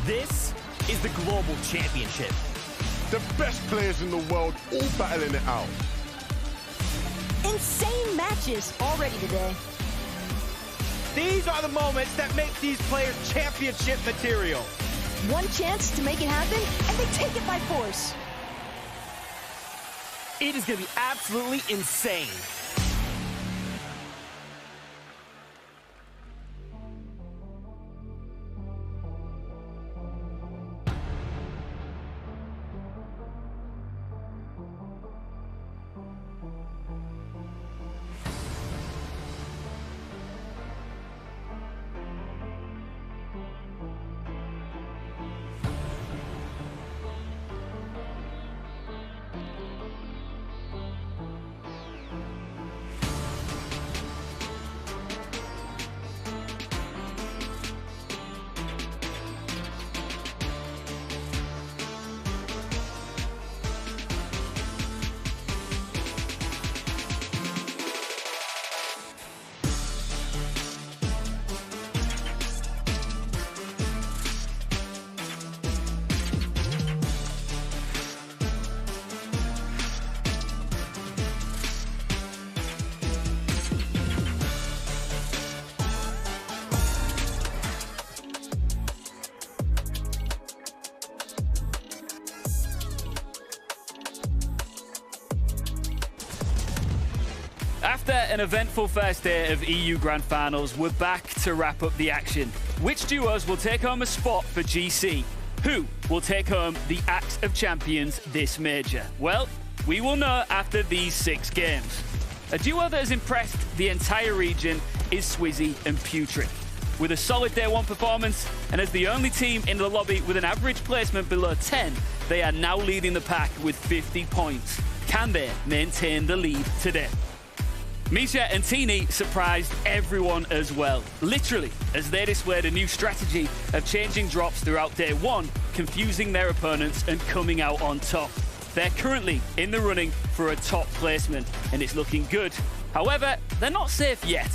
This is the Global Championship. The best players in the world all battling it out. Insane matches already today. These are the moments that make these players championship material. One chance to make it happen, and they take it by force. It is going to be absolutely insane. After an eventful first day of EU Grand Finals, we're back to wrap up the action. Which duos will take home a spot for GC? Who will take home the Axe of Champions this major? Well, we will know after these 6 games. A duo that has impressed the entire region is Swizzy and Putrid. With a solid day 1 performance, and as the only team in the lobby with an average placement below 10, they are now leading the pack with 50 points. Can they maintain the lead today? Misha and Tini surprised everyone as well, literally, as they displayed a new strategy of changing drops throughout day 1, confusing their opponents and coming out on top. They're currently in the running for a top placement, and it's looking good. However, they're not safe yet.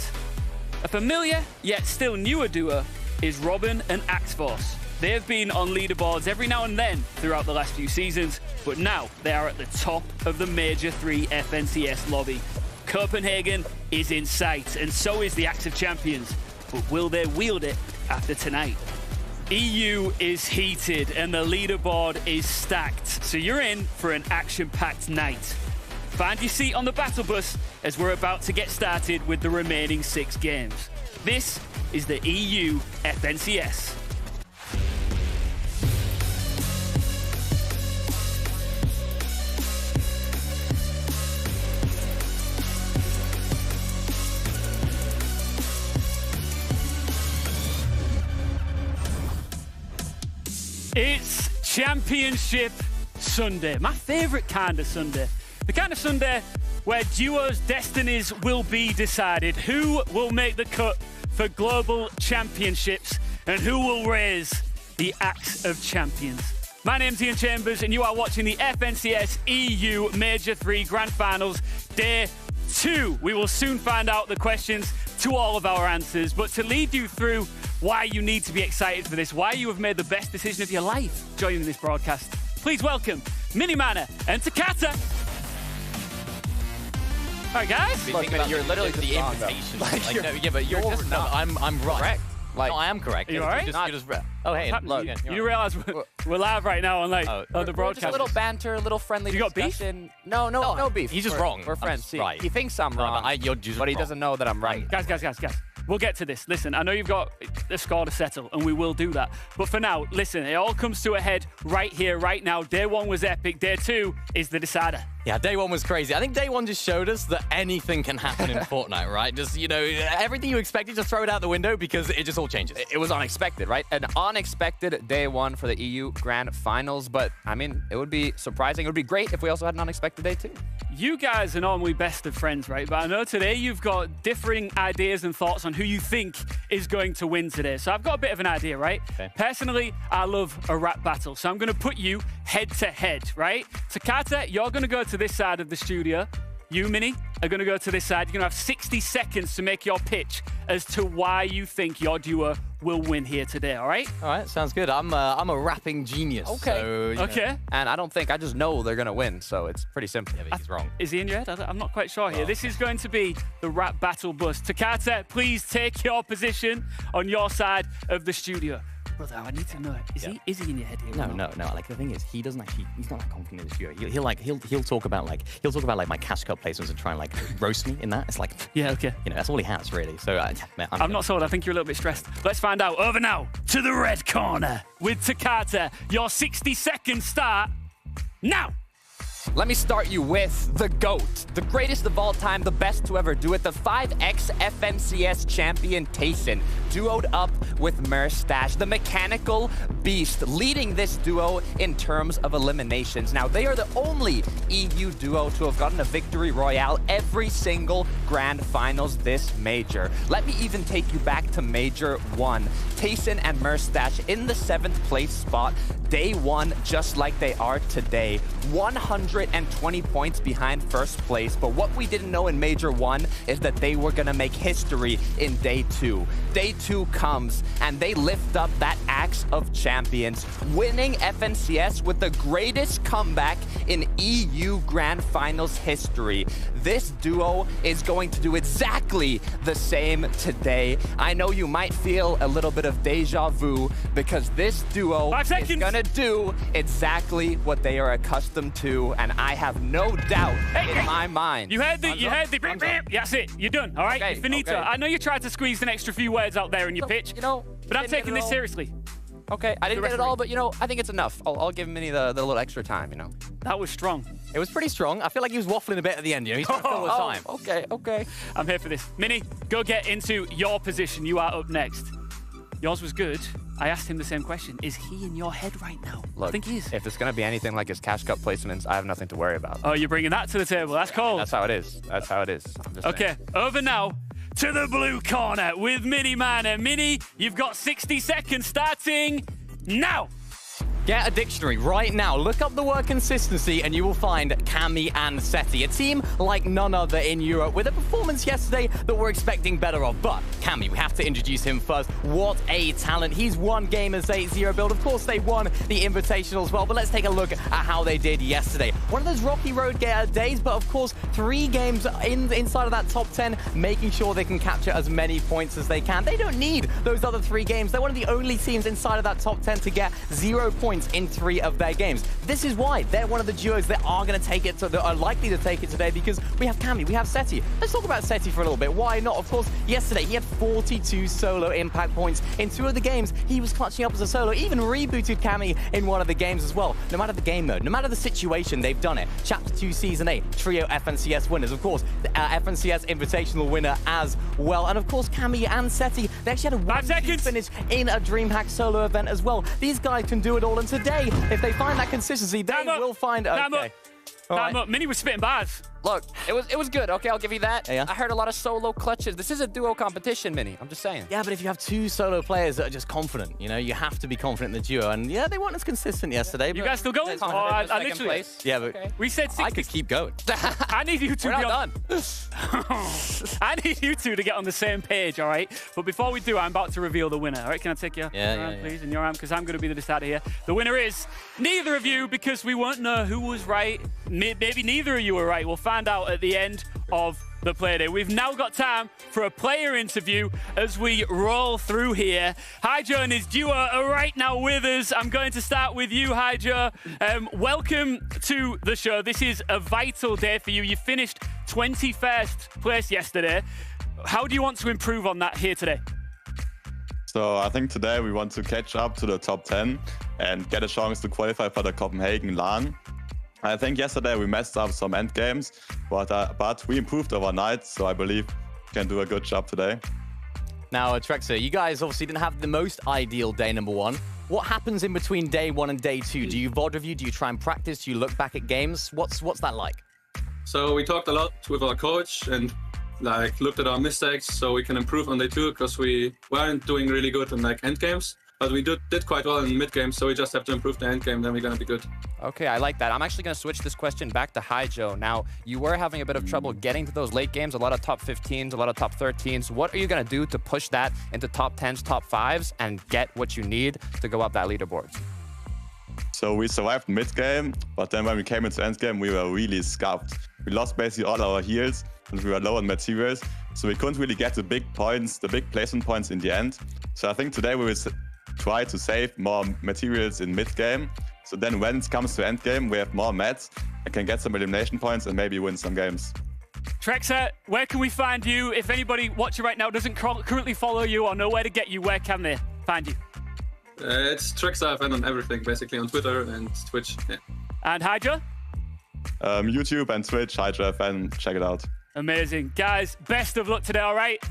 A familiar, yet still newer duo is Robin and Axeforce. They have been on leaderboards every now and then throughout the last few seasons, but now they are at the top of the Major 3 FNCS lobby. Copenhagen is in sight, and so is the Axe of Champions. But will they wield it after tonight? EU is heated, and the leaderboard is stacked. So you're in for an action-packed night. Find your seat on the battle bus, as we're about to get started with the remaining 6 games. This is the EU FNCS. It's Championship Sunday, my favourite kind of Sunday. The kind of Sunday where duos' destinies will be decided. Who will make the cut for global championships and who will raise the Axe of Champions? My name's Ian Chambers and you are watching the FNCS EU Major 3 Grand Finals Day 2. We will soon find out the questions to all of our answers, but to lead you through why you need to be excited for this, why you have made the best decision of your life joining this broadcast, please welcome Minimana and Takata. All right, guys. Look, you're literally just the wrong, invitation. Like, No, yeah, but you're just not I'm right. correct. Like, No, I am correct. You all right? You're just, oh, hey, Look, you're you realise we're live right now on Oh, on the We're broadcast. just a little banter, a little friendly You got beef? discussion. No beef. he's just We're- wrong. We're I'm friends. just See, right. he thinks I'm No, wrong, but you're just but he wrong. doesn't know that I'm right. Guys. We'll get to this. Listen, I know you've got a score to settle, and we will do that. But for now, listen, it all comes to a head right here, right now. Day 1 was epic. Day 2 is the decider. Yeah, day 1 was crazy. I think day 1 just showed us that anything can happen in Fortnite, right? Just, you know, everything you expected, just throw it out the window because it just all changes. It was unexpected, right? An unexpected day 1 for the EU Grand Finals, but I mean, it would be surprising. It would be great if we also had an unexpected day 2. You guys are normally best of friends, right? But I know today you've got differing ideas and thoughts on who you think is going to win today. So I've got a bit of an idea, right? Okay. Personally, I love a rap battle. So I'm going to put you head to head, right? Takata, you're going to go to this side of the studio. You, Mini, are going to go to this side. You're going to have 60 seconds to make your pitch as to why you think your duo will win here today, all right? All right, sounds good. I'm a rapping genius. Okay. So, you know. Okay. And I just know they're going to win, so it's pretty simple. Yeah, but he's wrong. Is he in your head? I'm not quite sure here. This is going to be the rap battle bus. Takata, please take your position on your side of the studio. Brother, I need to know. Is he in your head here? No. Like the thing is, he's not that confident in this duo. He'll talk about like my cash cup placements and try and like roast me in that. It's like, Yeah, okay. you know, that's all he has really. So man, I'm not sold. I think you're a little bit stressed. Let's find out. Over now to the red corner with Takata. Your 60 seconds start now. Let me start you with the GOAT, the greatest of all time, the best to ever do it, the 5x FNCS champion Tayson, duoed up with Merstash, the mechanical beast, leading this duo in terms of eliminations. Now, they are the only EU duo to have gotten a victory royale every single grand finals this major. Let me even take you back to Major 1. Tayson and Merstash in the 7th place spot, day 1, just like they are today. 120 points behind first place, but what we didn't know in Major 1 is that they were gonna make history in day 2. Day 2 comes, and they lift up that axe of champions, winning FNCS with the greatest comeback in EU Grand Finals history. This duo is going to do exactly the same today. I know you might feel a little bit of deja vu because this duo is gonna do exactly what they are accustomed to, and I have no doubt in my mind. You heard the that's it. You're done. All right, Okay, finito. okay. I know you tried to squeeze an extra few words out there in your pitch, You know, but I'm didn't get taking it this all. seriously. Okay, I didn't get it referee. all, but you know, I think it's enough. I'll give Minnie the little extra time, you know. That was strong. It was pretty strong. I feel like he was waffling a bit at the end. You know, he's trying to fill the time. Okay. I'm here for this. Mini, go get into your position. You are up next. Yours was good. I asked him the same question. Is he in your head right now? Look, I think he is. if it's gonna be anything like his cash cup placements, I have nothing to worry about. Oh, you're bringing that to the table. That's cold. That's how it is. That's how it is. I'm just Okay, saying. over now to the blue corner with Mini Man. And Mini, you've got 60 seconds starting now. Get a dictionary right now. Look up the word consistency and you will find Cami and Seti, a team like none other in Europe with a performance yesterday that we're expecting better of. But Cami, we have to introduce him first. What a talent. He's won Game as 8-0 build. Of course, they won the Invitational as well, but let's take a look at how they did yesterday. One of those rocky road days, but of course, 3 games inside of that top 10, making sure they can capture as many points as they can. They don't need those other 3 games. They're one of the only teams inside of that top 10 to get 0 points in 3 of their games. This is why they're one of the duos that are going to take it, that are likely to take it today, because we have Cami, we have Seti. Let's talk about Seti for a little bit. Why not? Of course, yesterday he had 42 solo impact points. In 2 of the games, he was clutching up as a solo, even rebooted Cami in one of the games as well. No matter the game mode, no matter the situation, they've done it. Chapter 2 Season 8, trio FNCS winners. Of course, the FNCS Invitational winner as well. And of course, Cami and Seti, they actually had a 1-2 finish in a DreamHack solo event as well. These guys can do it all, and today, if they find that consistency, they will find... Okay. Time up. Mini was spitting bars. Look, it was good. Okay, I'll give you that. Yeah. I heard a lot of solo clutches. This is a duo competition, Minnie. I'm just saying. Yeah, but if you have 2 solo players that are just confident, you know, you have to be confident in the duo. And yeah, they weren't as consistent yesterday. You guys still going? Oh, I second literally... place. Yeah, but Okay. We said 60... I could keep going. I need you two We're to not be done. I need you two to get on the same page, all right? But before we do, I'm about to reveal the winner. All right, can I take your arm, please, in your arm? Because I'm going to be the decider here. The winner is neither of you, because we won't know who was right. Maybe neither of you were right. We'll find out at the end of the play day. We've now got time for a player interview as we roll through here. Hydro and his duo are right now with us. I'm going to start with you, Hydro. Welcome to the show. This is a vital day for you. You finished 21st place yesterday. How do you want to improve on that here today? So I think today we want to catch up to the top 10 and get a chance to qualify for the Copenhagen LAN. I think yesterday we messed up some end games, but we improved overnight, so I believe we can do a good job today. Now, Trexer, you guys obviously didn't have the most ideal day number 1. What happens in between day 1 and day 2? Do you VOD review? Do you try and practice? Do you look back at games? What's that like? So we talked a lot with our coach and looked at our mistakes so we can improve on day 2, because we weren't doing really good in end games. But we did quite well in mid game, so we just have to improve the end game, then we're going to be good. Okay, I like that. I'm actually going to switch this question back to Haijo. Now, you were having a bit of trouble getting to those late games, a lot of top 15s, a lot of top 13s. What are you going to do to push that into top 10s, top 5s, and get what you need to go up that leaderboard? So we survived mid game, but then when we came into end game, we were really scuffed. We lost basically all our heals, and we were low on materials, so we couldn't really get the big points, the big placement points in the end. So I think today we will try to save more materials in mid game. So then when it comes to end game, we have more mats and can get some elimination points and maybe win some games. Trexer, where can we find you? If anybody watching right now doesn't currently follow you or know where to get you, where can they find you? It's TrexerFN on everything, basically, on Twitter and Twitch. Yeah. And Hydra? YouTube and Twitch, HydroFN, check it out. Amazing. Guys, best of luck today, all right?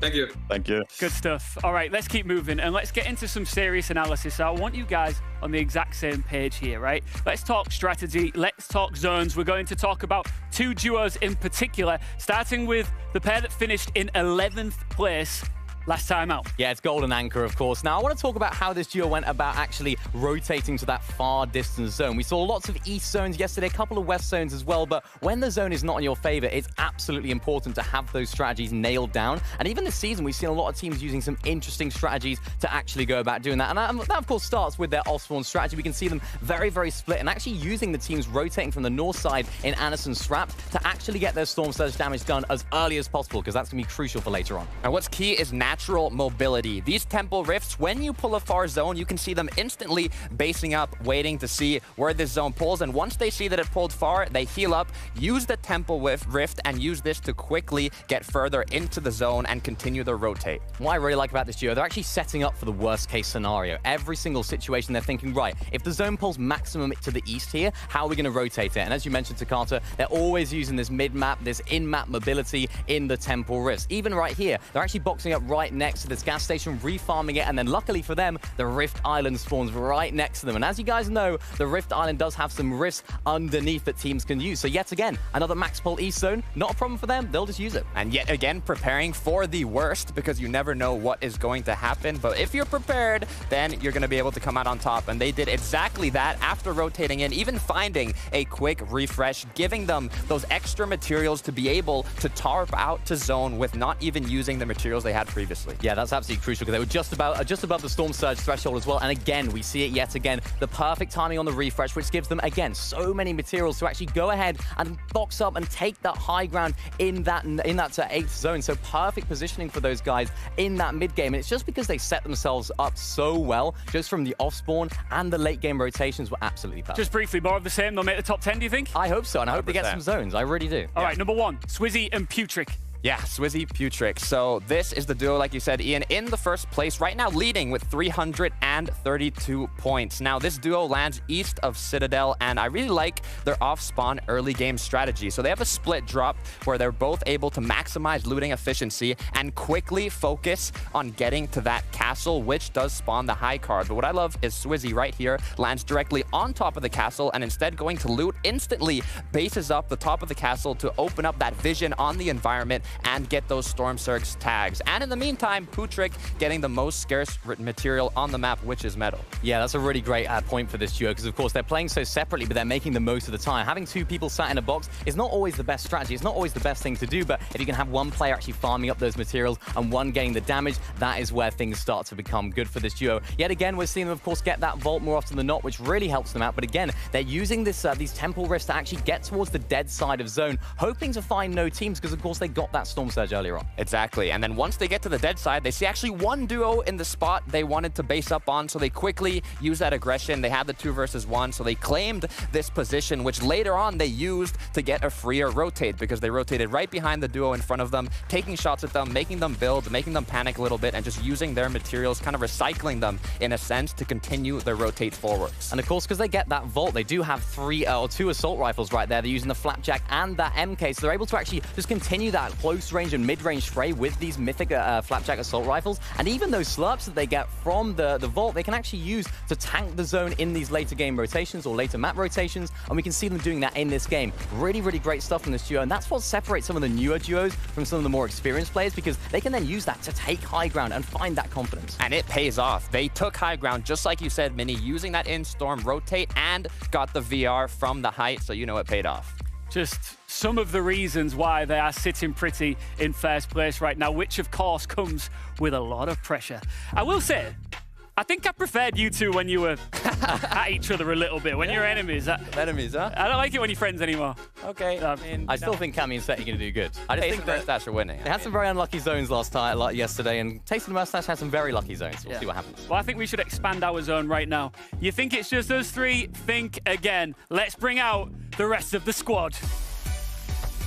Thank you. Thank you. Good stuff. All right, let's keep moving and let's get into some serious analysis. So I want you guys on the exact same page here, right? Let's talk strategy. Let's talk zones. We're going to talk about two duos in particular, starting with the pair that finished in 11th place last time out. Yeah, it's Golden Anchor, of course. Now, I want to talk about how this duo went about actually rotating to that far distance zone. We saw lots of east zones yesterday, a couple of west zones as well, but when the zone is not in your favor, it's absolutely important to have those strategies nailed down. And even this season, we've seen a lot of teams using some interesting strategies to actually go about doing that. And that, of course, starts with their off-spawn strategy. We can see them very, very split and actually using the teams rotating from the north side in Anderson's Strap to actually get their Storm Surge damage done as early as possible, because that's going to be crucial for later on. And what's key is natural mobility. These temple rifts, when you pull a far zone, you can see them instantly basing up, waiting to see where this zone pulls. And once they see that it pulled far, they heal up, use the temple rift, and use this to quickly get further into the zone and continue their rotate. What I really like about this duo, they're actually setting up for the worst case scenario. Every single situation, they're thinking, right, if the zone pulls maximum to the east here, how are we going to rotate it? And as you mentioned, Takata, they're always using this mid-map, this in-map mobility in the temple rifts. Even right here, they're actually boxing up right next to this gas station, refarming it, and then luckily for them, the Rift Island spawns right next to them. And as you guys know, the Rift Island does have some rifts underneath that teams can use. So yet again, another max pull east zone, not a problem for them, they'll just use it. And yet again, preparing for the worst, because you never know what is going to happen. But if you're prepared, then you're going to be able to come out on top. And they did exactly that after rotating in, even finding a quick refresh, giving them those extra materials to be able to tarp out to zone with not even using the materials they had previously. Yeah, that's absolutely crucial, because they were just above the Storm Surge threshold as well. And again, we see it yet again, the perfect timing on the refresh, which gives them, again, so many materials to actually go ahead and box up and take that high ground in that 8th zone. So perfect positioning for those guys in that mid game. And it's just because they set themselves up so well, just from the off spawn and the late game rotations were absolutely perfect. Just briefly, more of the same. They'll make the top 10, do you think? I hope so, and I hope they get some zones. I really do. All right, number 1, Swizzy and Putrick. Yeah, Swizzy Putrick. So this is the duo, like you said, Ian, in the first place, right now leading with 332 points. Now, this duo lands east of Citadel, and I really like their off-spawn early game strategy. So they have a split drop where they're both able to maximize looting efficiency and quickly focus on getting to that castle, which does spawn the high card. But what I love is Swizzy right here lands directly on top of the castle, and instead going to loot, instantly bases up the top of the castle to open up that vision on the environment and get those Storm Surge tags. And in the meantime, Putrick getting the most scarce material on the map, which is metal. Yeah, that's a really great point for this duo, because of course they're playing so separately, but they're making the most of the time. Having two people sat in a box is not always the best strategy. It's not always the best thing to do, but if you can have one player actually farming up those materials and one getting the damage, that is where things start to become good for this duo. Yet again, we're seeing them, of course, get that vault more often than not, which really helps them out. But again, they're using this these temple rifts to actually get towards the dead side of zone, hoping to find no teams, because of course they got that Storm Surge earlier on. Exactly. And then once they get to the dead side, they see actually one duo in the spot they wanted to base up on, so they quickly use that aggression. They had the 2 versus 1, so they claimed this position, which later on they used to get a freer rotate, because they rotated right behind the duo in front of them, taking shots at them, making them build, making them panic a little bit, and just using their materials, kind of recycling them in a sense to continue their rotate forwards. And of course, because they get that vault, they do have 2 assault rifles right there. They're using the Flapjack and that MK, so they're able to actually just continue that close close range and mid-range spray with these mythic Flapjack assault rifles, and even those slurps that they get from the vault, they can actually use to tank the zone in these later game rotations or later map rotations, and we can see them doing that in this game. Really, really great stuff from this duo, and that's what separates some of the newer duos from some of the more experienced players, because they can then use that to take high ground and find that confidence. And it pays off. They took high ground, just like you said, Mini, using that in-storm rotate and got the VR from the height, so you know it paid off. Just some of the reasons why they are sitting pretty in first place right now, which of course comes with a lot of pressure. I will say, I think I preferred you two when you were at each other a little bit, when you're enemies. Enemies, huh? I don't like it when you're friends anymore. Okay. I still think Cammy and Seti are going to do good. I just think that Mustache are winning. they had some very unlucky zones yesterday, and Taste of the Mustache had some very lucky zones. We'll see what happens. Well, I think we should expand our zone right now. You think it's just us three? Think again. Let's bring out the rest of the squad.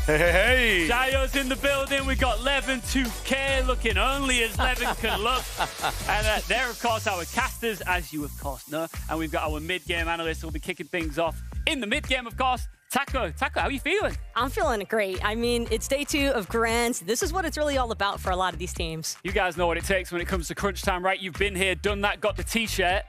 Hey! Jayo's in the building. We got Levin 2K looking only as Levin can look. And they're, of course, our casters, as you, of course, know. And we've got our mid-game analyst who will be kicking things off. In the mid-game, of course, Taco. Taco, how are you feeling? I'm feeling great. I mean, it's day 2 of Grands. This is what it's really all about for a lot of these teams. You guys know what it takes when it comes to crunch time, right? You've been here, done that, got the T-shirt.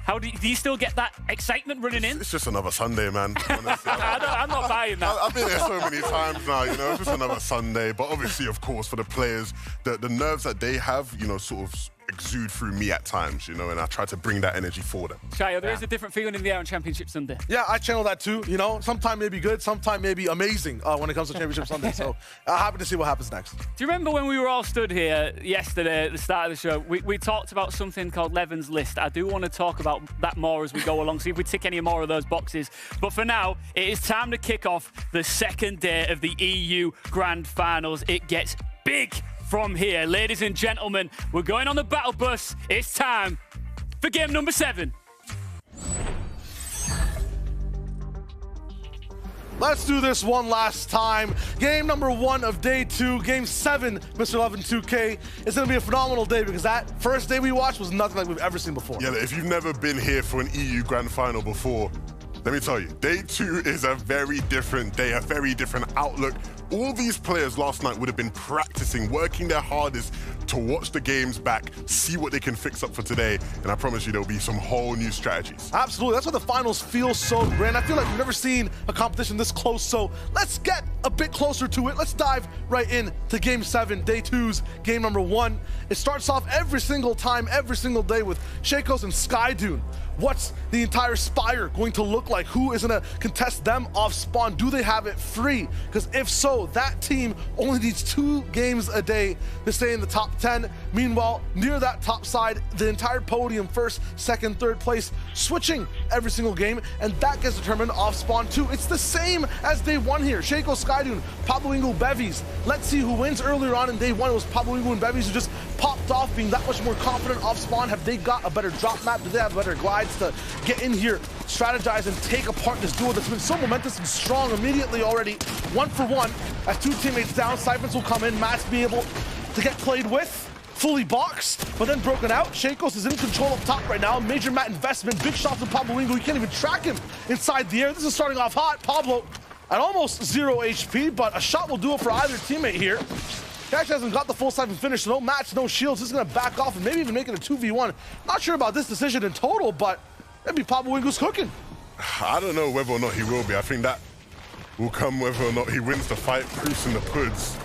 How do you still get that excitement running in? It's just another Sunday, man. Honestly, I'm not buying that. I've been here so many times now, you know, it's just another Sunday. But obviously, of course, for the players, the nerves that they have, you know, sort of exude through me at times, you know, and I try to bring that energy for them. Chayo, there is a different feeling in the air on Championship Sunday. Yeah, I channel that too, you know. Sometime may be good, sometime may be amazing when it comes to Championship Sunday. So happy to see what happens next. Do you remember when we were all stood here yesterday at the start of the show? We talked about something called Levin's List. I do want to talk about that more as we go along, see if we tick any more of those boxes. But for now, it is time to kick off the second day of the EU Grand Finals. It gets big from here. Ladies and gentlemen, we're going on the battle bus. It's time for game number 7. Let's do this one last time. Game number 1 of day 2, game 7, Mr. Levin 2K. It's gonna be a phenomenal day because that first day we watched was nothing like we've ever seen before. Yeah, if you've never been here for an EU Grand Final before, let me tell you, day 2 is a very different day, a very different outlook. All these players last night would have been practicing, working their hardest to watch the games back, see what they can fix up for today, and I promise you there'll be some whole new strategies. Absolutely, that's why the finals feel so grand. I feel like we've never seen a competition this close, so let's get a bit closer to it. Let's dive right in to game 7, day 2's game number 1. It starts off every single time, every single day with Shakos and Skydune. What's the entire Spire going to look like? Who is going to contest them off spawn? Do they have it free? Because if so, that team only needs 2 games a day to stay in the top 10. Meanwhile, near that top side, the entire podium, first, second, third place, switching every single game, and that gets determined off spawn too. It's the same as day 1 here. Shaco, Skydune, Pablo Ingo, Bevies. Let's see who wins. Earlier on in day 1, it was Pablo Ingo and Bevies who just popped off, being that much more confident off spawn. Have they got a better drop map? Do they have better glides to get in here, strategize, and take apart this duo that's been so momentous and strong immediately already? 1 for 1. As 2 teammates down, Siphons will come in. Matt's be able to get played with. Fully boxed, but then broken out. Shakos is in control up top right now. Major Matt investment. Big shot from Pablo Ingo. You can't even track him inside the air. This is starting off hot. Pablo at almost 0 HP, but a shot will do it for either teammate here. Cash hasn't got the full Siphon finish. No match, no shields. He's going to back off and maybe even make it a 2v1. Not sure about this decision in total, but maybe Pablo Ingo's cooking. I don't know whether or not he will be. I think that will come whether or not he wins the fight, proofs in the puds.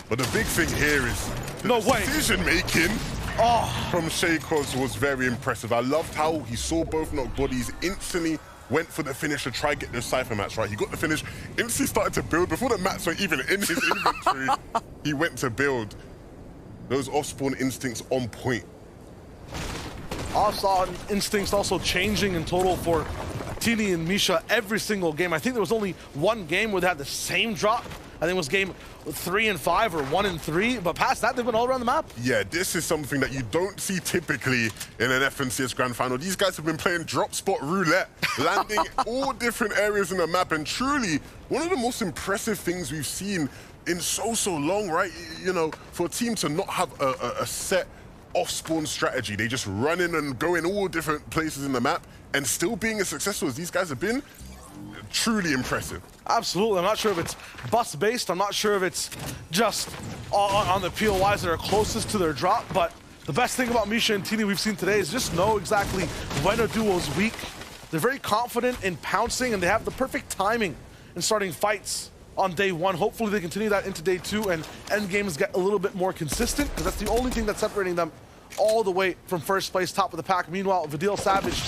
But the big thing here is the decision-making from Shakos was very impressive. I loved how he saw both knock bodies, instantly went for the finish to try and get those Cypher mats right. He got the finish, instantly started to build. Before the mats were even in his inventory, he went to build. Those off-spawn instincts on point. Off-spawn instincts also changing in total for Tini and Misha every single game. I think there was only 1 game where they had the same drop. I think it was game 3 and 5 or 1 and 3, but past that, they've been all around the map. Yeah, this is something that you don't see typically in an FNCS Grand Final. These guys have been playing drop spot roulette, landing all different areas in the map, and truly, one of the most impressive things we've seen in so long, right? You know, for a team to not have a set off-spawn strategy. They just run in and go in all different places in the map, and still being as successful as these guys have been, truly impressive. Absolutely. I'm not sure if it's bus-based. I'm not sure if it's just on the POIs that are closest to their drop, but the best thing about Misha and Tini we've seen today is just know exactly when a duo is weak. They're very confident in pouncing, and they have the perfect timing in starting fights on day one. Hopefully they continue that into day two, and end games get a little bit more consistent, because that's the only thing that's separating them all the way from first place, top of the pack. Meanwhile, Vidil, Savage,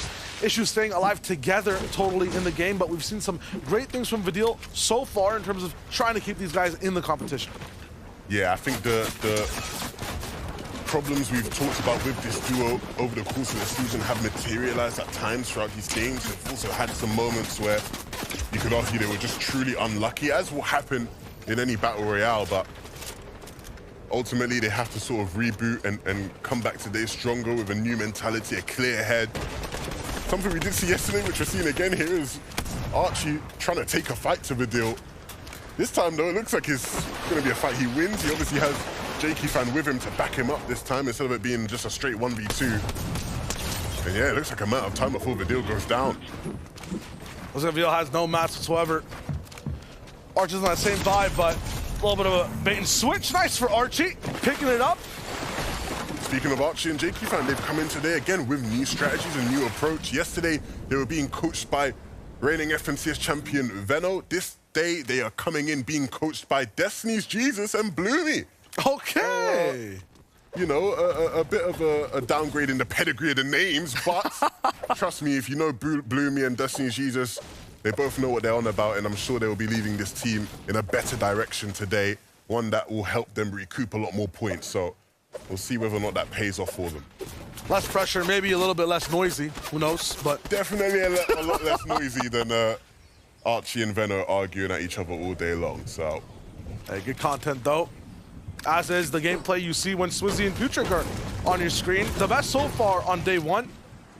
Issue staying alive together totally in the game, but we've seen some great things from Vidil so far in terms of trying to keep these guys in the competition. Yeah, I think the problems we've talked about with this duo over the course of the season have materialized at times throughout these games. They've also had some moments where you could argue they were just truly unlucky, as will happen in any battle royale, but ultimately they have to sort of reboot and come back today stronger with a new mentality, a clear head. Something we did see yesterday, which we're seeing again here, is Archie trying to take a fight to Vidil. This time, though, it looks like it's going to be a fight he wins. He obviously has Jakey fan with him to back him up this time, instead of it being just a straight 1v2. And yeah, it looks like a matter of time before Vidil goes down. Vidil has no mats whatsoever. Archie's on that same vibe, but a little bit of a bait and switch. Nice for Archie, picking it up. Speaking of Archie and Jakey fan, they've come in today again with new strategies and new approach. Yesterday, they were being coached by reigning FNCS champion Veno. This day, they are coming in being coached by Destiny's Jesus and Bloomy. Okay. You know, a bit of a downgrade in the pedigree of the names, but trust me, if you know Bloomy and Destiny's Jesus, they both know what they're on about, and I'm sure they will be leading this team in a better direction today, one that will help them recoup a lot more points. So we'll see whether or not that pays off for them. Less pressure, maybe a little bit less noisy, who knows, but... Definitely a lot less noisy than Archie and Veno arguing at each other all day long, so... Hey, good content, though. As is the gameplay you see when Swizzy and Putrick are on your screen. The best so far on day one,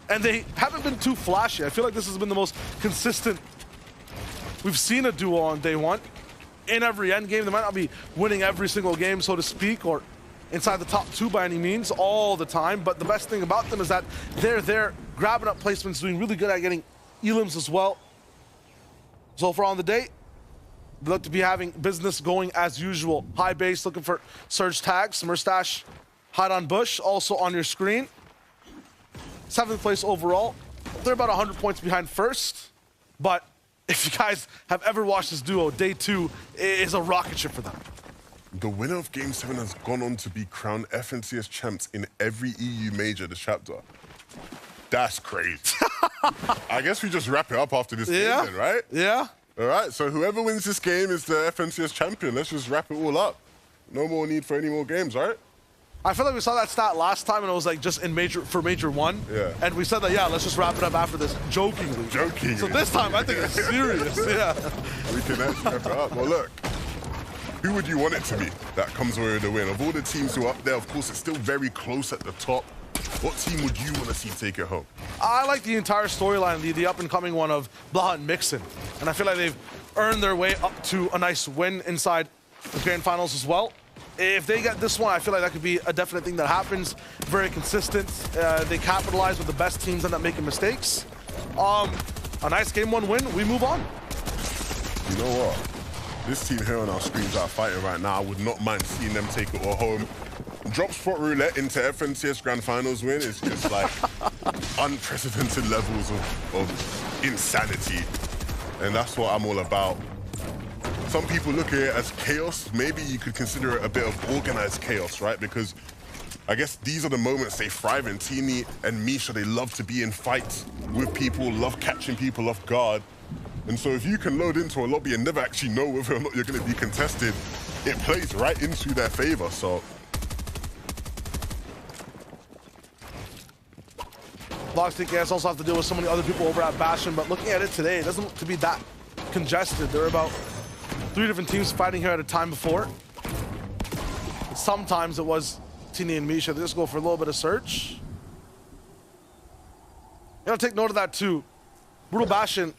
and they haven't been too flashy. I feel like this has been the most consistent we've seen a duo on day one. In every end game, they might not be winning every single game, so to speak, or inside the top two by any means all the time, but the best thing about them is that they're there grabbing up placements, doing really good at getting elims as well. So far on the day, they look to be having business going as usual. High base looking for surge tags. Murstache, hide on bush, also on your screen. 7th place overall. They're about 100 points behind first, but if you guys have ever watched this duo, day two is a rocket ship for them. The winner of Game 7 has gone on to be crowned FNCS champs in every EU major this chapter. That's crazy. I guess we just wrap it up after this game then, right? Yeah. All right, so whoever wins this game is the FNCS champion. Let's just wrap it all up. No more need for any more games, right? I feel like we saw that stat last time, and it was like just in major one. Yeah. And we said that, yeah, let's just wrap it up after this, jokingly. Jokingly. So this time, I think it's serious, yeah. We can actually wrap it up. Well, look, who would you want it to be that comes away with the win? Of all the teams who are up there, of course, it's still very close at the top. What team would you want to see take it home? I like the entire storyline, the up-and-coming one of Blaha and Mixon. And I feel like they've earned their way up to a nice win inside the grand finals as well. If they get this one, I feel like that could be a definite thing that happens. Very consistent. They capitalize with the best teams end up making mistakes. A nice game one win, we move on. You know what? This team here on our screens are fighting right now. I would not mind seeing them take it all home. Drop spot roulette into FNCS Grand Finals win is just like unprecedented levels of insanity. And that's what I'm all about. Some people look at it as chaos. Maybe you could consider it a bit of organized chaos, right? Because I guess these are the moments they thrive in. Tini and Misha, they love to be in fights with people, love catching people off guard. And so if you can load into a lobby and never actually know whether or not you're going to be contested, it plays right into their favor. So Logstic guys also have to deal with so many other people over at Bastion, but looking at it today, it doesn't look to be that congested. There are about 3 different teams fighting here at a time before. Sometimes it was Tini and Misha. They just go for a little bit of search. You gotta take note of that too. Brutal Bastion,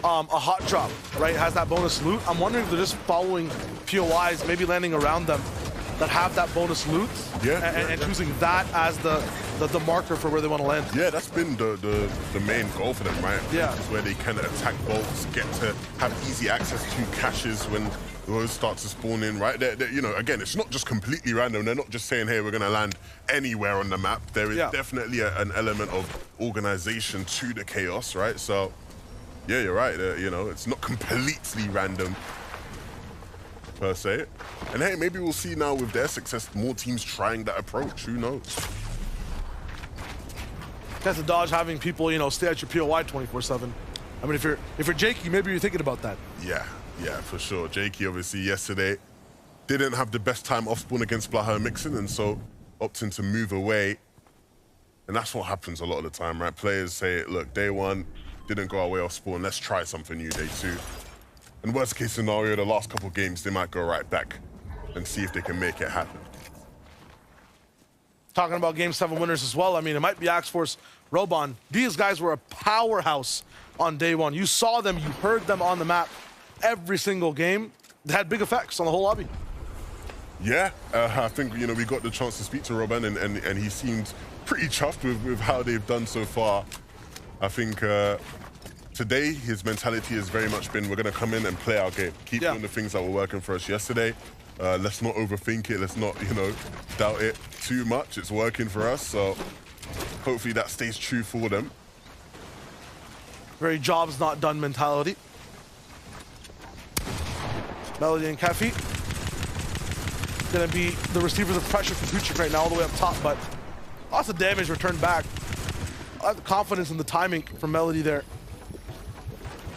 a hot drop, right, has that bonus loot. I'm wondering if they're just following POIs, maybe landing around them that have that bonus loot, and choosing that as the marker for where they want to land. Yeah, that's been the main goal for them, right? Yeah. Is where they can attack vaults, get to have easy access to caches when those start to spawn in, right? You know, again, it's not just completely random. They're not just saying, hey, we're going to land anywhere on the map. There is definitely an element of organization to the chaos, right? So, yeah, you're right. You know, it's not completely random per se. And hey, maybe we'll see now with their success, more teams trying that approach. Who knows? That's a dodge having people, you know, stay at your POI 24/7. I mean, if you're Jakey, maybe you're thinking about that. Yeah, for sure. Jakey, obviously, yesterday didn't have the best time off spawn against Blaha and Mixon, and so opting to move away. And that's what happens a lot of the time, right? Players say, look, day one, didn't go away off spawn, let's try something new day two. And worst case scenario, the last couple games, they might go right back and see if they can make it happen. Talking about Game 7 winners as well, I mean, it might be Axe Force, Robon. These guys were a powerhouse on day one. You saw them, you heard them on the map every single game. They had big effects on the whole lobby. Yeah, I think, you know, we got the chance to speak to Robin, and he seemed pretty chuffed with how they've done so far. I think today his mentality has very much been, we're going to come in and play our game. Keep doing the things that were working for us yesterday. Let's not overthink it. Let's not, you know, doubt it too much. It's working for us, so hopefully that stays true for them. Very jobs not done mentality. Melody and Kafi gonna be the receivers of pressure for Kuchik right now, all the way up top, but lots of damage returned back. I have the confidence in the timing from Melody there.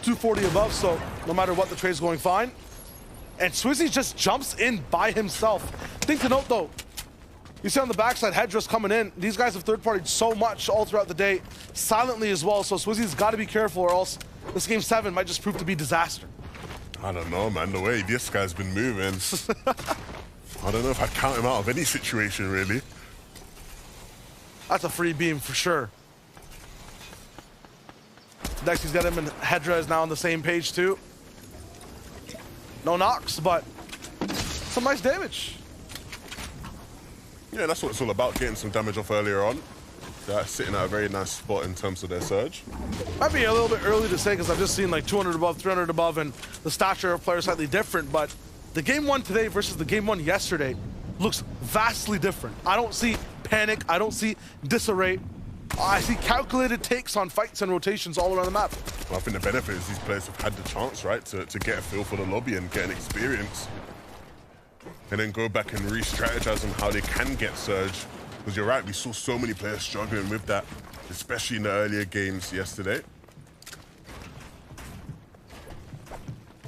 240 above, so no matter what, the trade's going fine. And Swizzy just jumps in by himself. Thing to note though, you see on the backside, Hedra's coming in. These guys have third-partied so much all throughout the day, silently as well, so Swizzy's got to be careful or else this Game 7 might just prove to be disaster. I don't know, man. The way this guy's been moving, I don't know if I'd count him out of any situation, really. That's a free beam for sure. Next, he's got him, and Hedra is now on the same page too. No knocks, but some nice damage. Yeah, that's what it's all about, getting some damage off earlier on. They're sitting at a very nice spot in terms of their surge. Might be a little bit early to say because I've just seen like 200 above, 300 above, and the stature of players slightly different, but the Game 1 today versus the Game 1 yesterday looks vastly different. I don't see panic, I don't see disarray. I see calculated takes on fights and rotations all around the map. Well, I think the benefit is these players have had the chance, right, to get a feel for the lobby and get an experience. And then go back and re-strategize on how they can get surge. Because you're right, we saw so many players struggling with that, especially in the earlier games yesterday.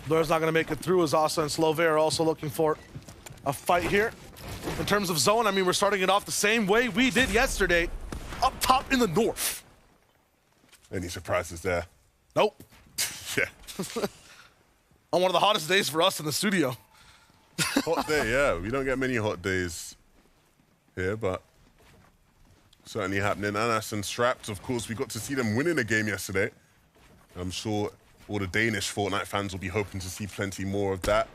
Blur's not going to make it through as Asa and Slove are also looking for a fight here. In terms of zone, I mean, we're starting it off the same way we did yesterday, up top in the north. Any surprises there? Nope. Yeah. On one of the hottest days for us in the studio. Hot day, yeah. We don't get many hot days here, but certainly happening. Anas and Strapped, of course, we got to see them winning a game yesterday. I'm sure all the Danish Fortnite fans will be hoping to see plenty more of that.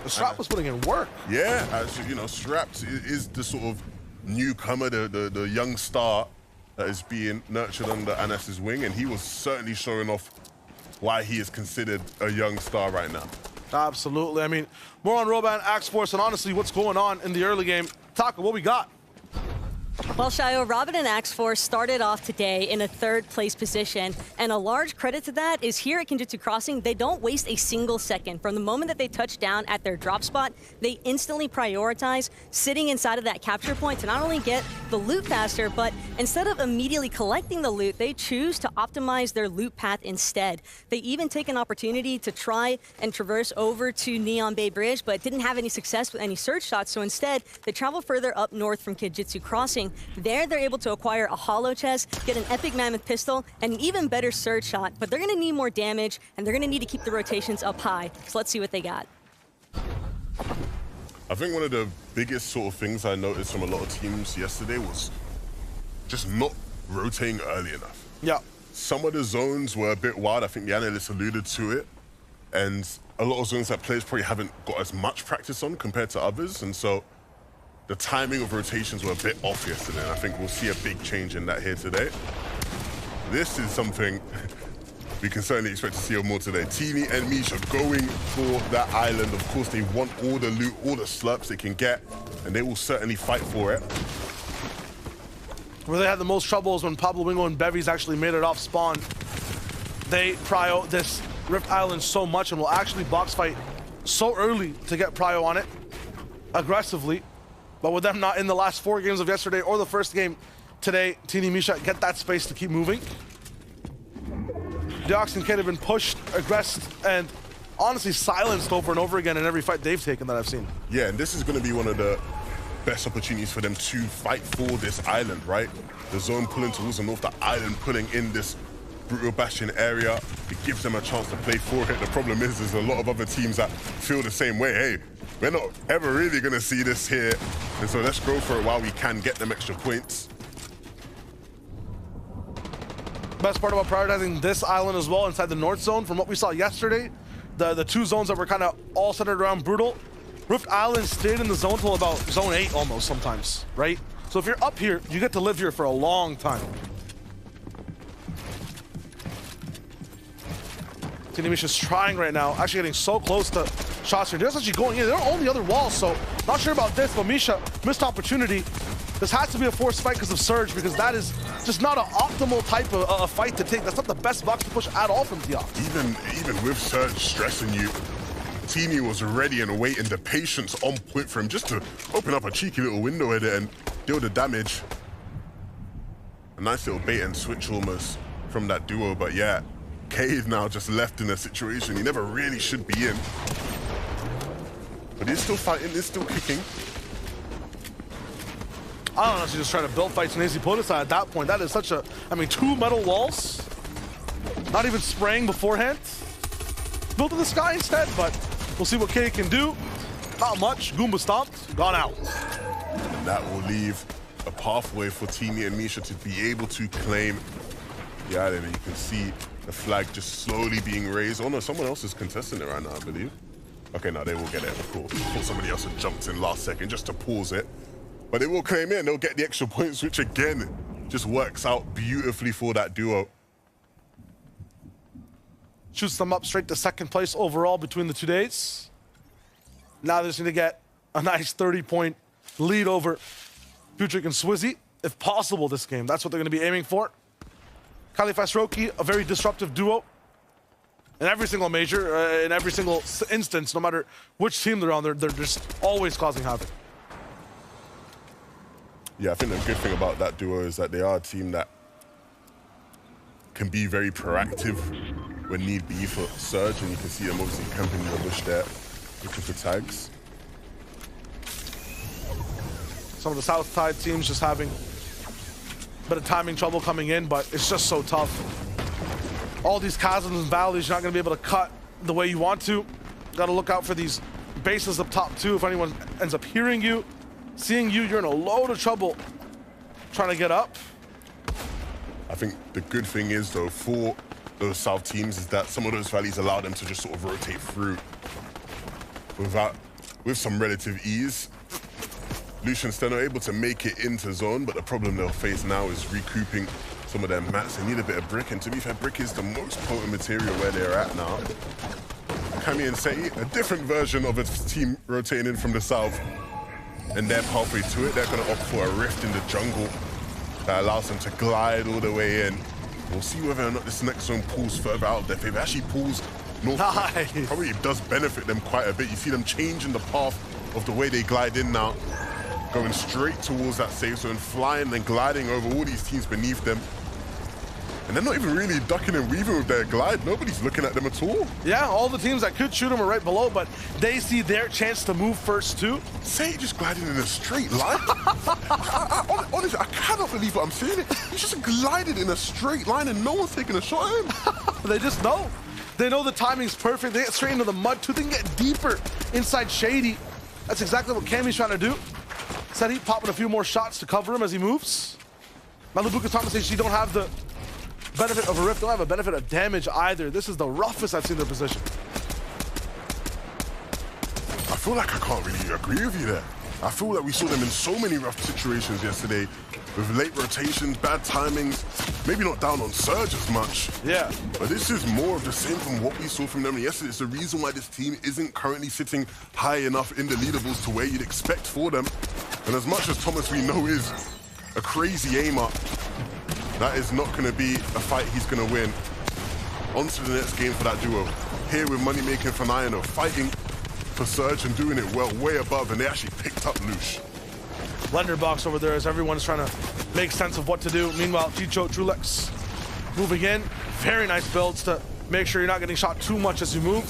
The Strapped was putting in work. Yeah, actually, you know, Strapped is the sort of newcomer, the young star that is being nurtured under Anas's wing, and he was certainly showing off why he is considered a young star right now. Absolutely. I mean, more on Roban, Axe Force, and honestly, what's going on in the early game. Taka, what we got? Well, Shayo, Robin and Axe Force started off today in a third-place position, and a large credit to that is here at Kenjutsu Crossing, they don't waste a single second. From the moment that they touch down at their drop spot, they instantly prioritize sitting inside of that capture point to not only get the loot faster, but instead of immediately collecting the loot, they choose to optimize their loot path instead. They even take an opportunity to try and traverse over to Neon Bay Bridge, but didn't have any success with any surge shots, so instead, they travel further up north from Kenjutsu Crossing. There, they're able to acquire a hollow chest, get an epic mammoth pistol, and an even better surge shot, but they're gonna need more damage, and they're gonna need to keep the rotations up high. So let's see what they got. I think one of the biggest sort of things I noticed from a lot of teams yesterday was just not rotating early enough. Yeah. Some of the zones were a bit wild. I think the analysts alluded to it. And a lot of zones that players probably haven't got as much practice on compared to others. And so the timing of rotations were a bit off yesterday, and I think we'll see a big change in that here today. This is something we can certainly expect to see more today. Teeny and Misha going for that island. Of course, they want all the loot, all the slurps they can get, and they will certainly fight for it. Where they had the most trouble is when Pablo Wingo and Bevies actually made it off spawn. They prio this Rift Island so much and will actually box fight so early to get prio on it aggressively. But with them not in the last 4 games of yesterday or the first game today, Teeny and Misha get that space to keep moving. Deox and Kate have been pushed, aggressed, and honestly silenced over and over again in every fight they've taken that I've seen. Yeah, and this is going to be one of the best opportunities for them to fight for this island, right? The zone pulling towards the north, the island pulling in this brutal bastion area. It gives them a chance to play for it. The problem is there's a lot of other teams that feel the same way. Hey, we're not ever really going to see this here. And so let's go for it while we can get them extra points. Best part about prioritizing this island as well inside the north zone, from what we saw yesterday, the 2 zones that were kind of all centered around Brutal, Rift Island stayed in the zone till about zone 8 almost sometimes, right? So if you're up here, you get to live here for a long time. Teeny Misha's trying right now, actually getting so close to shots here. They're actually going in. They're on the other wall, so not sure about this, but Misha, missed opportunity. This has to be a forced fight because of Surge, because that is just not an optimal type of fight to take. That's not the best box to push at all from Deox. Even with Surge stressing you, Teeny was ready and waiting, the patience on point for him just to open up a cheeky little window at it and deal the damage. A nice little bait and switch almost from that duo, but yeah, Cade now just left in a situation he never really should be in. But he's still fighting, he's still kicking. I don't know if she's just trying to build fights in AC Podeside at that point. That is such a, I mean, 2 metal walls, not even spraying beforehand. Built in the sky instead, but we'll see what Cade can do. Not much. Goomba stomped, gone out. And that will leave a pathway for Teeny and Misha to be able to claim the island. And you can see the flag just slowly being raised. Oh no, someone else is contesting it right now, I believe. Okay, no, they will get it, of course. I thought somebody else had jumped in last second just to pause it. But they will claim it and they'll get the extra points, which again, just works out beautifully for that duo. Shoots them up straight to 2nd place overall between the 2 days. Now they just need to get a nice 30-point lead over Futric and Swizzy, if possible, this game. That's what they're going to be aiming for. Kali Fasroki, a very disruptive duo. In every single major, in every single instance, no matter which team they're on, they're just always causing havoc. Yeah, I think the good thing about that duo is that they are a team that can be very proactive when need be for Surge, and you can see them obviously camping in the bush there, looking for tags. Some of the South Tide teams just having a bit of timing trouble coming in, but it's just so tough. All these chasms and valleys, you're not going to be able to cut the way you want to. Got to look out for these bases up top too. If anyone ends up hearing you, seeing you, you're in a load of trouble trying to get up. I think the good thing is, though, for those South teams is that some of those valleys allow them to just sort of rotate through with some relative ease. Lucian's still not able to make it into zone, but the problem they'll face now is recouping some of their mats. They need a bit of brick, and to be fair, brick is the most potent material where they're at now. Kami and Seti, a different version of a team rotating in from the south, and their pathway to it, they're going to opt for a rift in the jungle that allows them to glide all the way in. We'll see whether or not this next zone pulls further out of their favor. It actually pulls north. Nice. Probably does benefit them quite a bit. You see them changing the path of the way they glide in now, going straight towards that safe zone, flying and gliding over all these teams beneath them. And they're not even really ducking and weaving with their glide. Nobody's looking at them at all. Yeah, all the teams that could shoot them are right below, but they see their chance to move first too. Say just gliding in a straight line. Honestly, I cannot believe what I'm seeing. He's just glided in a straight line and no one's taking a shot at him. They just know. They know the timing's perfect. They get straight into the mud too. They can get deeper inside Shady. That's exactly what Kami's trying to do. Seti popping a few more shots to cover him as he moves. Malubuka's Thomas says she don't have the benefit of a rift, don't have a benefit of damage either. This is the roughest I've seen their position. I feel like I can't really agree with you there. I feel like we saw them in so many rough situations yesterday with late rotations, bad timings, maybe not down on Surge as much. Yeah. But this is more of the same from what we saw from them yesterday. It's the reason why this team isn't currently sitting high enough in the leaderboards to where you'd expect for them. And as much as Thomas we know is a crazy aimer, that is not going to be a fight he's going to win. On to the next game for that duo. Here with money making for Nayano, fighting for Surge and doing it well, way above, and they actually picked up Lush. Blender box over there as everyone's trying to make sense of what to do. Meanwhile, Chicho, Trulex moving in. Very nice builds to make sure you're not getting shot too much as you move.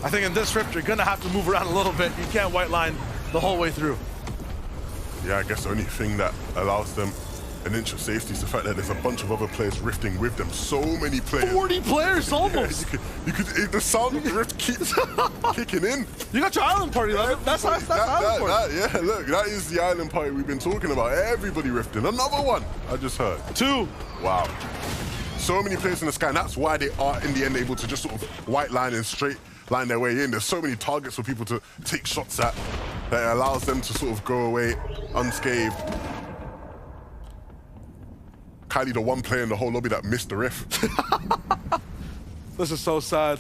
I think in this Rift, you're going to have to move around a little bit. You can't white line the whole way through. Yeah, I guess the only thing that allows them an inch of safety is the fact that there's a bunch of other players rifting with them. So many players. 40 players almost. Yeah, the sound of the rift keeps kicking in. You got your island party, Levin. That's island party. Yeah, look, that is the island party we've been talking about. Everybody rifting. Another one, I just heard. 2. Wow. So many players in the sky, and that's why they are, in the end, able to just sort of white line and straight line their way in. There's so many targets for people to take shots at that it allows them to sort of go away unscathed. Kylie, the one player in the whole lobby that missed the rift. This is so sad.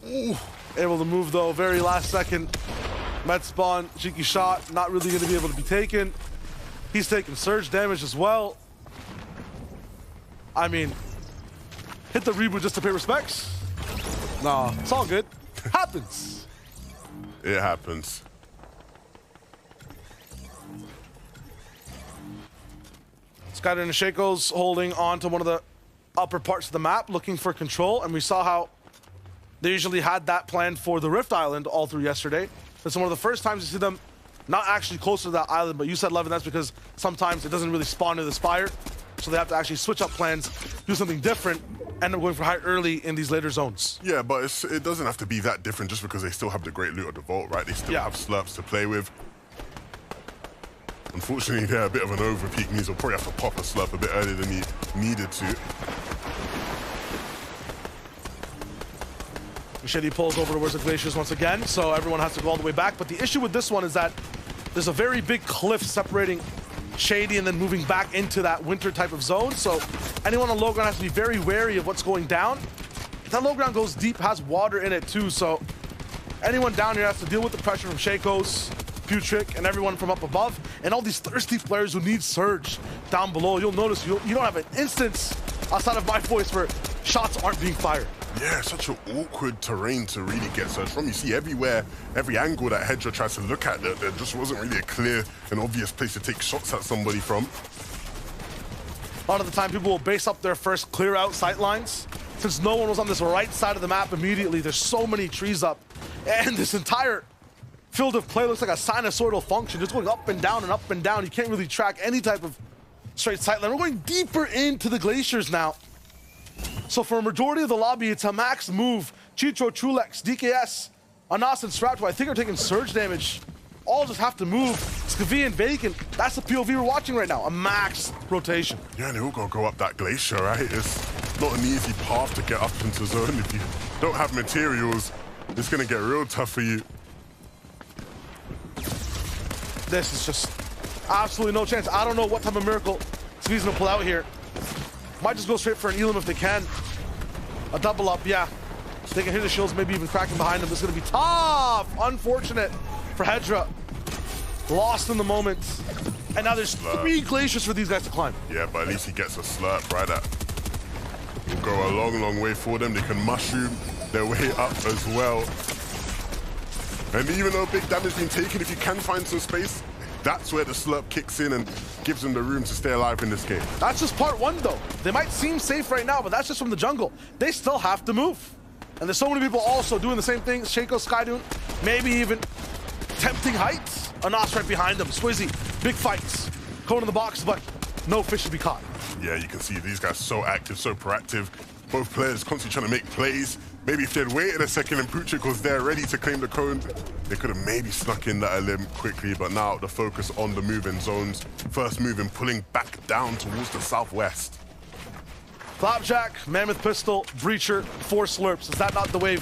Ooh. Able to move though, very last second. Met spawn, cheeky shot, not really going to be able to be taken. He's taking surge damage as well. I mean, hit the reboot just to pay respects? Nah, it's all good. Happens. It happens. Skyder and Shaco's holding on to one of the upper parts of the map, looking for control, and we saw how they usually had that planned for the Rift Island all through yesterday. It's one of the first times you see them not actually closer to that island, but you said, Levin, that's because sometimes it doesn't really spawn near the spire, so they have to actually switch up plans, do something different, end up going for height early in these later zones. Yeah, but it doesn't have to be that different just because they still have the great loot of the vault, right? They still have slurps to play with. Unfortunately, they're a bit of an over-peak. Means he'll probably have to pop a slurp a bit earlier than he needed to. Machete pulls over towards the glaciers once again, so everyone has to go all the way back. But the issue with this one is that there's a very big cliff separating Shady and then moving back into that winter type of zone. So anyone on low ground has to be very wary of what's going down. That low ground goes deep, has water in it too, so anyone down here has to deal with the pressure from Shaco's, Putrick, and everyone from up above, and all these thirsty players who need surge down below. You'll notice you don't have an instance outside of my voice where shots aren't being fired. Yeah, such an awkward terrain to really get surge from. You see everywhere, every angle that Hedra tries to look at, there just wasn't really a clear and obvious place to take shots at somebody from. A lot of the time, people will base up their first clear out sight lines. Since no one was on this right side of the map immediately, there's so many trees up, and this entire field of play looks like a sinusoidal function, just going up and down and up and down. You can't really track any type of straight sight line. We're going deeper into the glaciers now. So for a majority of the lobby, it's a max move. Chicho, Trulex, DKS, Anas, and Strat, who I think are taking surge damage, all just have to move. Skavi and Bacon, that's the POV we're watching right now, a max rotation. Yeah, and they're all gonna go up that glacier, right? It's not an easy path to get up into zone. If you don't have materials, it's gonna get real tough for you. This is just absolutely no chance. I don't know what type of miracle Skavi's gonna pull out here. Might just go straight for an Elam if they can. A double up, yeah. So they can hear the shields, maybe even cracking behind them. This is gonna be tough. Unfortunate for Hedra. Lost in the moment. And now there's 3 glaciers for these guys to climb. Yeah, but at least he gets a slurp, right? That will go a long, long way for them. They can mushroom their way up as well. And even though big damage being taken, if you can find some space, that's where the slurp kicks in and gives them the room to stay alive in this game. That's just part 1, though. They might seem safe right now, but that's just from the jungle. They still have to move. And there's so many people also doing the same thing. Shaco, Skydune, maybe even tempting heights. Anas right behind them. Swizzy, big fights. Cone in the box, but no fish to be caught. Yeah, you can see these guys so active, so proactive. Both players constantly trying to make plays. Maybe if they'd waited a second and Putrick was there ready to claim the cone, they could have maybe snuck in that limb quickly, but now the focus on the moving zones. First moving, pulling back down towards the southwest. Flapjack, Mammoth Pistol, Breacher, 4 slurps. Is that not the wave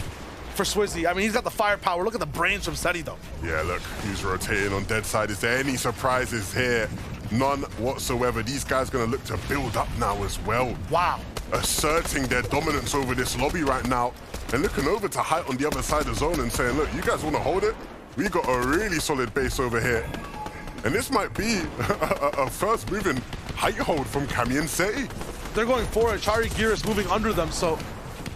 for Swizzy. I mean, he's got the firepower. Look at the brains from Seti, though. Yeah, look, he's rotating on dead side. Is there any surprises here? None whatsoever. These guys going to look to build up now as well. Wow. Asserting their dominance over this lobby right now and looking over to Height on the other side of the zone and saying, look, you guys want to hold it? We got a really solid base over here. And this might be a first moving Height hold from Cammy and Seti. They're going for it. Chari Gear is moving under them, so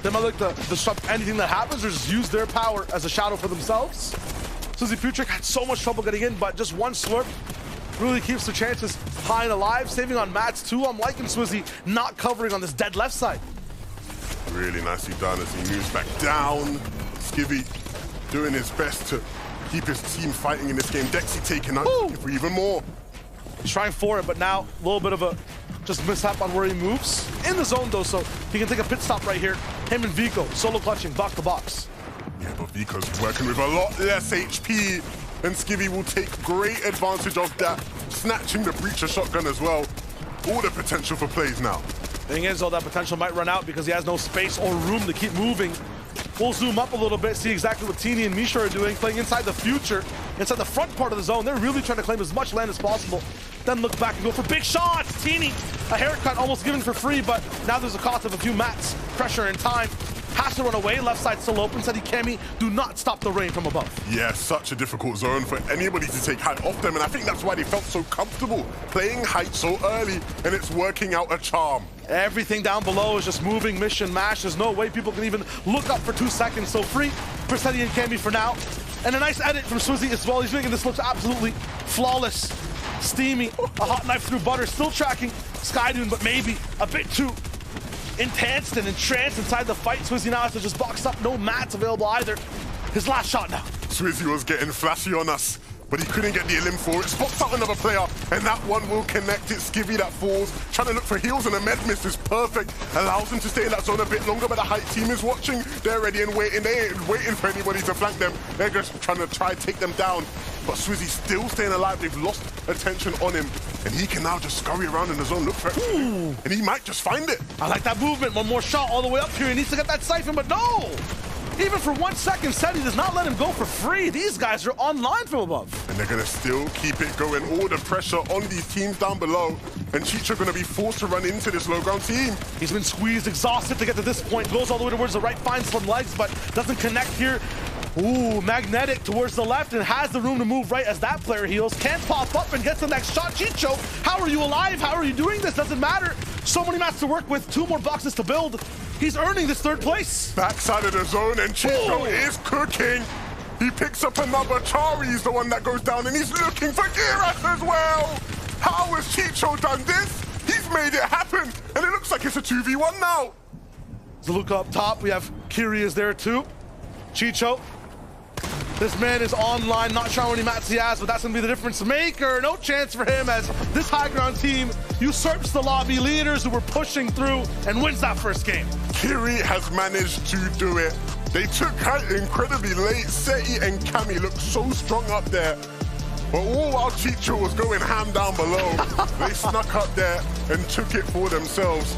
they might look to disrupt anything that happens or just use their power as a shadow for themselves. Swizzy Putrick had so much trouble getting in, but just one slurp really keeps their chances high and alive. Saving on mats too. I'm liking Swizzy not covering on this dead left side. Really nicely done as he moves back down. Skivvy doing his best to keep his team fighting in this game. Dexy taking out for even more. He's trying for it, but now a little bit of a just mishap on where he moves. In the zone though, so he can take a pit stop right here. Him and Vico solo clutching box to box. Yeah, but Vico's working with a lot less HP, and Skivvy will take great advantage of that, snatching the breacher shotgun as well. All the potential for plays now. Thing is, though, that potential might run out because he has no space or room to keep moving. We'll zoom up a little bit, see exactly what Teeny and Misha are doing, playing inside the future, inside the front part of the zone. They're really trying to claim as much land as possible. Then look back and go for big shots. Teeny, a haircut almost given for free, but now there's a cost of a few mats. Pressure and time. Has to run away. Left side still open. Seti Cammy, do not stop the rain from above. Yeah, such a difficult zone for anybody to take Height off them, and I think that's why they felt so comfortable playing Height so early, and it's working out a charm. Everything down below is just moving, mission, mash. There's no way people can even look up for 2 seconds. So free for Seti and Cammy for now. And a nice edit from Swizzy as well. He's making this look absolutely flawless. Steamy, a hot knife through butter, still tracking Skydune, but maybe a bit too intense and entranced inside the fight. Swizzy now has to just box up, no mats available either. His last shot now. Swizzy was getting flashy on us, but he couldn't get the elim for it. Spots out another player, and that one will connect. It's Skivvy that falls. Trying to look for heals, and a med miss is perfect. Allows him to stay in that zone a bit longer, but the Height team is watching. They're ready and waiting. They ain't waiting for anybody to flank them. They're just trying to take them down. But Swizzy still staying alive. They've lost attention on him, and he can now just scurry around in the zone, look for it, and he might just find it. I like that movement. One more shot all the way up here. He needs to get that siphon, but no! Even for 1 second, Seti does not let him go for free. These guys are online from above. And they're going to still keep it going. All the pressure on these teams down below. And Cheech are going to be forced to run into this low ground team. He's been squeezed, exhausted to get to this point. Goes all the way towards the right, finds some legs, but doesn't connect here. Ooh, magnetic towards the left and has the room to move right as that player heals. Can't pop up and gets the next shot. Chicho, how are you alive? How are you doing this? Doesn't matter. So many mats to work with, 2 more boxes to build. He's earning this 3rd place. Backside of the zone, and Chicho is cooking. He picks up another. Chari's the one that goes down, and he's looking for Giras as well. How has Chicho done this? He's made it happen, and it looks like it's a 2v1 now. Zaluka up top. We have Kiri is there too. Chicho. This man is online, not sure how many mats he has, but that's going to be the difference maker. No chance for him as this high ground team usurps the lobby leaders who were pushing through and wins that first game. Kiri has managed to do it. They took Height incredibly late. Seti and Cammy look so strong up there. But all while Chicho was going ham down below, they snuck up there and took it for themselves.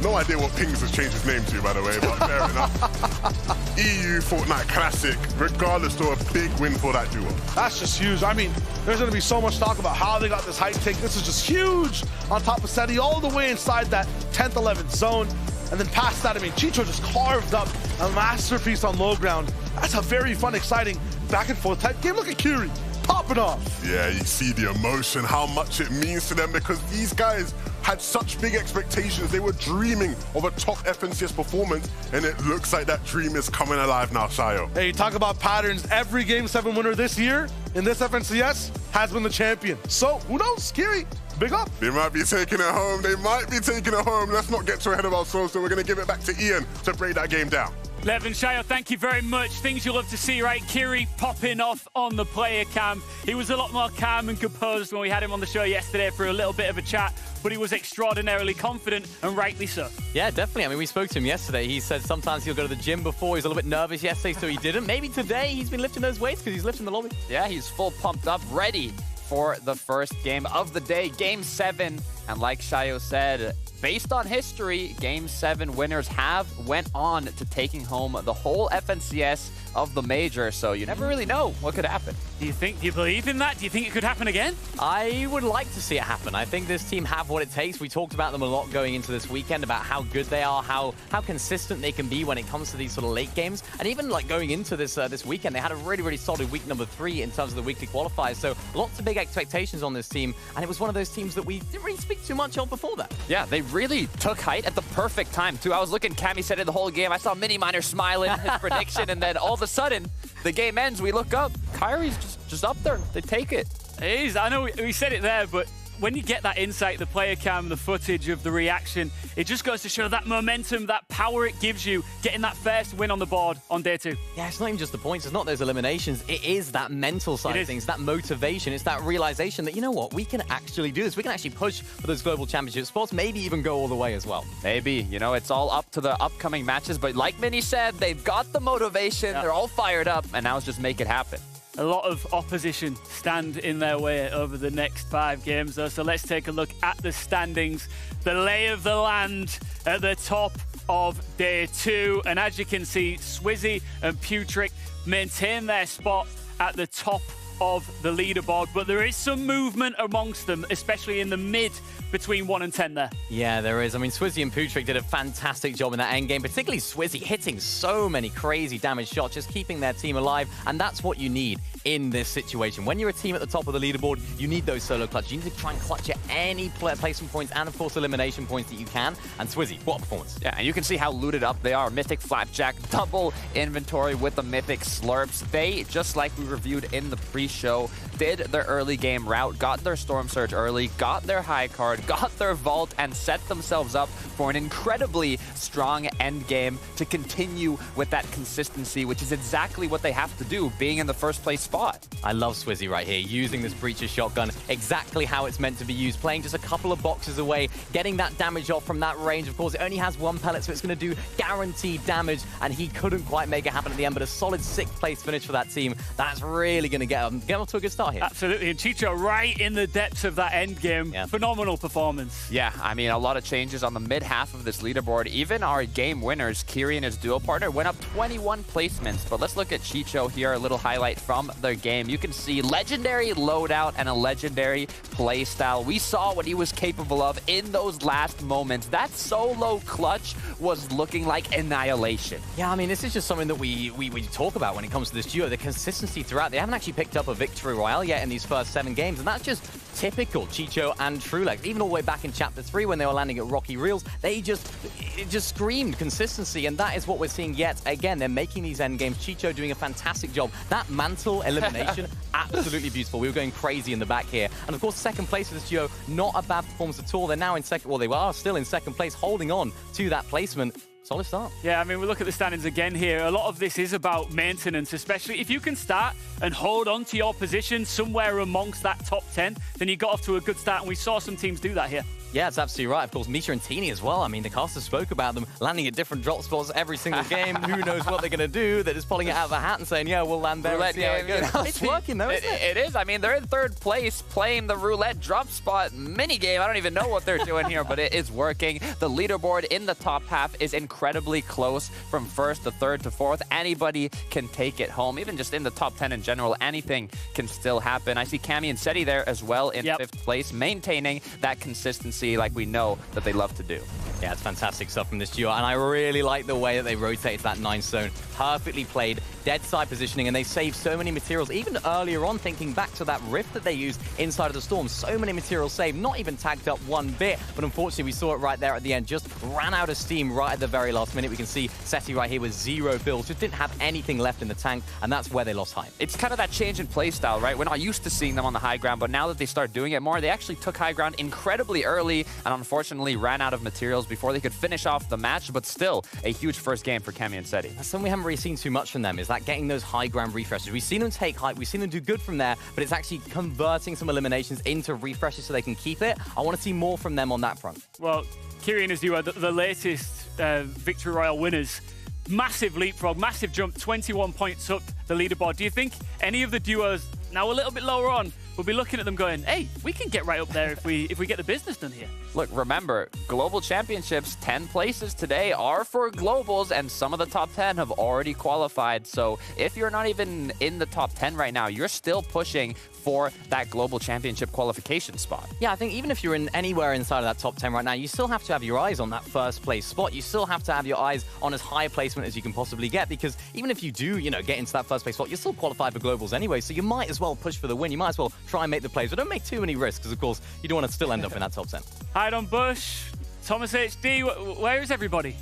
No idea what Pings has changed his name to, by the way, but fair enough. EU Fortnite Classic, regardless of a big win for that duo. That's just huge. I mean, there's going to be so much talk about how they got this Height take. This is just huge on top of Seti, all the way inside that 10th, 11th zone. And then past that, I mean, Chicho just carved up a masterpiece on low ground. That's a very fun, exciting back and forth type game. Look at Kiri popping off. Yeah, you see the emotion, how much it means to them, because these guys had such big expectations. They were dreaming of a top FNCS performance, and it looks like that dream is coming alive now, Shayo. Hey, talk about patterns. Every Game 7 winner this year in this FNCS has been the champion. So, who knows? Kiri, big up. They might be taking it home. They might be taking it home. Let's not get too ahead of ourselves, so we're going to give it back to Ian to break that game down. Levin, Shayo, thank you very much. Things you'll love to see, right? Kiri popping off on the player cam. He was a lot more calm and composed when we had him on the show yesterday for a little bit of a chat, but he was extraordinarily confident, and rightly so. Yeah, definitely. I mean, we spoke to him yesterday. He said sometimes he'll go to the gym before. He was a little bit nervous yesterday, so he didn't. Maybe today he's been lifting those weights because he's lifting the lobby. Yeah, he's full pumped up, ready for the first game of the day, Game 7. And like Shayo said, based on history, Game 7 winners have went on to taking home the whole FNCS of the major, so you never really know what could happen. Do you believe in that? Do you think it could happen again? I would like to see it happen. I think this team have what it takes. We talked about them a lot going into this weekend, about how good they are, how consistent they can be when it comes to these sort of late games. And even like going into this this weekend, they had a really, really solid week number 3 in terms of the weekly qualifiers. So lots of big expectations on this team. And it was one of those teams that we didn't really speak too much of before that. Yeah, they really took height at the perfect time, too. I was looking, Cammy said it the whole game. I saw Mini Miner smiling his prediction, and then all of a sudden, the game ends. We look up. Kyrie's just up there. They take it. It is. I know we said it there, but when you get that insight, the player cam, the footage of the reaction, it just goes to show that momentum, that power it gives you, getting that first win on the board on day 2. Yeah, it's not even just the points. It's not those eliminations. It is that mental side of things, that motivation. It's that realization that, you know what, we can actually do this. We can actually push for those global championship spots, maybe even go all the way as well. Maybe. You know, it's all up to the upcoming matches. But like Minnie said, they've got the motivation. They're all fired up. And now it's just make it happen. A lot of opposition stand in their way over the next 5 games, though. So let's take a look at the standings. The lay of the land at the top of day 2. And as you can see, Swizzy and Putrick maintain their spot at the top of the leaderboard. But there is some movement amongst them, especially in the mid between 1 and 10 there. Yeah, there is. I mean, Swizzy and Putrick did a fantastic job in that end game, particularly Swizzy hitting so many crazy damage shots, just keeping their team alive. And that's what you need in this situation. When you're a team at the top of the leaderboard, you need those solo clutches. You need to try and clutch at any placement points and, of course, elimination points that you can. And Swizzy, what a performance. Yeah, and you can see how looted up they are. Mythic Flapjack, double inventory with the Mythic Slurps. They, just like we reviewed in the pre-show, did their early game route, got their Storm Surge early, got their high card, got their Vault, and set themselves up for an incredibly strong end game to continue with that consistency, which is exactly what they have to do, being in the first place spot. I love Swizzy right here, using this Breacher shotgun exactly how it's meant to be used, playing just a couple of boxes away, getting that damage off from that range. Of course, it only has 1 pellet, so it's going to do guaranteed damage, and he couldn't quite make it happen at the end, but a solid 6th place finish for that team. That's really going to get them off to a good start here. Absolutely, and Chicho right in the depths of that end game. Yeah. Phenomenal performance. Yeah, I mean, a lot of changes on the mid half of this leaderboard. Even our game winners, Kiri and his duo partner, went up 21 placements. But let's look at Chicho here, a little highlight from their game. You can see legendary loadout and a legendary playstyle. We saw what he was capable of in those last moments. That solo clutch was looking like annihilation. Yeah, I mean, this is just something that we talk about when it comes to this duo. The consistency throughout. They haven't actually picked up a victory royale yet in these first 7 games, and that's just typical Chicho and Trulex. Even all the way back in Chapter 3 when they were landing at Rocky Reels, it just screamed consistency, and that is what we're seeing yet again. They're making these end games. Chicho doing a fantastic job. That mantle elimination, absolutely beautiful. We were going crazy in the back here. And of course, 2nd place for this duo, not a bad performance at all. They're now in second, well, they are still in 2nd place, holding on to that placement. Solid start. Yeah, I mean, we look at the standings again here. A lot of this is about maintenance, especially if you can start and hold on to your position somewhere amongst that top 10, then you got off to a good start, and we saw some teams do that here. Yeah, it's absolutely right. Of course, Misha and Teeny as well. I mean, the casters spoke about them landing at different drop spots every single game. Who knows what they're going to do? They're just pulling it out of a hat and saying, yeah, we'll land there and see how it goes. It's working, though, isn't it? It is. I mean, they're in 3rd place playing the roulette drop spot mini game. I don't even know what they're doing here, but it is working. The leaderboard in the top half is incredibly close from 1st to 3rd to 4th. Anybody can take it home. Even just in the top 10 in general, anything can still happen. I see Cammy and Seti there as well in 5th place, maintaining that consistency like we know that they love to do. Yeah, it's fantastic stuff from this duo, and I really like the way that they rotated that 9th zone. Perfectly played, dead side positioning, and they saved so many materials. Even earlier on, thinking back to that rift that they used inside of the storm, so many materials saved, not even tagged up one bit, but unfortunately we saw it right there at the end, just ran out of steam right at the very last minute. We can see Seti right here with 0 builds, just didn't have anything left in the tank, and that's where they lost height. It's kind of that change in play style, right? We're not used to seeing them on the high ground, but now that they start doing it more, they actually took high ground incredibly early, and unfortunately ran out of materials before they could finish off the match, but still a huge first game for Cammy and Seti. That's something we haven't really seen too much from them, is that getting those high ground refreshes. We've seen them take height, we've seen them do good from there, but it's actually converting some eliminations into refreshes so they can keep it. I want to see more from them on that front. Well, Kiri and his duo, the latest Victory Royale winners, massive leapfrog, massive jump, 21 points up the leaderboard. Do you think any of the duos, now a little bit lower on, we'll be looking at them going, hey, we can get right up there if we get the business done here. Look, remember, Global Championships, 10 places today are for Globals, and some of the top 10 have already qualified. So if you're not even in the top 10 right now, you're still pushing for that Global Championship qualification spot. Yeah, I think even if you're in anywhere inside of that top 10 right now, you still have to have your eyes on that first place spot. You still have to have your eyes on as high a placement as you can possibly get, because even if you do, get into that first place spot, you're still qualified for Globals anyway, so you might as well push for the win. You might as well try and make the plays, but don't make too many risks, because of course, you don't want to still end up in that top 10. Hide on Bush, Thomas HD, where is everybody?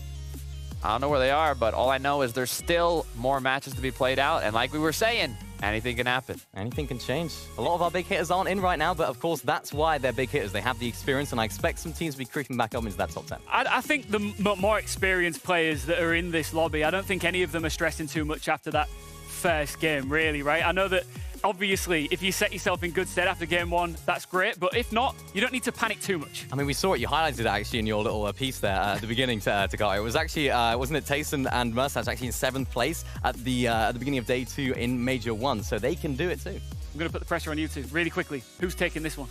I don't know where they are, but all I know is there's still more matches to be played out, and like we were saying, anything can happen. Anything can change. A lot of our big hitters aren't in right now, but of course, that's why they're big hitters. They have the experience, and I expect some teams to be creeping back up into that top 10. I think the more experienced players that are in this lobby, I don't think any of them are stressing too much after that first game, really, right? I know that, obviously, if you set yourself in good stead after game one, that's great, but if not, you don't need to panic too much. I mean, we saw it. You highlighted it, actually, in your little piece there at the beginning, Takao. It was actually, wasn't it Tayson and Mersash actually in 7th place at the beginning of day 2 in Major 1, so they can do it too. I'm going to put the pressure on you two really quickly. Who's taking this one?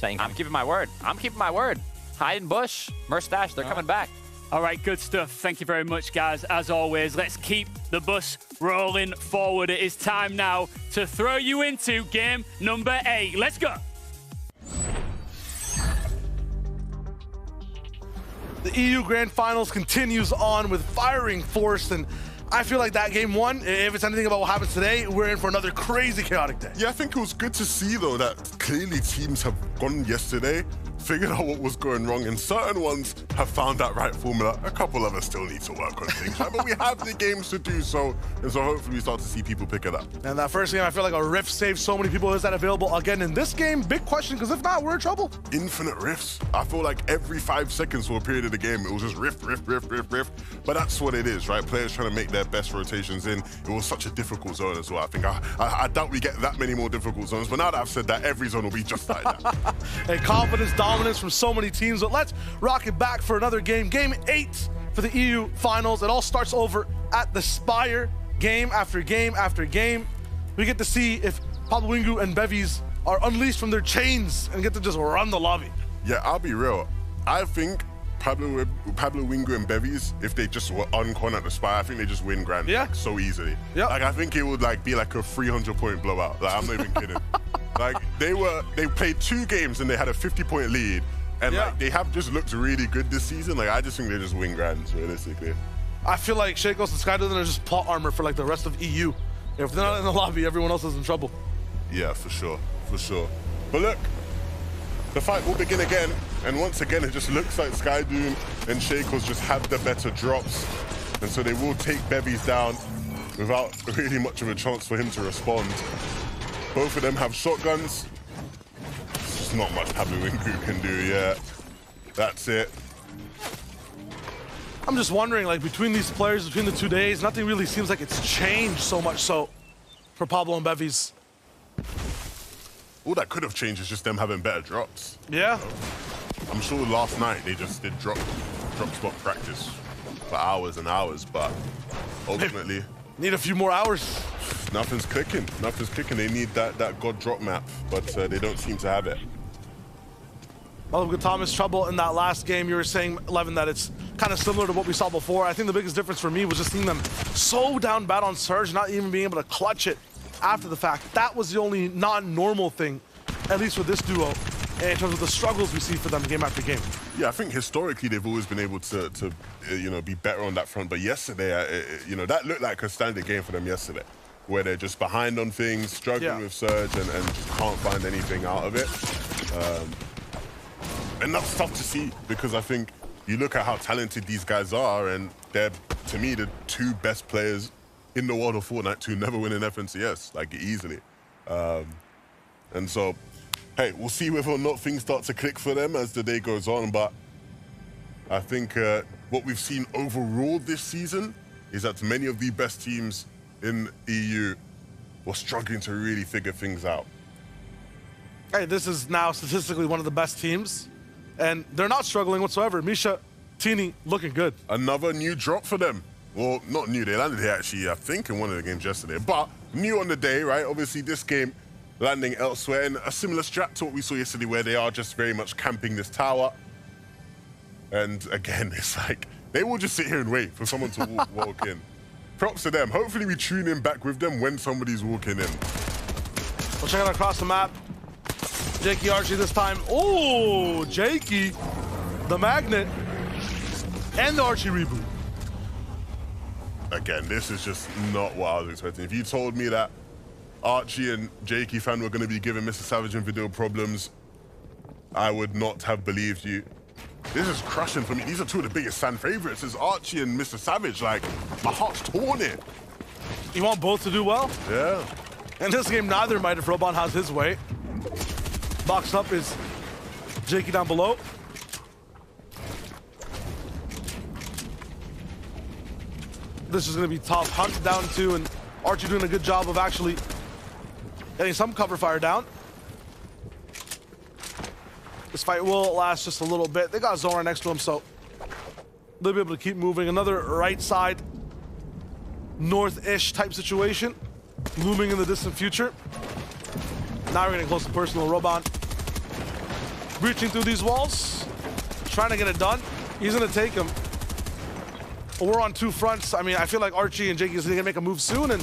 I'm keeping my word. I'm keeping my word. Hide and Bush, Merstash, they're coming back. All right, good stuff. Thank you very much, guys. As always, let's keep the bus rolling forward. It is time now to throw you into game number 8. Let's go. The EU Grand Finals continues on with firing force, and I feel like that game 1, if it's anything about what happens today, we're in for another crazy chaotic day. Yeah, I think it was good to see, though, that clearly teams have gone yesterday, figured out what was going wrong, and certain ones have found that right formula. A couple of us still need to work on things, right? But we have the games to do so, and so hopefully we start to see people pick it up. And that first game, I feel like a rift saved so many people. Is that available again in this game? Big question, because if not, we're in trouble. Infinite rifts. I feel like every 5 seconds for a period of the game, it was just rift. But that's what it is, right? Players trying to make their best rotations in. It was such a difficult zone as well. I think I doubt we get that many more difficult zones, but now that I've said that, every zone will be just like that. And confidence, dominance from so many teams, but let's rock it back for another game. Game 8 for the EU Finals. It all starts over at the Spire. Game after game after game. We get to see if Pablo Wingu and Bevies are unleashed from their chains and get to just run the lobby. Yeah, I'll be real. I think Pablo Wingu and Bevies, if they just were uncon at the Spire, I think they just win Grand like, so easily. Yeah. Like, I think it would be like a 300-point blowout. Like, I'm not even kidding. Like, they played 2 games and they had a 50-point lead. And like, they have just looked really good this season. Like, I just think they just win Grands, realistically. I feel like Shakos and Skydiving are just plot armor for like the rest of EU. If they're not in the lobby, everyone else is in trouble. Yeah, for sure. But look, the fight will begin again. And once again, it just looks like Skydoom and Shakos just have the better drops. And so they will take Bevies down without really much of a chance for him to respond. Both of them have shotguns. There's not much Pablo Wingu can do, yeah. That's it. I'm just wondering, like, between these players, between the 2 days, nothing really seems like it's changed so much so for Pablo and Bevies. All that could have changed is just them having better drops. Yeah. I'm sure last night they just did drop spot practice for hours and hours, but ultimately... Need a few more hours. Nothing's clicking. They need that God drop map, but they don't seem to have it. Well, with Thomas trouble in that last game, you were saying, Levin, that it's kind of similar to what we saw before. I think the biggest difference for me was just seeing them so down bad on Surge, not even being able to clutch it after the fact. That was the only non-normal thing, at least with this duo, in terms of the struggles we see for them game after game. Yeah, I think historically they've always been able to be better on that front. But yesterday, that looked like a standard game for them yesterday, where they're just behind on things, struggling with Surge, and just can't find anything out of it. And that's tough to see, because I think you look at how talented these guys are, and they're, to me, the 2 best players in the world of Fortnite to never win an FNCS, like, easily. And so, hey, we'll see whether or not things start to click for them as the day goes on, but I think what we've seen overall this season is that many of the best teams in EU were struggling to really figure things out. Hey, this is now statistically one of the best teams, and they're not struggling whatsoever. Misha, Tini, looking good. Another new drop for them. Well, not new, they landed here actually, I think, in one of the games yesterday, but new on the day, right? Obviously, this game, landing elsewhere in a similar strat to what we saw yesterday, where they are just very much camping this tower. And again, it's like, they will just sit here and wait for someone to walk in. Props to them. Hopefully we tune in back with them when somebody's walking in. We'll check it out across the map. Jakey Archie this time. Oh, Jakey, the magnet, and the Archie reboot. Again, this is just not what I was expecting. If you told me that Archie and Jakey fan were going to be giving Mr. Savage and Video problems, I would not have believed you. This is crushing for me. These are two of the biggest fan favorites. It's Archie and Mr. Savage. Like, my heart's torn it. You want both to do well? Yeah. In this game, neither might if Robon has his way. Boxed up is Jakey down below. This is going to be tough. Hunt down two, and Archie doing a good job of actually getting some cover fire down. This fight will last just a little bit. They got Zora next to him, so they'll be able to keep moving. Another right side, north-ish type situation, looming in the distant future. Now we're getting close to personal. Robon breaching through these walls, trying to get it done. He's gonna take him. We're on two fronts. I mean, I feel like Archie and Jakey is gonna make a move soon and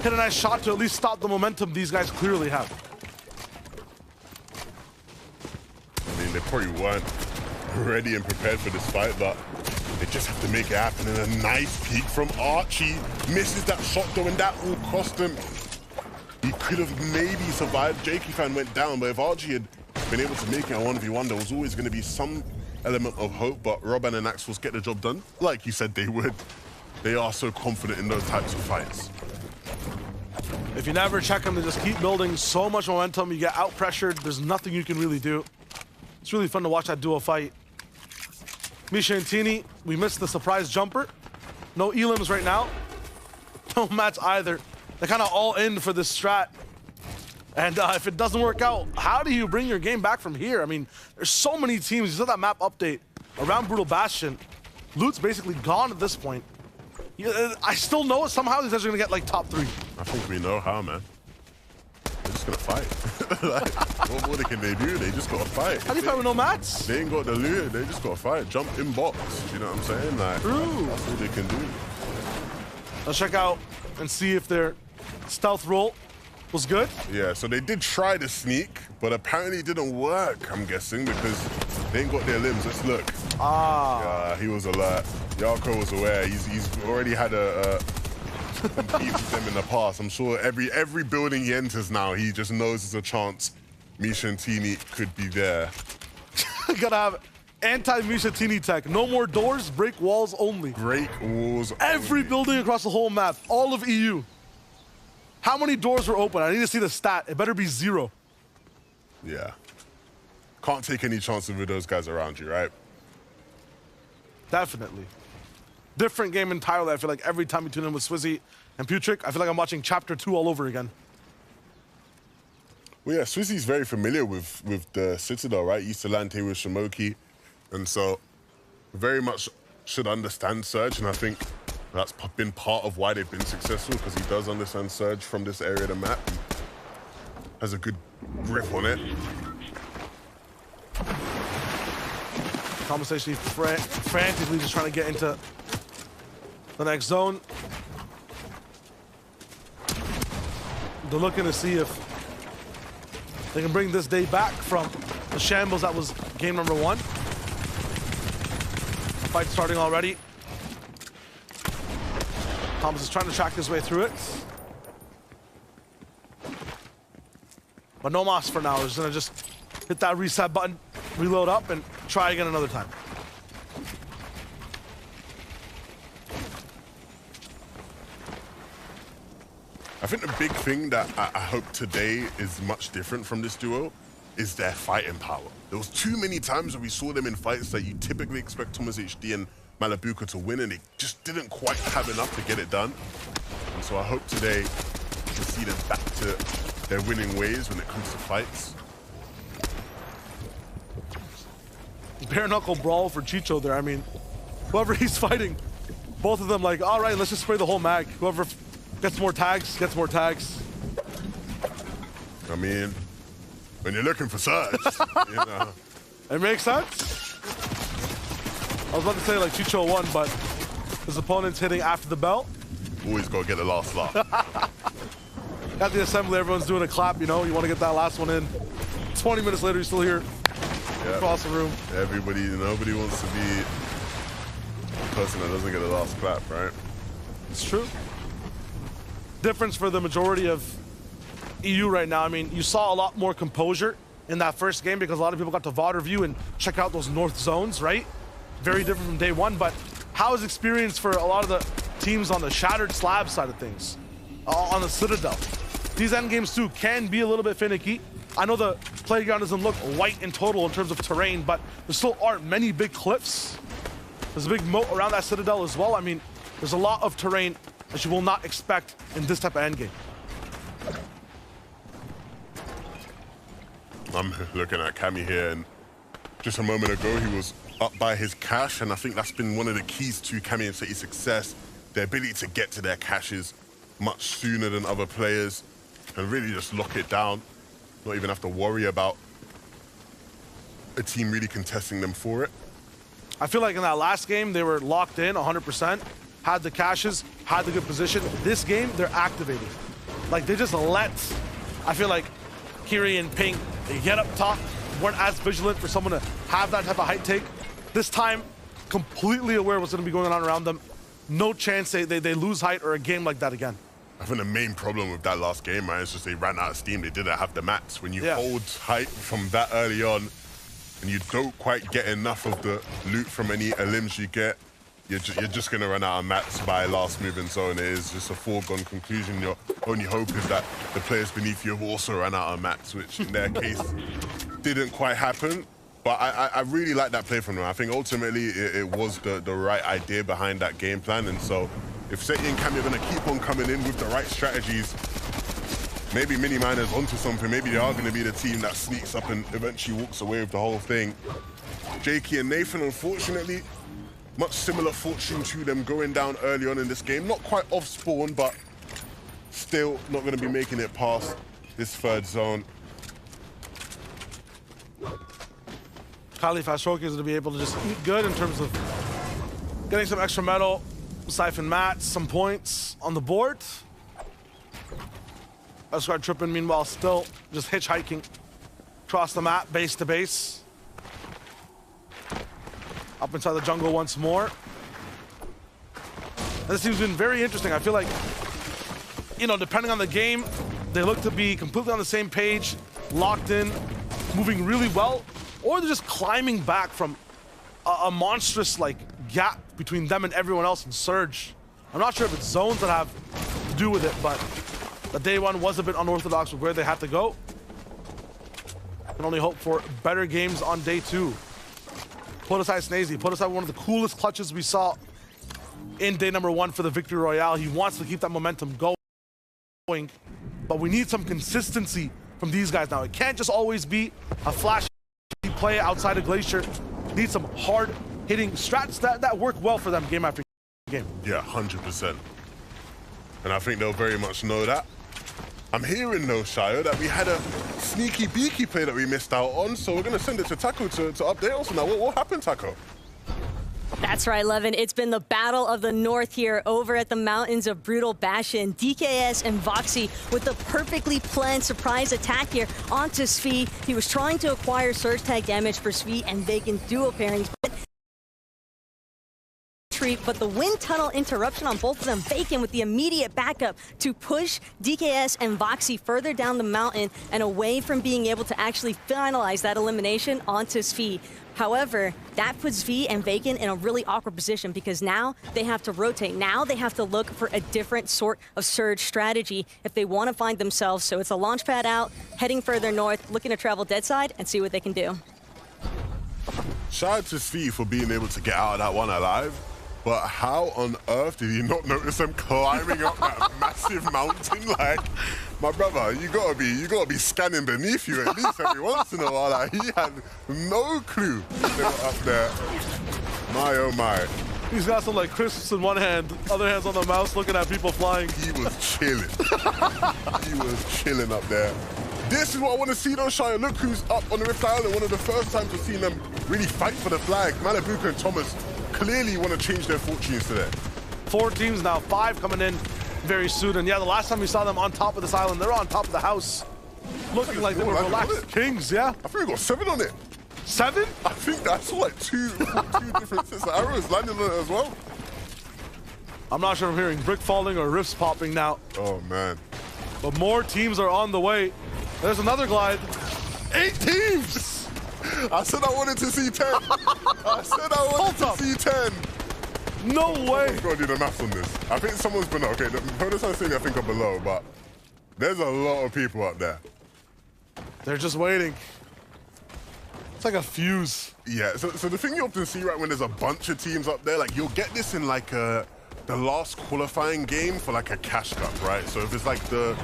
hit a nice shot to at least stop the momentum these guys clearly have. I mean, they probably weren't ready and prepared for this fight, but they just have to make it happen. And a nice peek from Archie. Misses that shot though, and that will cost him. He could have maybe survived. Jakey fan went down, but if Archie had been able to make it a 1v1, there was always going to be some element of hope. But Robin and Axel get the job done, like you said they would. They are so confident in those types of fights. If you never check them, they just keep building so much momentum. You get out-pressured. There's nothing you can really do. It's really fun to watch that duo fight. Misha and Tini, we missed the surprise jumper. No elims right now. No mats either. They're kind of all in for this strat. And if it doesn't work out, how do you bring your game back from here? I mean, there's so many teams. You saw that map update around Brutal Bastion. Loot's basically gone at this point. I still know it. Somehow these guys are going to get like top 3. I think we know how, man. They're just going to fight. Like, what more can they do? They just got to fight. How do you fight with no mats? They ain't got the loot. They just got to fight. Jump in box. You know what I'm saying? Like, true. That's all they can do. Let's check out and see if their stealth roll was good. Yeah, so they did try to sneak, but apparently it didn't work, I'm guessing, because they ain't got their limbs. Let's look. Ah. He was alert. Yarko was aware. He's already had a compete with them in the past. I'm sure every building he enters now, he just knows there's a chance Misha and Tini could be there. Gotta have anti-Misha Tini tech. No more doors, break walls only. Break walls Every only. building across the whole map, all of EU. How many doors were open? I need to see the stat. It better be 0. Yeah. Can't take any chances with those guys around you, right? Definitely. Different game entirely. I feel like every time we tune in with Swizzy and Putrick, I feel like I'm watching Chapter 2 all over again. Well, yeah, Swizzy's very familiar with the Citadel, right? He used to land here with Shimoki, and so very much should understand Surge, and I think that's been part of why they've been successful, because he does understand Surge from this area of the map. He has a good grip on it. Conversation frantically just trying to get into the next zone. They're looking to see if they can bring this day back from the shambles that was game number 1. Fight starting already. Thomas is trying to track his way through it. But no mas for now. He's gonna just hit that reset button, reload up, and try again another time. I think the big thing that I hope today is much different from this duo is their fighting power. There was too many times where we saw them in fights that you typically expect Thomas HD and Malabuka to win, and they just didn't quite have enough to get it done. And so I hope today to see them back to their winning ways when it comes to fights. Bare knuckle brawl for Chicho there. I mean, whoever he's fighting, both of them like, all right, let's just spray the whole mag. Whoever gets more tags, gets more tags. I mean, when you're looking for Surge, you know. It makes sense. I was about to say like Chicho won, but his opponent's hitting after the bell. Always got to get the last laugh. At the assembly, everyone's doing a clap, you know? You want to get that last one in. 20 minutes later, you're still here. Yep. Across the room. Nobody wants to be the person that doesn't get a last clap, right? It's true. Difference for the majority of EU right now. I mean, you saw a lot more composure in that first game because a lot of people got to VOD review and check out those north zones, right? Very different from day one, but how is experience for a lot of the teams on the Shattered Slab side of things? On the Citadel. These end games too can be a little bit finicky. I know the playground doesn't look white in total in terms of terrain, but there still aren't many big cliffs. There's a big moat around that Citadel as well. I mean, there's a lot of terrain that you will not expect in this type of end game. I'm looking at Cammy here, and just a moment ago he was up by his cache, and I think that's been one of the keys to Cammy and City's success, their ability to get to their caches much sooner than other players and really just lock it down, not even have to worry about a team really contesting them for it. I feel like in that last game they were locked in 100%, had the caches, had the good position. This game they're activated. Like they just let, I feel like Kiri and Pink, they get up top, weren't as vigilant for someone to have that type of height take. This time, completely aware of what's going to be going on around them. No chance they lose height or a game like that again. I think the main problem with that last game, right, is just they ran out of steam. They didn't have the mats. When you hold height from that early on and you don't quite get enough of the loot from any limbs you get, you're just going to run out of mats by last moving zone. It is just a foregone conclusion. Your only hope is that the players beneath you have also run out of mats, which in their case didn't quite happen. But I really like that play from them. I think ultimately it was the right idea behind that game plan. And so if Seti and Cammy are going to keep on coming in with the right strategies, maybe Miniminers onto something. Maybe they are going to be the team that sneaks up and eventually walks away with the whole thing. Jakey and Nathan, unfortunately, much similar fortune to them going down early on in this game. Not quite off spawn, but still not going to be making it past this third zone. Kylie Fastroki is going to be able to just eat good in terms of getting some extra metal, siphon mats, some points on the board. Escort tripping, meanwhile, still just hitchhiking across the map, base to base. Up inside the jungle once more. And this team's been very interesting. I feel like, you know, depending on the game, they look to be completely on the same page, locked in, moving really well, or they're just climbing back from a monstrous, like, gap between them and everyone else in Surge. I'm not sure if it's zones that have to do with it, but the day one was a bit unorthodox with where they had to go. Can only hope for better games on day two. Put aside Snazy. Put aside one of the coolest clutches we saw in day number one for the Victory Royale. He wants to keep that momentum going, but we need some consistency from these guys now. It can't just always be a flashy play outside of Glacier. Need some hard-hitting strats that work well for them game after game. Yeah, 100%. And I think they'll very much know that. I'm hearing, though, Shayo, that we had a sneaky beaky play that we missed out on, so we're going to send it to Taco to update us on that. What happened, Taco? That's right, Levin. It's been the battle of the North here over at the mountains of Brutal Bastion. DKS and Voxy with the perfectly planned surprise attack here onto Svi. He was trying to acquire surge tag damage for Svi and Vacant duo pairings, but the wind tunnel interruption on both of them, Vacant with the immediate backup to push DKS and Voxy further down the mountain and away from being able to actually finalize that elimination onto Svi. However, that puts V and Vacant in a really awkward position because now they have to rotate. Now they have to look for a different sort of surge strategy if they want to find themselves. So it's a launch pad out, heading further north, looking to travel dead side and see what they can do. Shout out to Svi for being able to get out of that one alive. But how on earth did you not notice them climbing up that massive mountain? Like, my brother, you gotta be scanning beneath you at least every once in a while. Like, he had no clue they were up there. My oh my. He's got some like crisps in one hand, other hand's on the mouse looking at people flying. He was chilling. He was chilling up there. This is what I want to see though, Shire. Look who's up on the Rift Island. One of the first times we've seen them really fight for the flag. Malibuka and Thomas clearly want to change their fortunes today. 4 teams now, 5 coming in very soon. And yeah, the last time we saw them on top of this island, they're on top of the house. Looking like they were relaxed kings, yeah? I think we got 7 on it. 7? I think that's like two different sets of arrows landing on it as well. I'm not sure if I'm hearing brick falling or rifts popping now. Oh, man. But more teams are on the way. There's another glide. 8 teams! I said I wanted to see 10. I said I wanted to see 10. No way. I've got to do the math on this. I think someone's been, okay, the bonus I'm seeing I think are below, but there's a lot of people up there. They're just waiting. It's like a fuse. Yeah, so the thing you often see, right, when there's a bunch of teams up there, like you'll get this in like the last qualifying game for like a cash cup, right? So if it's like the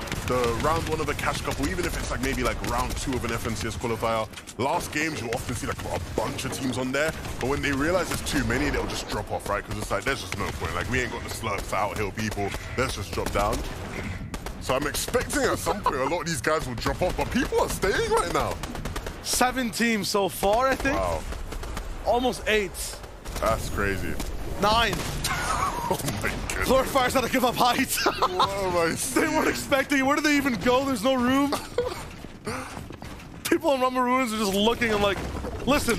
round 1 of a cash cup, or even if it's like maybe like round 2 of an FNCS qualifier, last games you'll often see like a bunch of teams on there, but when they realize there's too many, they'll just drop off, right? Because it's like, there's just no point. Like, we ain't got the slurps to outhill people. Let's just drop down. So I'm expecting at some point a lot of these guys will drop off, but people are staying right now. 7 teams so far, I think. Wow. Almost 8. That's crazy. 9. Oh my goodness. Glorifier's had to give up height. What am I They weren't expecting it. Where do they even go? There's no room. People in Rumble Ruins are just looking and like, listen,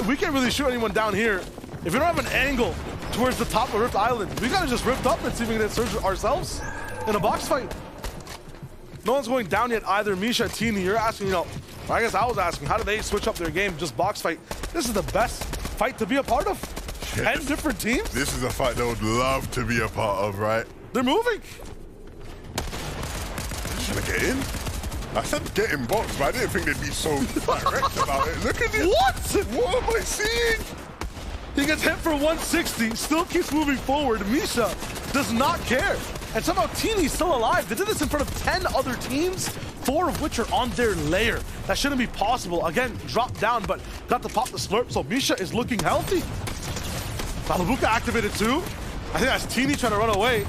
we can't really shoot anyone down here. If we don't have an angle towards the top of Rift Island, we gotta just rift up and see if we can get Surge ourselves in a box fight. No one's going down yet either. Misha, Teeny, you're asking, you know, I guess I was asking, how do they switch up their game, just box fight? This is the best fight to be a part of. Yeah, 10 different teams? This is a fight they would love to be a part of, right? They're moving. Should I get in? I said get in box, but I didn't think they'd be so direct about it. Look at this. What? What am I seeing? He gets hit for 160, still keeps moving forward. Misha does not care. And somehow Teeny's still alive. They did this in front of 10 other teams, 4 of which are on their layer. That shouldn't be possible. Again, dropped down, but got to pop the slurp, so Misha is looking healthy. Malibuka activated too. I think that's Teeny trying to run away.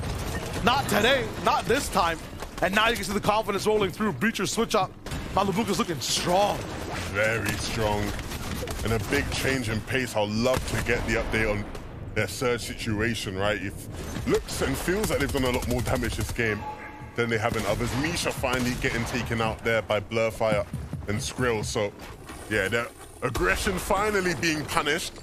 Not today, not this time. And now you can see the confidence rolling through. Breacher switch up. Malibuka's looking strong. Very strong. And a big change in pace. I'll love to get the update on their Surge situation, right? It looks and feels like they've done a lot more damage this game than they have in others. Misha finally getting taken out there by Blurfire and Skrill. So, yeah, their aggression finally being punished.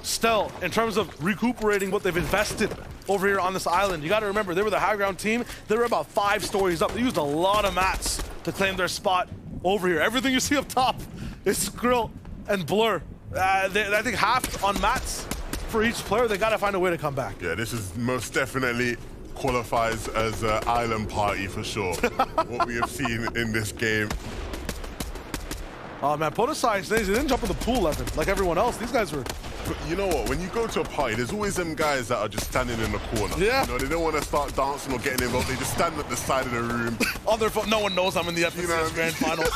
Still, in terms of recuperating what they've invested over here on this island, you got to remember, they were the high ground team. They were about 5 stories up. They used a lot of mats to claim their spot over here. Everything you see up top is Skrill and Blur. I think half on mats for each player. They got to find a way to come back. Yeah, this is most definitely qualifies as an island party for sure. What we have seen in this game. Oh man, Podosai, they didn't jump in the pool, Evan, like everyone else. These guys were... But you know what? When you go to a party, there's always them guys that are just standing in the corner. Yeah. You know, they don't want to start dancing or getting involved. They just stand at the side of the room. On their phone. No one knows I'm in the FNCS Grand Finals.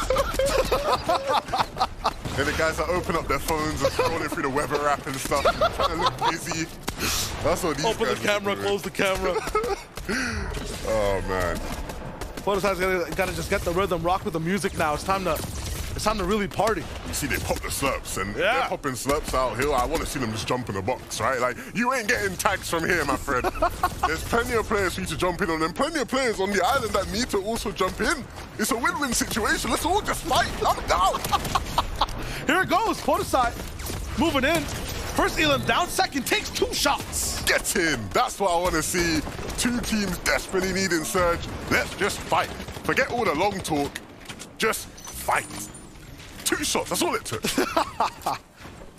And the guys that open up their phones and scrolling through the weather app and stuff, and trying to look busy. That's what these Open guys the camera, close the camera. Oh man. Podosai's got to just get the rhythm, rock with the music now. It's time to really party. You see, they pop the slurps, and they're popping slurps out here. I want to see them just jump in the box, right? Like, you ain't getting tags from here, my friend. There's plenty of players for you to jump in on, and plenty of players on the island that need to also jump in. It's a win-win situation. Let's all just fight. I'm down. Here it goes. Podosai moving in. First Elam down, second takes 2 shots. Get in. That's what I want to see. 2 teams desperately needing Surge. Let's just fight. Forget all the long talk. Just fight. 2 shots, that's all it took.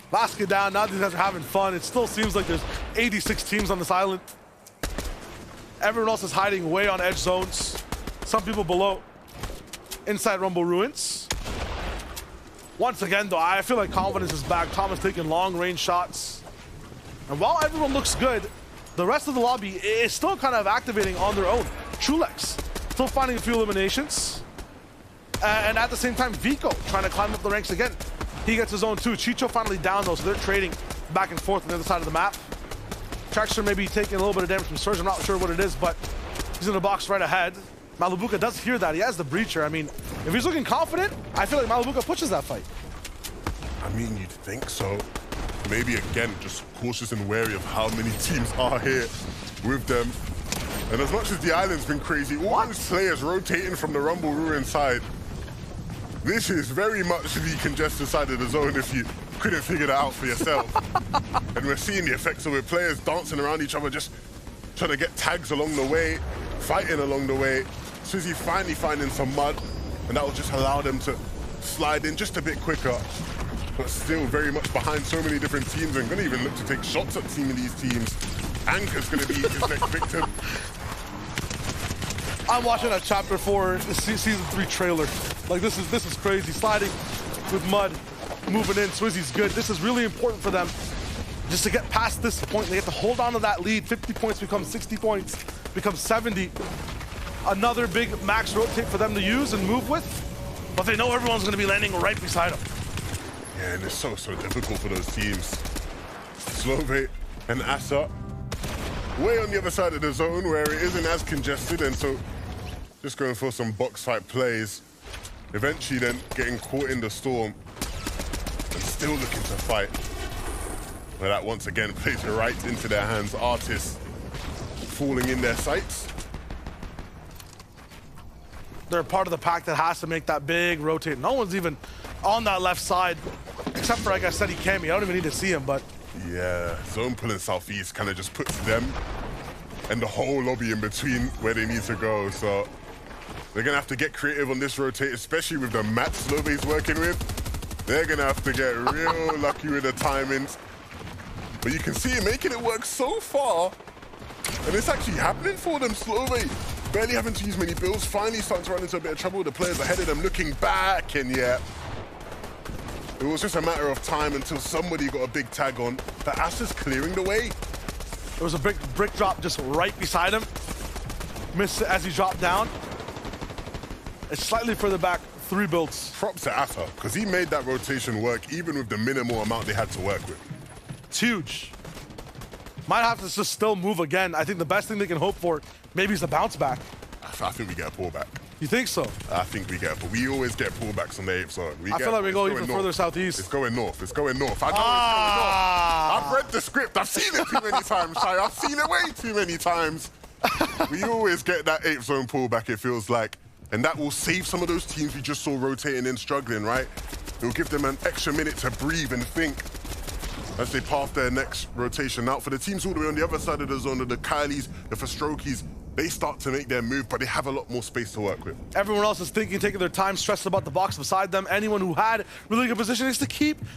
Basket down, now these guys are having fun. It still seems like there's 86 teams on this island. Everyone else is hiding way on edge zones. Some people below. Inside Rumble Ruins. Once again, though, I feel like confidence is back. Thomas taking long-range shots. And while everyone looks good, the rest of the lobby is still kind of activating on their own. Chulex still finding a few eliminations. And at the same time, Vico trying to climb up the ranks again. He gets his own too. Chicho finally down though, so they're trading back and forth on the other side of the map. Traxxer maybe taking a little bit of damage from Surge. I'm not sure what it is, but he's in the box right ahead. Malibuca does hear that. He has the breacher. I mean, if he's looking confident, I feel like Malibuca pushes that fight. I mean, you'd think so. Maybe again, just cautious and wary of how many teams are here with them. And as much as the island's been crazy, all these players rotating from the Rumble Ruin side, this is very much the congested side of the zone if you couldn't figure that out for yourself. And we're seeing the effects of it, players dancing around each other, just trying to get tags along the way, fighting along the way. Swizzy finally finding some mud, and that will just allow them to slide in just a bit quicker. But still very much behind so many different teams, and gonna even look to take shots at some of these teams. Anchor's gonna be his next victim. I'm watching a Chapter 4 Season 3 trailer. Like, this is crazy. Sliding with mud, moving in. Swizzy's good. This is really important for them just to get past this point. They have to hold on to that lead. 50 points becomes 60 points, becomes 70. Another big max rotate for them to use and move with, but they know everyone's going to be landing right beside them. Yeah, and it's so difficult for those teams. Slove and Asa way on the other side of the zone where it isn't as congested, and so just going for some box fight plays. Eventually then getting caught in the storm and still looking to fight. But that once again plays right into their hands. Artists falling in their sights. They're part of the pack that has to make that big rotate. No one's even on that left side, except for, like I said, Kami. I don't even need to see him, but... Yeah, zone pulling southeast kind of just puts them and the whole lobby in between where they need to go. So they're going to have to get creative on this rotate, especially with the mats Slove's working with. They're going to have to get real lucky with the timings. But you can see him making it work so far. And it's actually happening for them. Slove barely having to use many builds. Finally starting to run into a bit of trouble with the players ahead of them looking back. And yeah, it was just a matter of time until somebody got a big tag on. But Asa's clearing the way. There was a big brick drop just right beside him. Missed it as he dropped down. It's slightly further back, 3 builds. Props to Asa, because he made that rotation work even with the minimal amount they had to work with. It's huge. Might have to just still move again. I think the best thing they can hope for maybe is a bounce back. I think we get a pullback. You think so? I think we get, but we always get pullbacks on the 8th zone. I feel like we go even further southeast. It's going north. It's going north. I know it's going north. I've read the script. I've seen it too many times, Shai. I've seen it way too many times. We always get that 8th zone pullback, it feels like. And that will save some of those teams we just saw rotating and struggling, right? It'll give them an extra minute to breathe and think as they path their next rotation out. For the teams all the way on the other side of the zone, the Kylies, the Fastrokis, they start to make their move, but they have a lot more space to work with. Everyone else is thinking, taking their time, stressed about the box beside them. Anyone who had really good position is to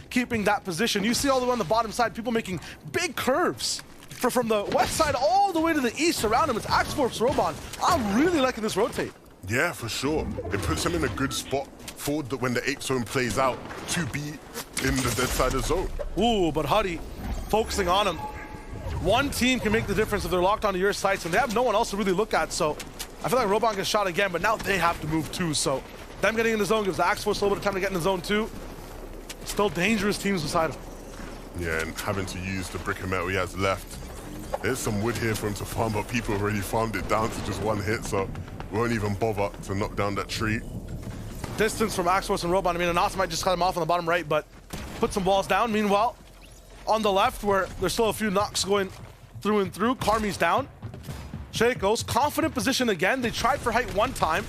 keeping that position. You see all the way on the bottom side, people making big curves from the west side all the way to the east around him. It's Axforce Roban. I'm really liking this rotate. Yeah, for sure. It puts him in a good spot for when the 8th zone plays out to be in the dead side of the zone. Ooh, but Huddy focusing on him. One team can make the difference if they're locked onto your sights, and they have no one else to really look at. So I feel like Roban gets shot again, but now they have to move too. So them getting in the zone gives the Axforce a little bit of time to get in the zone too. Still dangerous teams beside him. Yeah, and having to use the brick and metal he has left. There's some wood here for him to farm, but people already farmed it down to just 1 hit, so we won't even bother to knock down that tree. Distance from Axforce and Roban. I mean, Anasa might just cut him off on the bottom right, but put some walls down. Meanwhile, on the left, where there's still a few knocks going through and through, Karmi's down. Shaco's confident position again. They tried for height one time.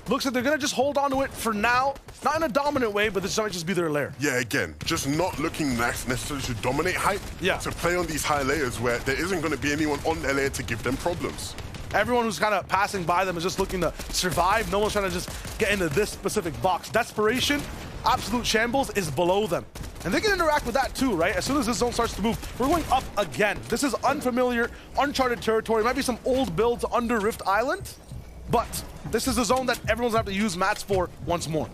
Looks like they're gonna just hold on to it for now. Not in a dominant way, but this might just be their lair. Yeah, again, just not looking necessarily to dominate height. Yeah. To play on these high layers where there isn't gonna be anyone on their layer to give them problems. Everyone who's kind of passing by them is just looking to survive. No one's trying to just get into this specific box. Desperation, absolute shambles is below them. And they can interact with that too, right? As soon as this zone starts to move, we're going up again. This is unfamiliar, uncharted territory. Might be some old builds under Rift Island, but this is the zone that everyone's gonna have to use mats for once more.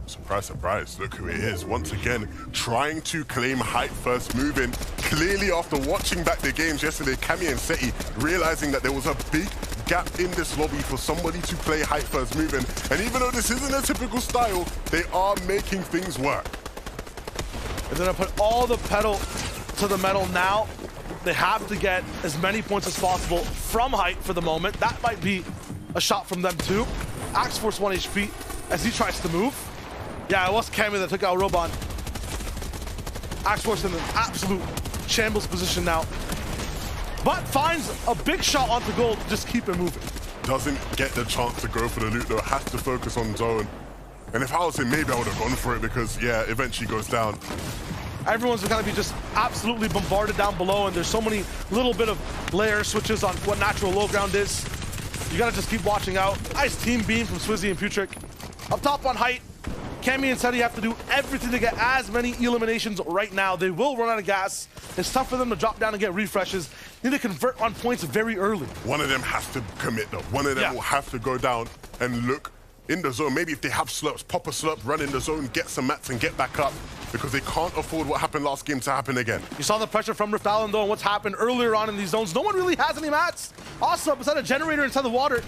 Surprise, surprise, look who it is. Once again, trying to claim height first moving. Clearly after watching back the games yesterday, Kami and Seti realizing that there was a big gap in this lobby for somebody to play height first moving. And even though this isn't a typical style, they are making things work. They're gonna put all the pedal to the metal now. They have to get as many points as possible from height for the moment. That might be a shot from them too. Axe Force 1 HP as he tries to move. Yeah, it was Cammy that took out Roban. Axe Force in an absolute shambles position now. But finds a big shot onto gold to just keep it moving. Doesn't get the chance to go for the loot though, has to focus on zone. And if I was him, maybe I would have gone for it because, yeah, eventually goes down. Everyone's going to be just absolutely bombarded down below, and there's so many little bit of layer switches on what natural low ground is. You got to just keep watching out. Nice team beam from Swizzy and Putrick. Up top on height, Cammy and Seti have to do everything to get as many eliminations right now. They will run out of gas. It's tough for them to drop down and get refreshes. Need to convert on points very early. One of them has to commit though. One of them will have to go down and look in the zone. Maybe if they have slurps, pop a slurp, run in the zone, get some mats and get back up, because they can't afford what happened last game to happen again. You saw the pressure from Rift Island though, and what's happened earlier on in these zones. No one really has any mats. Also, beside a generator inside the water,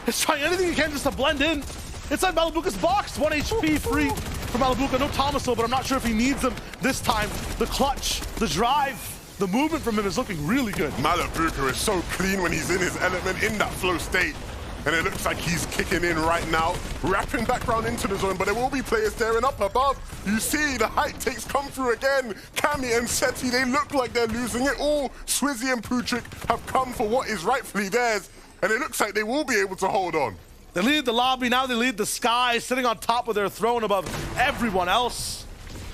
is trying anything he can just to blend in. Inside Malabuka's box, 1 HP free for Malabuka. No Thomaso, but I'm not sure if he needs them this time. The clutch, the drive, the movement from him is looking really good. Malabuka is so clean when he's in his element, in that flow state. And it looks like he's kicking in right now, wrapping back round into the zone, but there will be players there and up above. You see the height takes come through again. Cammy and Seti, they look like they're losing it all. Swizzy and Putrick have come for what is rightfully theirs, and it looks like they will be able to hold on. They lead the lobby, now they lead the sky, sitting on top of their throne above everyone else.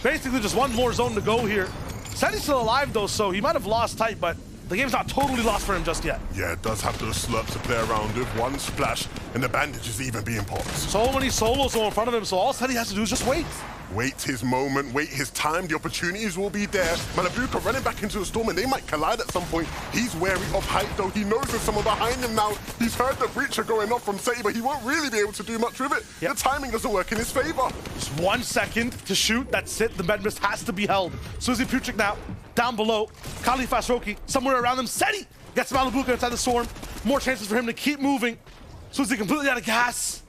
Basically just one more zone to go here. Seti's still alive though, so he might have lost height, but the game's not totally lost for him just yet. Yeah, it does have those slurps to play around with. One splash, and the bandage is even being popped. So many solos in front of him, so all Seti has to do is just wait. Wait his moment, wait his time, the opportunities will be there. Malabuka running back into the storm and they might collide at some point. He's wary of height though, he knows there's someone behind him now. He's heard the breacher going off from Seti, but he won't really be able to do much with it. Yep. The timing doesn't work in his favor. Just 1 second to shoot, that's it. The Medmist has to be held. Swizzy Putrick now, down below. Kali Fasroki, somewhere around them. Seti gets Malabuka inside the storm. More chances for him to keep moving. Swizzy completely out of gas.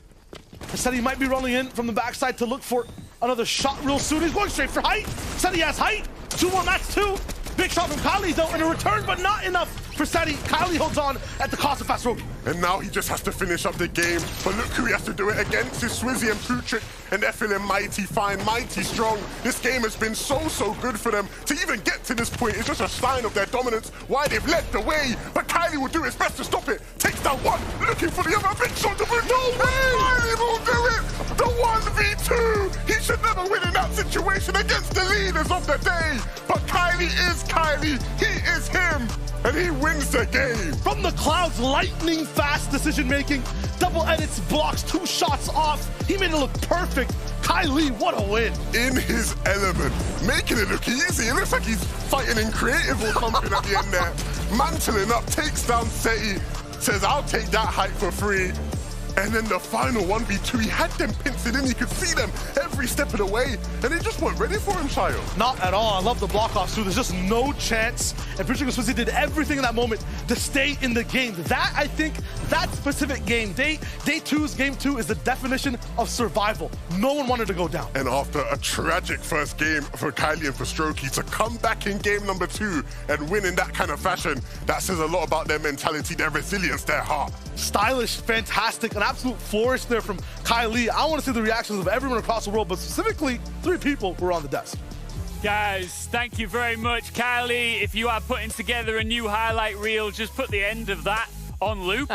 Seti might be rolling in from the backside to look for another shot real soon. He's going straight for height. Seti has height. 2 more mats too. Big shot from Kali though, and a return, but not enough for Seti. Kali holds on at the cost of Fasroki. And now he just has to finish up the game. But look who he has to do it against. Is Swizzy and Putrick, and they're feeling mighty fine, mighty strong. This game has been so good for them. To even get to this point is just a sign of their dominance, why they've led the way. But Kylie will do his best to stop it. Takes down one, looking for the other. Big shot to Putrick. No way! Kylie will do it! The 1v2! He should never win in that situation against the leaders of the day. But Kylie is Kylie. He is him. And he wins the game. From the clouds, lightning fast decision making. Double edits, blocks, 2 shots off. He made it look perfect. Kylie, what a win. In his element, making it look easy. It looks like he's fighting in creative or something at the end there. Mantling up, takes down Seti, says, I'll take that height for free. And then the final 1v2, he had them penciled in, you could see them every step of the way, and they just weren't ready for him, Shayo. Not at all. I love the block-offs too. There's just no chance. And Putrick and Swizzy did everything in that moment to stay in the game. That, I think, that specific game, day 2's game 2 is the definition of survival. No one wanted to go down. And after a tragic first game for Kylie and for Strokey to come back in game number 2 and win in that kind of fashion, that says a lot about their mentality, their resilience, their heart. Stylish, fantastic, an absolute flourish there from Kylie. I want to see the reactions of everyone across the world, but specifically 3 people who are on the desk. Guys, thank you very much. Kylie, if you are putting together a new highlight reel, just put the end of that on loop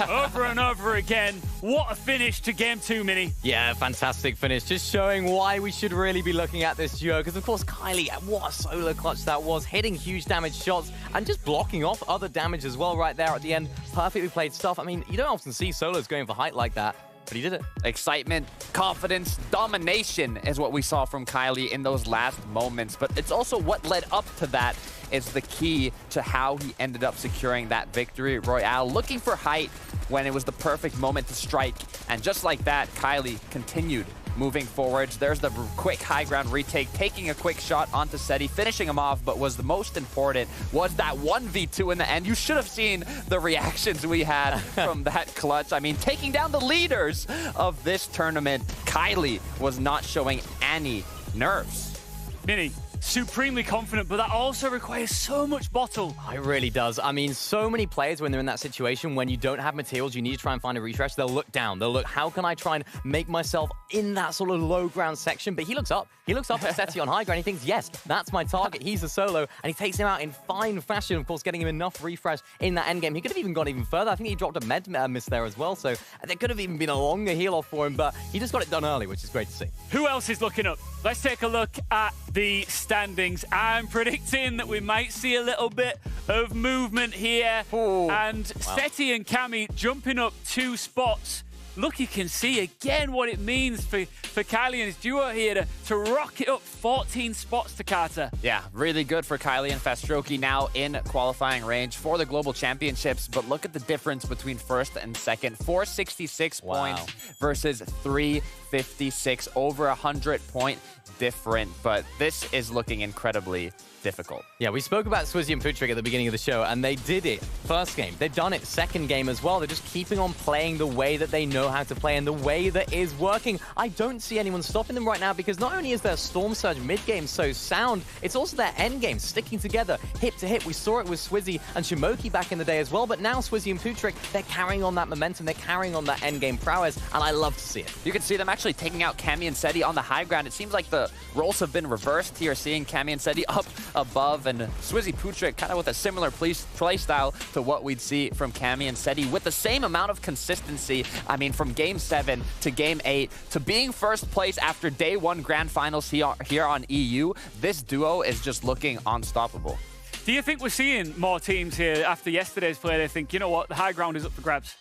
over and over again. What a finish to game 2, Mini. Yeah, fantastic finish. Just showing why we should really be looking at this duo. Because, of course, Kylie, what a solo clutch that was. Hitting huge damage shots and just blocking off other damage as well right there at the end. Perfectly played stuff. I mean, you don't often see solos going for height like that. But he did it. Excitement, confidence, domination is what we saw from Kylie in those last moments. But it's also what led up to that is the key to how he ended up securing that victory royale. Looking for height when it was the perfect moment to strike. And just like that, Kylie continued moving forwards. There's the quick high ground retake, taking a quick shot onto Seti, finishing him off, but was the most important was that 1v2 in the end. You should have seen the reactions we had from that clutch. I mean, taking down the leaders of this tournament. Kylie was not showing any nerves. Mini, supremely confident, but that also requires so much bottle. It really does. I mean, so many players, when they're in that situation, when you don't have materials, you need to try and find a refresh, they'll look down. They'll look, how can I try and make myself in that sort of low ground section? But he looks up. He looks up at Seti on high ground. He thinks, yes, that's my target. He's a solo, and he takes him out in fine fashion, of course, getting him enough refresh in that endgame. He could have even gone even further. I think he dropped a med miss there as well, so there could have even been a longer heal off for him, but he just got it done early, which is great to see. Who else is looking up? Let's take a look at the standings. I'm predicting that we might see a little bit of movement here. Ooh. And wow. Seti and Cammy jumping up 2 spots. Look, you can see again what it means for Kylie and his duo here to rocket up 14 spots to Carter. Yeah, really good for Kylie and Fastroki now in qualifying range for the Global Championships. But look at the difference between first and second. 466 points versus 356. Over 100-point different. But this is looking incredibly difficult. Yeah, we spoke about Swizzy and Putrik at the beginning of the show, and they did it first game. They've done it second game as well. They're just keeping on playing the way that they know how to play and the way that is working. I don't see anyone stopping them right now because not only is their Storm Surge mid-game so sound, it's also their end game sticking together hip to hip. We saw it with Swizzy and Shimoki back in the day as well, but now Swizzy and Putrik, they're carrying on that momentum. They're carrying on that end game prowess, and I love to see it. You can see them actually taking out Cammy and Seti on the high ground. It seems like the roles have been reversed here, seeing Cammy and Seti up above, and Swizzy Putrik kind of with a similar play style to what we'd see from Cammy and Seti with the same amount of consistency. I mean, from Game 7 to Game 8 to being first place after Day 1 Grand Finals here on EU, this duo is just looking unstoppable. Do you think we're seeing more teams here after yesterday's play? They think, you know what, the high ground is up for grabs?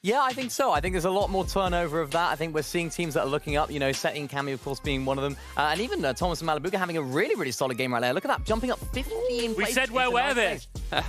Yeah, I think so. I think there's a lot more turnover of that. I think we're seeing teams that are looking up, you know, Seti and Cammy, of course, being one of them. And even Thomas and Malabuka having a really, really solid game right there. Look at that, jumping up 15 We said where were they?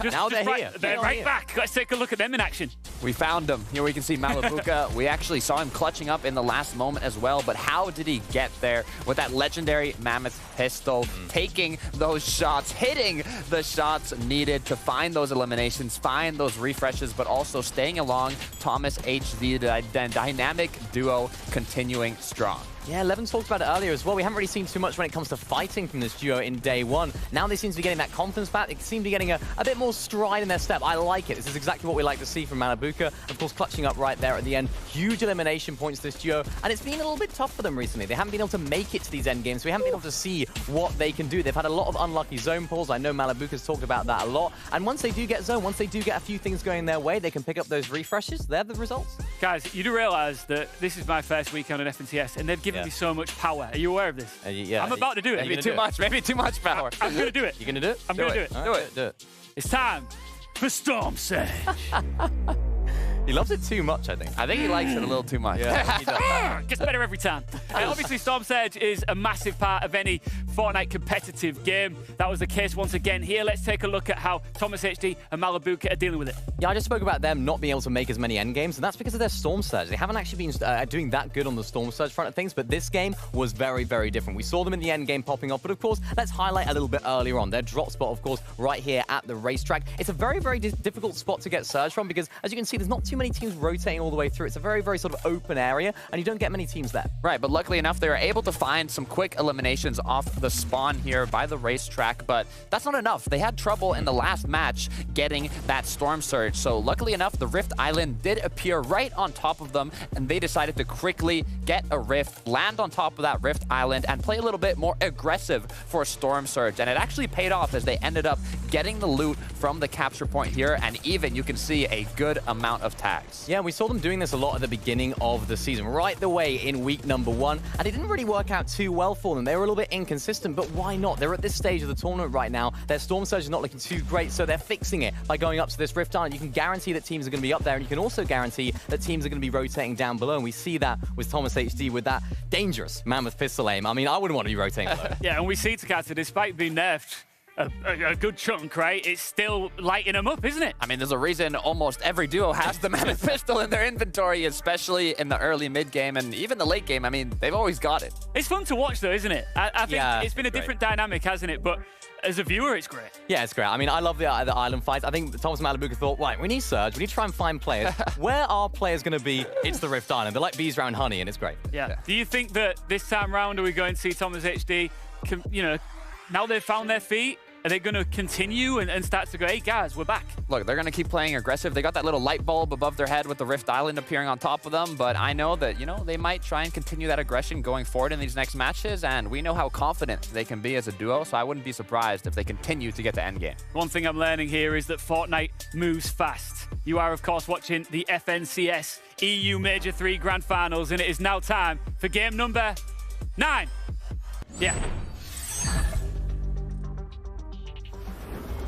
Now they're here. They're right back. Let's take a look at them in action. We found him. Here we can see Malabuka. We actually saw him clutching up in the last moment as well, but how did he get there with that legendary Mammoth pistol, taking those shots, hitting the shots needed to find those eliminations, find those refreshes, but also staying along Thomas HD, the dynamic duo continuing strong. Yeah, Levin talked about it earlier as well. We haven't really seen too much when it comes to fighting from this duo in Day 1. Now they seem to be getting that confidence back. They seem to be getting a bit more stride in their step. I like it. This is exactly what we like to see from Malabuka. Of course, clutching up right there at the end. Huge elimination points this duo. And it's been a little bit tough for them recently. They haven't been able to make it to these end games. So we haven't been able to see what they can do. They've had a lot of unlucky zone pulls. I know Malabuka's talked about that a lot. And once they do get zone, once they do get a few things going their way, they can pick up those refreshes. They're the results. Guys, you do realize that this is my first weekend on FNCS, and they've given me so much power. Are you aware of this? Yeah. I'm about to do it. Maybe too much. Maybe too much power. I'm going to do it. You going to do it? I'm going to do it. Right, do it. It's time for Storm Surge. He loves it too much, I think. I think he likes it a little too much. Yeah, he does. Gets better every time. Obviously, Storm Surge is a massive part of any Fortnite competitive game. That was the case once again here. Let's take a look at how Thomas HD and Malabuka are dealing with it. Yeah, I just spoke about them not being able to make as many endgames, and that's because of their Storm Surge. They haven't actually been doing that good on the Storm Surge front of things, but this game was very, very different. We saw them in the endgame popping off, but of course, let's highlight a little bit earlier on. Their drop spot, of course, right here at the racetrack. It's a very, very difficult spot to get Surge from because, as you can see, there's not too many teams rotating all the way through. It's a very, very sort of open area, and you don't get many teams there. Right, but luckily enough, they were able to find some quick eliminations off the spawn here by the racetrack, but that's not enough. They had trouble in the last match getting that Storm Surge, so luckily enough, the Rift Island did appear right on top of them, and they decided to quickly get a Rift, land on top of that Rift Island, and play a little bit more aggressive for Storm Surge, and it actually paid off as they ended up getting the loot from the capture point here, and even you can see a good amount of tags. Yeah, we saw them doing this a lot at the beginning of the season, right the way in week number 1, and it didn't really work out too well for them. They were a little bit inconsistent, but why not? They're at this stage of the tournament right now. Their Storm Surge is not looking too great, so they're fixing it by going up to this Rift Island. You can guarantee that teams are going to be up there, and you can also guarantee that teams are going to be rotating down below, and we see that with Thomas HD with that dangerous Mammoth pistol aim. I mean, I wouldn't want to be rotating below. Yeah, and we see Takata, despite being nerfed a good chunk, right? It's still lighting them up, isn't it? I mean, there's a reason almost every duo has the Mammoth pistol in their inventory, especially in the early mid game and even the late game. I mean, they've always got it. It's fun to watch, though, isn't it? I think it's been a different dynamic, hasn't it? But as a viewer, it's great. Yeah, it's great. I mean, I love the island fights. I think Thomas Malabuka thought, right, we need Surge. We need to try and find players. Where are players going to be? It's the Rift Island. They're like bees around honey, and it's great. Yeah. Do you think that this time round, are we going to see Thomas HD, now they've found their feet, are they going to continue and start to go, hey, guys, we're back? Look, they're going to keep playing aggressive. They got that little light bulb above their head with the Rift Island appearing on top of them, but I know that, you know, they might try and continue that aggression going forward in these next matches, and we know how confident they can be as a duo, so I wouldn't be surprised if they continue to get to endgame. One thing I'm learning here is that Fortnite moves fast. You are, of course, watching the FNCS EU Major 3 Grand Finals, and it is now time for game number 9. Yeah.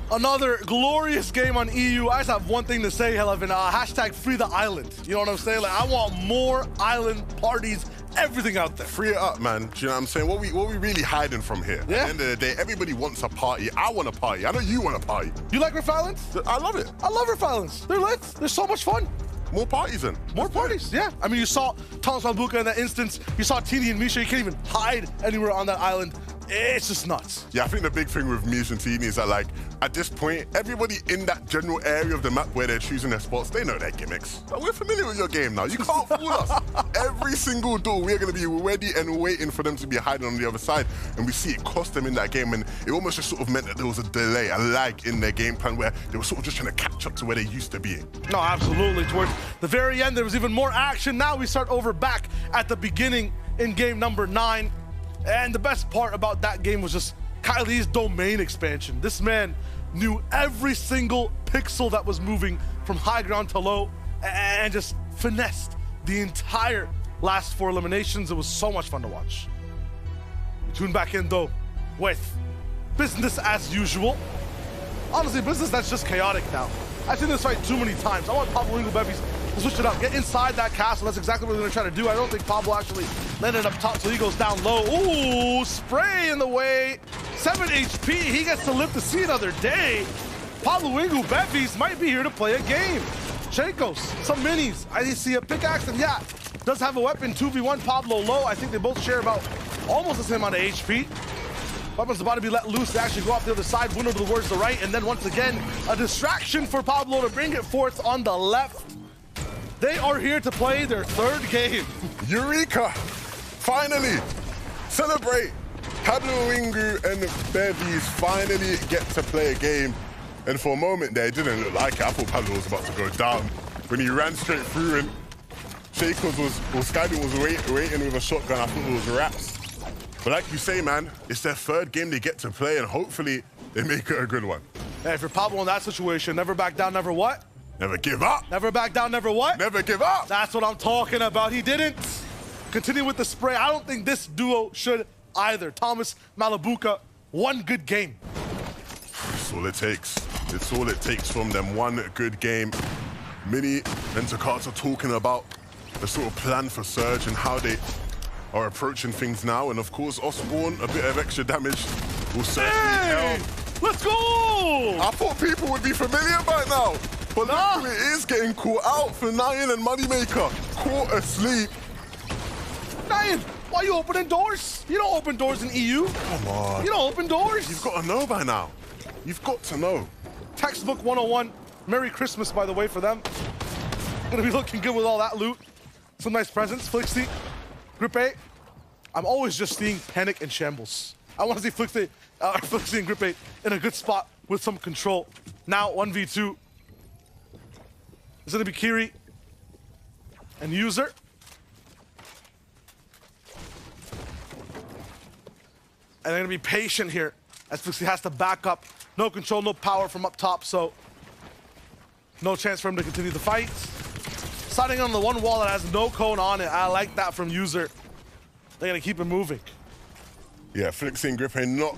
Another glorious game on EU. I just have one thing to say, Helevin. Hashtag free the island. You know what I'm saying? Like, I want more island parties, everything out there. Free it up, man. Do you know what I'm saying? What we really hiding from here? Yeah. At the end of the day, everybody wants a party. I want a party. I know you want a party. You like Rift Islands? I love it. I love Rift Islands. They're lit. They're so much fun. More parties then. More parties, yeah. I mean, you saw Thomas Malbuka in that instance. You saw Tini and Misha. You can't even hide anywhere on that island. It's just nuts. Yeah, I think the big thing with Misha and Tini is that, like, at this point, everybody in that general area of the map where they're choosing their spots, they know their gimmicks. But we're familiar with your game now. You can't fool us. Every single door, we're going to be ready and waiting for them to be hiding on the other side. And we see it cost them in that game. And it almost just sort of meant that there was a delay, a lag in their game plan where they were sort of just trying to catch up to where they used to be. No, absolutely. Towards the very end, there was even more action. Now we start over back at the beginning in game number 9. And the best part about that game was just Kylie's domain expansion. This man knew every single pixel that was moving from high ground to low and just finessed the entire last 4 eliminations. It was so much fun to watch. We tune back in though with business as usual. Honestly, business that's just chaotic now. I've seen this fight too many times. I want Pablo Bevis to switch it up, get inside that castle. That's exactly what they're gonna try to do. I don't think Pablo actually landed up top, so he goes down low. Ooh, spray in the way. 7 HP, he gets to live to see another day. Pablo Bevis might be here to play a game. Shakos, some minis. I see a pickaxe, and yeah, does have a weapon. 2v1, Pablo low. I think they both share about almost the same amount of HP. Weapon's about to be let loose to actually go off the other side, window towards the right, and then once again, a distraction for Pablo to bring it forth on the left. They are here to play their 3rd game. Eureka! Finally! Celebrate! Pablo Wingu and Bevis finally get to play a game. And for a moment there, it didn't look like it. I thought Pablo was about to go down. When he ran straight through and Shakos Skybin was waiting with a shotgun, I thought it was wraps. But like you say, man, it's their 3rd game they get to play, and hopefully they make it a good one. Hey, if you're Pablo in that situation, never back down, never what? Never give up. Never back down, never what? Never give up. That's what I'm talking about. He didn't. Continue with the spray. I don't think this duo should either. Thomas Malabuka, one good game. That's all it takes. It's all it takes from them. One good game. Mini and Takata talking about the sort of plan for Surge and how they are approaching things now. And of course, Osborne, a bit of extra damage will certainly help. Let's go! I thought people would be familiar by now. But now it is getting caught out for Nyan and Moneymaker. Caught asleep. Nyan, why are you opening doors? You don't open doors in EU. Come on. You don't open doors. You've got to know by now. You've got to know. Textbook 101. Merry Christmas, by the way, for them. Gonna be looking good with all that loot. Some nice presents. Flixie, Grippe. I'm always just seeing panic and shambles. I want to see Flixie and Grippe in a good spot with some control. Now, 1v2. It's gonna be Kiri and User. And they're gonna be patient here as Flixie has to back up. No control, no power from up top, so no chance for him to continue the fight. Starting on the one wall that has no cone on it. I like that from User. They're gonna keep it moving. Yeah, Flixie and Grippe not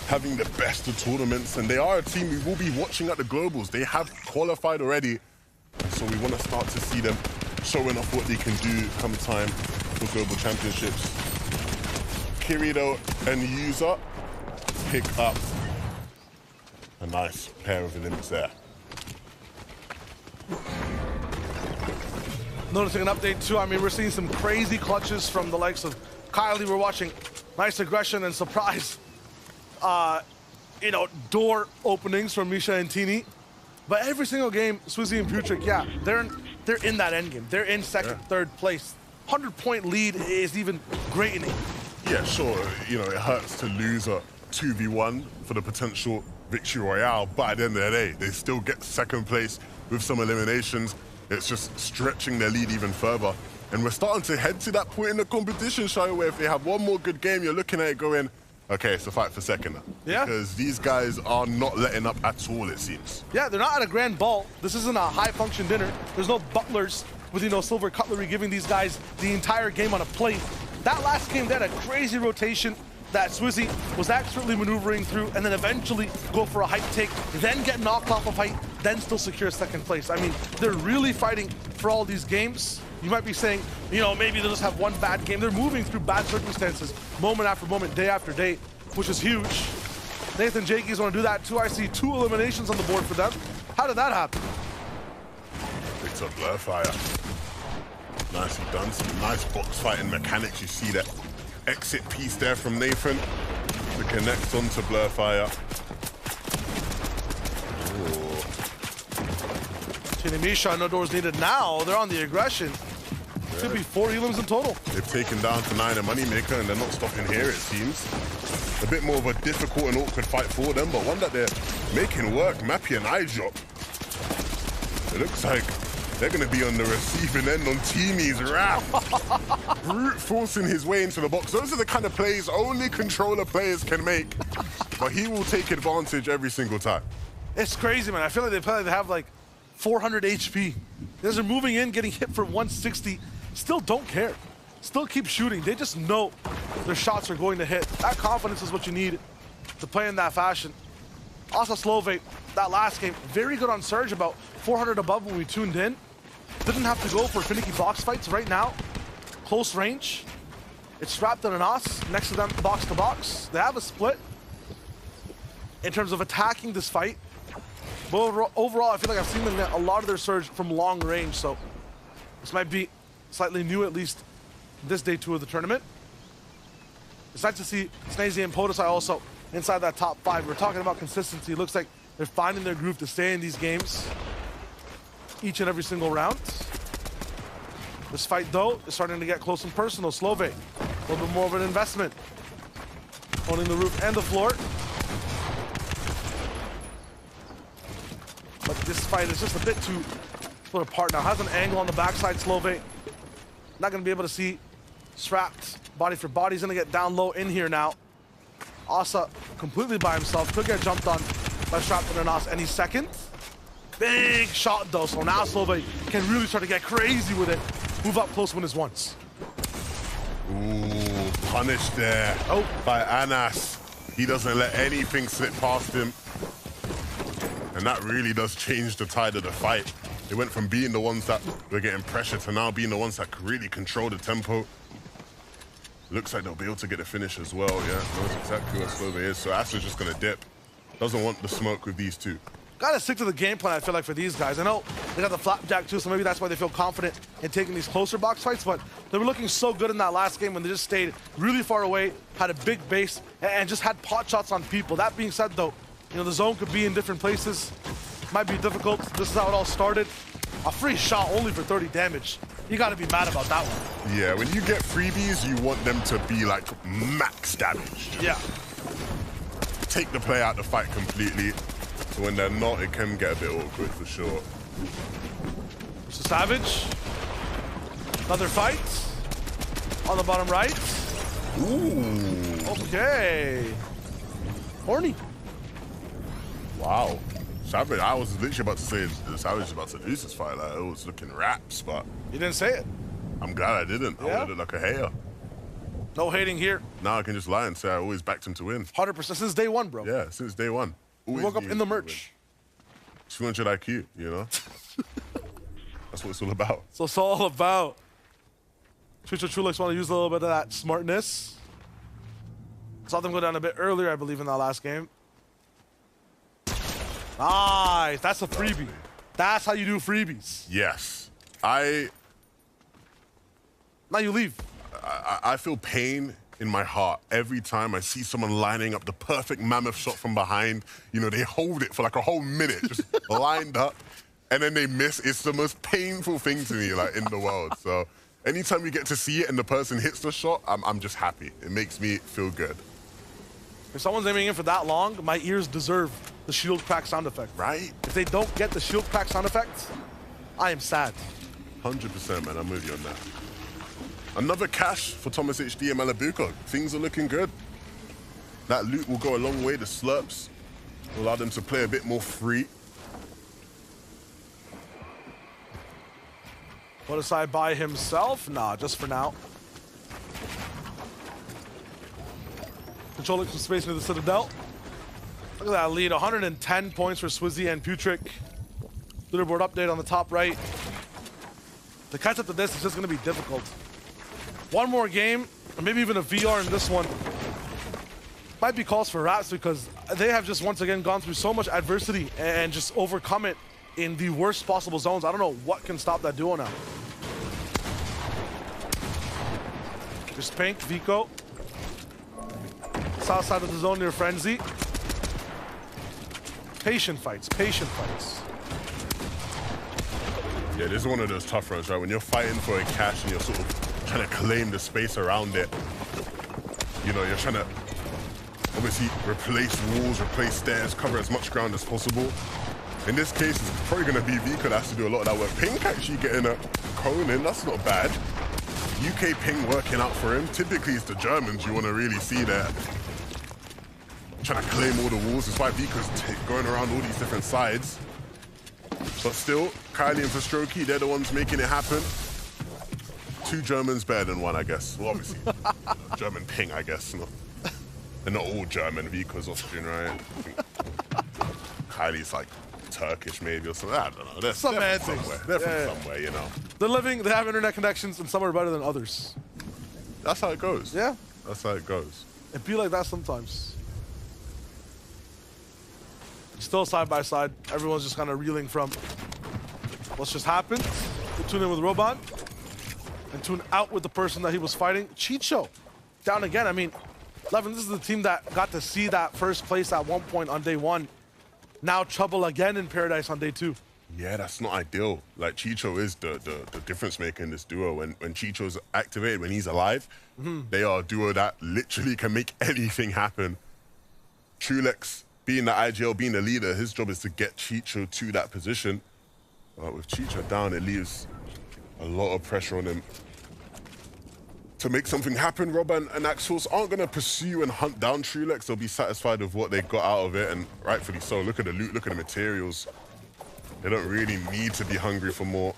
having the best of tournaments, and they are a team we will be watching at the Globals. They have qualified already. So we want to start to see them showing off what they can do come time for Global Championships. Kirito and User pick up a nice pair of limits there. Noticing an update too, I mean, we're seeing some crazy clutches from the likes of Kylie. We're watching nice aggression and surprise, door openings from Misha and Tini. But every single game, Swizzy and Putrick, yeah, they're in that end game. They're in second, third place. 100-point lead is even great in it. Yeah, sure, it hurts to lose a 2v1 for the potential victory royale, but at the end of the day, they still get second place with some eliminations. It's just stretching their lead even further. And we're starting to head to that point in the competition, Shio, where if they have one more good game, you're looking at it going, okay, it's a fight for second now. Yeah. Because these guys are not letting up at all, it seems. Yeah, they're not at a grand ball. This isn't a high-function dinner. There's no butlers with, silver cutlery giving these guys the entire game on a plate. That last game, they had a crazy rotation that Swizzy was expertly maneuvering through, and then eventually go for a hype take, then get knocked off of height, then still secure second place. I mean, they're really fighting for all these games. You might be saying, maybe they'll just have one bad game. They're moving through bad circumstances, moment after moment, day after day, which is huge. Nathan Jakey's want to do that too. I see 2 eliminations on the board for them. How did that happen? Picks up Blurfire. Nicely done. Some nice box fighting mechanics. You see that exit piece there from Nathan to connect onto Blurfire. Chinamisha, no doors needed now. They're on the aggression. Yeah. Could be 4 elims in total. They've taken down to 9 a Moneymaker, and they're not stopping here, it seems. A bit more of a difficult and awkward fight for them, but one that they're making work. Mappy and iDrop. It looks like they're going to be on the receiving end on Teamy's wrath. Brute forcing his way into the box. Those are the kind of plays only controller players can make, but he will take advantage every single time. It's crazy, man. I feel like they probably have like 400 HP. As they're moving in, getting hit for 160, still don't care. Still keep shooting. They just know their shots are going to hit. That confidence is what you need to play in that fashion. Also, Slove, that last game, very good on Surge, about 400 above when we tuned in. Didn't have to go for finicky box fights right now. Close range. It's wrapped in an os next to them, box to box. They have a split in terms of attacking this fight. But overall, I feel like I've seen them get a lot of their Surge from long range, so this might be slightly new, at least this day 2 of the tournament. It's nice to see Snazy and Podesai also inside that top 5. We're talking about consistency. It looks like they're finding their groove to stay in these games each and every single round. This fight, though, is starting to get close and personal. Slove, a little bit more of an investment. Owning the roof and the floor. But this fight is just a bit too split apart now. Has an angle on the backside, Slove. Not going to be able to see Strapped body for body. He's going to get down low in here now. Asa completely by himself. Could get jumped on by Strapped and Anas any second. Big shot though, so now Slove can really start to get crazy with it. Move up close when it's once. Ooh, punished there by Anas. He doesn't let anything slip past him. And that really does change the tide of the fight. They went from being the ones that were getting pressure to now being the ones that could really control the tempo. Looks like they'll be able to get a finish as well, yeah. Knows exactly where Slove is, so Asa's just gonna dip. Doesn't want the smoke with these two. Gotta stick to the game plan, I feel like, for these guys. I know they got the flapjack too, so maybe that's why they feel confident in taking these closer box fights, but they were looking so good in that last game when they just stayed really far away, had a big base, and just had pot shots on people. That being said, though, the zone could be in different places. Might be difficult. This is how it all started. A free shot only for 30 damage. You gotta be mad about that one. Yeah, when you get freebies, you want them to be like max damage. Yeah. Take the play out the fight completely. So when they're not, it can get a bit awkward for sure. So Savage. Another fight. On the bottom right. Ooh. Okay. Horny. Wow. Savage, I was literally about to say Savage is about to lose this fight. Like, it was looking raps, but you didn't say it. I'm glad I didn't. Yeah? I would have looked like a hater. No hating here. Now I can just lie and say I always backed him to win. 100% since day 1, bro. Yeah, since day 1. We woke up in the merch. 200 IQ, you know? That's what it's all about. So it's all about. Trulix want to use a little bit of that smartness. Saw them go down a bit earlier, I believe, in that last game. Nice. That's a freebie. That's how you do freebies. Yes. Now you leave. I feel pain in my heart every time I see someone lining up the perfect mammoth shot from behind. They hold it for like a whole minute, just lined up, and then they miss. It's the most painful thing to me, like, in the world. So anytime we get to see it and the person hits the shot, I'm just happy. It makes me feel good. If someone's aiming in for that long, my ears deserve the shield crack sound effect. Right? If they don't get the shield crack sound effect, I am sad. 100%, man. I'm with you on that. Another cash for Thomas HD and Malabuko. Things are looking good. That loot will go a long way. The slurps will allow them to play a bit more free. Put aside by himself? Nah, just for now. Controlling some space near the Citadel. Look at that lead, 110 points for Swizzy and Putrick. Leaderboard update on the top right. To catch up to this is just going to be difficult. One more game, or maybe even a VR in this one. Might be calls for Raps because they have just once again gone through so much adversity and just overcome it in the worst possible zones. I don't know what can stop that duo now. Just Pink, Vico. South side of the zone near Frenzy. Patient fights, patient fights. Yeah, this is one of those tough runs, right? When you're fighting for a cache and you're sort of trying to claim the space around it. You know, you're trying to obviously replace walls, replace stairs, cover as much ground as possible. In this case, it's probably going to be Vico that has to do a lot of that work. Pink actually getting a cone in, that's not bad. UK Ping working out for him. Typically, it's the Germans you want to really see there. Trying to claim all the walls. That's why Vico's going around all these different sides. But still, Kylie and Verstrokey, they're the ones making it happen. Two Germans better than one, I guess. Well, obviously, German Ping, I guess. No. They're not all German. Vico's Austrian, right? I think Kylie's like Turkish maybe or something. I don't know. They're from somewhere. They're from somewhere, you know. They're living, they have internet connections, and some are better than others. That's how it goes. Yeah. That's how it goes. It be like that sometimes. Still side by side. Everyone's just kind of reeling from what's just happened. We'll tune in with Roban. And tune out with the person that he was fighting. Chicho. Down again. I mean, Levin, this is the team that got to see that first place at one point on day one. Now trouble again in Paradise on day two. Yeah, that's not ideal. Like, Chicho is the difference maker in this duo. When Chicho's activated, when he's alive, they are a duo that literally can make anything happen. Trulex, being the IGL, being the leader, his job is to get Chicho to that position. But with Chicho down, it leaves a lot of pressure on him to make something happen. Rob and Axels aren't going to pursue and hunt down Trulex. They'll be satisfied with what they got out of it, and rightfully so. Look at the loot, look at the materials. They don't really need to be hungry for more.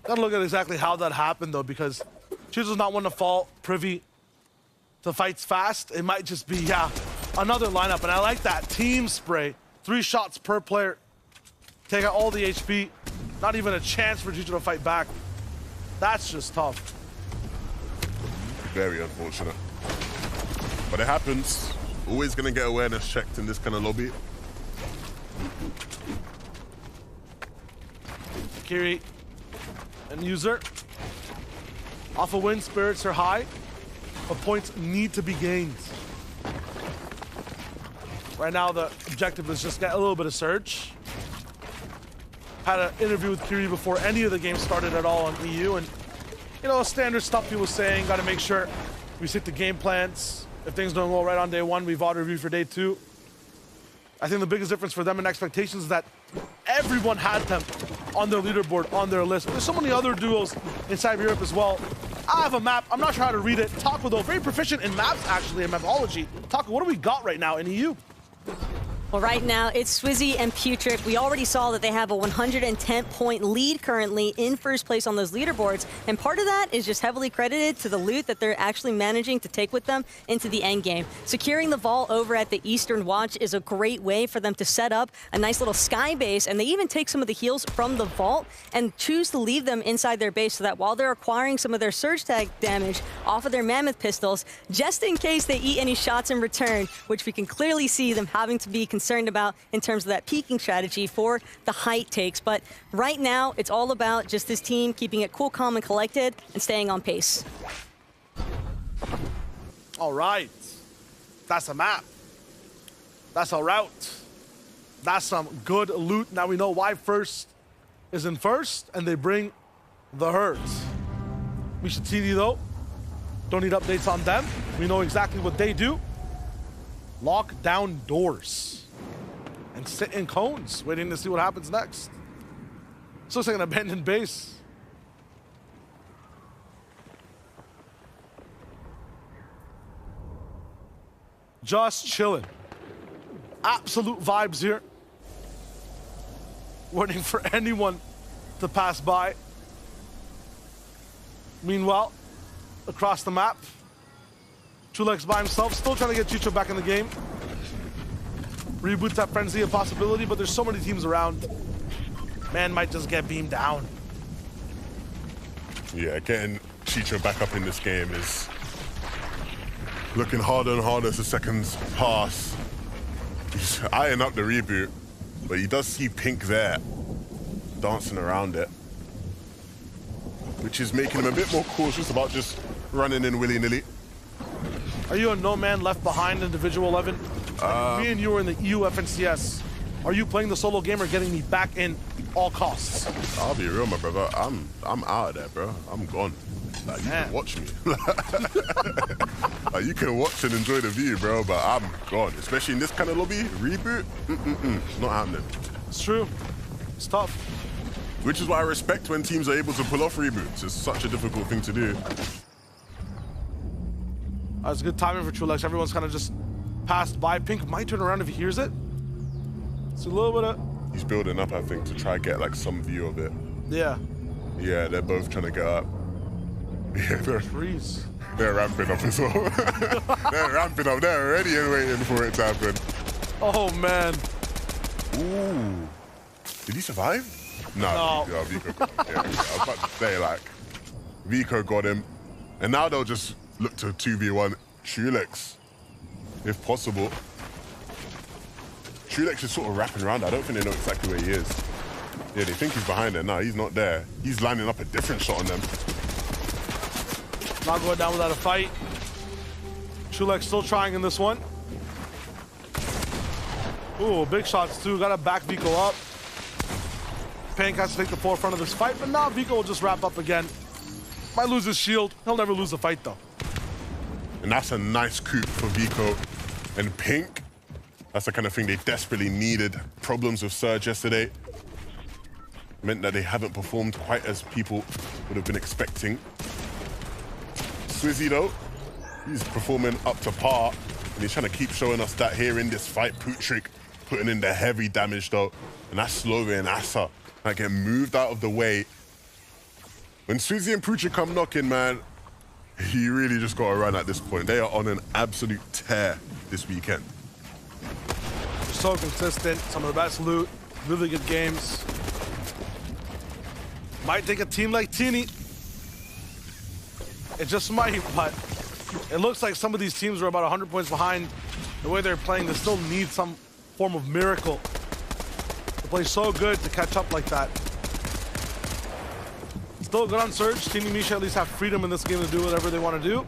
Gotta look at exactly how that happened, though, because Chicho's not one to fall privy to fights fast. It might just be, yeah, another lineup, and I like that team spray. 3 shots per player. Take out all the HP. Not even a chance for Chicho to fight back. That's just tough. Very unfortunate. But it happens. Always gonna get awareness checked in this kind of lobby. Kiri and User. Off a win, spirits are high, but points need to be gained. Right now, the objective is just get a little bit of surge. Had an interview with Kiri before any of the games started at all on EU, and you know, standard stuff he was saying, got to make sure we stick to game plans. If things don't go right on day one, we VOD review for day 2. I think the biggest difference for them in expectations is that everyone had them on their leaderboard, on their list. There's so many other duos inside of Europe as well. I have a map. I'm not sure how to read it. Taco, though, very proficient in maps, actually, in mapology. Taco, what do we got right now in EU? Well, right now, it's Swizzy and Putrick. We already saw that they have a 110-point lead currently in first place on those leaderboards, and part of that is just heavily credited to the loot that they're actually managing to take with them into the end game. Securing the vault over at the Eastern Watch is a great way for them to set up a nice little sky base, and they even take some of the heals from the vault and choose to leave them inside their base so that while they're acquiring some of their surge tag damage off of their Mammoth pistols, just in case they eat any shots in return, which we can clearly see them having to be concerned about in terms of that peaking strategy for the height takes. But right now, it's all about just this team keeping it cool, calm, and collected and staying on pace. All right. That's a map. That's a route. That's some good loot. Now we know why first is in first, and they bring the herds. Mishatini, though, Don't need updates on them. We know exactly what they do. Lock down doors and sit in cones, waiting to see what happens next. So it's like an abandoned base. Just chilling. Absolute vibes here. Waiting for anyone to pass by. Meanwhile, across the map, Chulex by himself, still trying to get Chicho back in the game. Reboot that frenzy a possibility, but there's so many teams around. Man might just get beamed down. Yeah, getting Chicho back up in this game is looking harder and harder as the seconds pass. He's eyeing up the reboot, but he does see Pink there, dancing around it, which is making him a bit more cautious about just running in willy-nilly. Are you a no man left behind individual 11? Me and you are in the EU FNCS. Are you playing the solo game or getting me back in all costs? I'll be real, my brother. I'm out of there, bro. I'm gone. Like, you can watch me. Like, you can watch and enjoy the view, bro, but I'm gone. Especially in this kind of lobby, reboot, not happening. It's true. It's tough. Which is why I respect when teams are able to pull off reboots. It's such a difficult thing to do. It's good timing for Chulex. Everyone's kind of just passed by. Pink might turn around if he hears it. It's a little bit of... He's building up, I think, to try get like some view of it. Yeah. Yeah, they're both trying to get up. Yeah, they're ramping up as well. They're ramping up. They're already waiting for it to happen. Oh, man. Ooh. Did he survive? No. Yeah, Vico got him. Yeah, I was about to say, like, Vico got him. And now they'll just look to 2v1 Chulex, if possible. Chulex is sort of wrapping around. I don't think they know exactly where he is. Yeah, they think he's behind there. No, he's not there. He's lining up a different shot on them. Not going down without a fight. Chulex still trying in this one. Ooh, big shots too. Gotta back Vico up. Pink has to take the forefront of this fight, but now Vico will just wrap up again. Might lose his shield. He'll never lose a fight though. And that's a nice coup for Vico and Pink. That's the kind of thing they desperately needed. Problems with Surge yesterday meant that they haven't performed quite as people would have been expecting. Swizzy though, he's performing up to par, and he's trying to keep showing us that here in this fight. Putrick putting in the heavy damage though, and that's slowing Asa. Like, get moved out of the way. When Swizzy and Putrick come knocking, man, you really just got to run at this point. They are on an absolute tear this weekend. So consistent, some of the best loot, really good games. Might take a team like Teeny. It just might, but it looks like some of these teams are about 100 points behind. The way they're playing, they still need some form of miracle to play so good to catch up like that. Still good on Surge. Teeny Misha at least have freedom in this game to do whatever they want to do.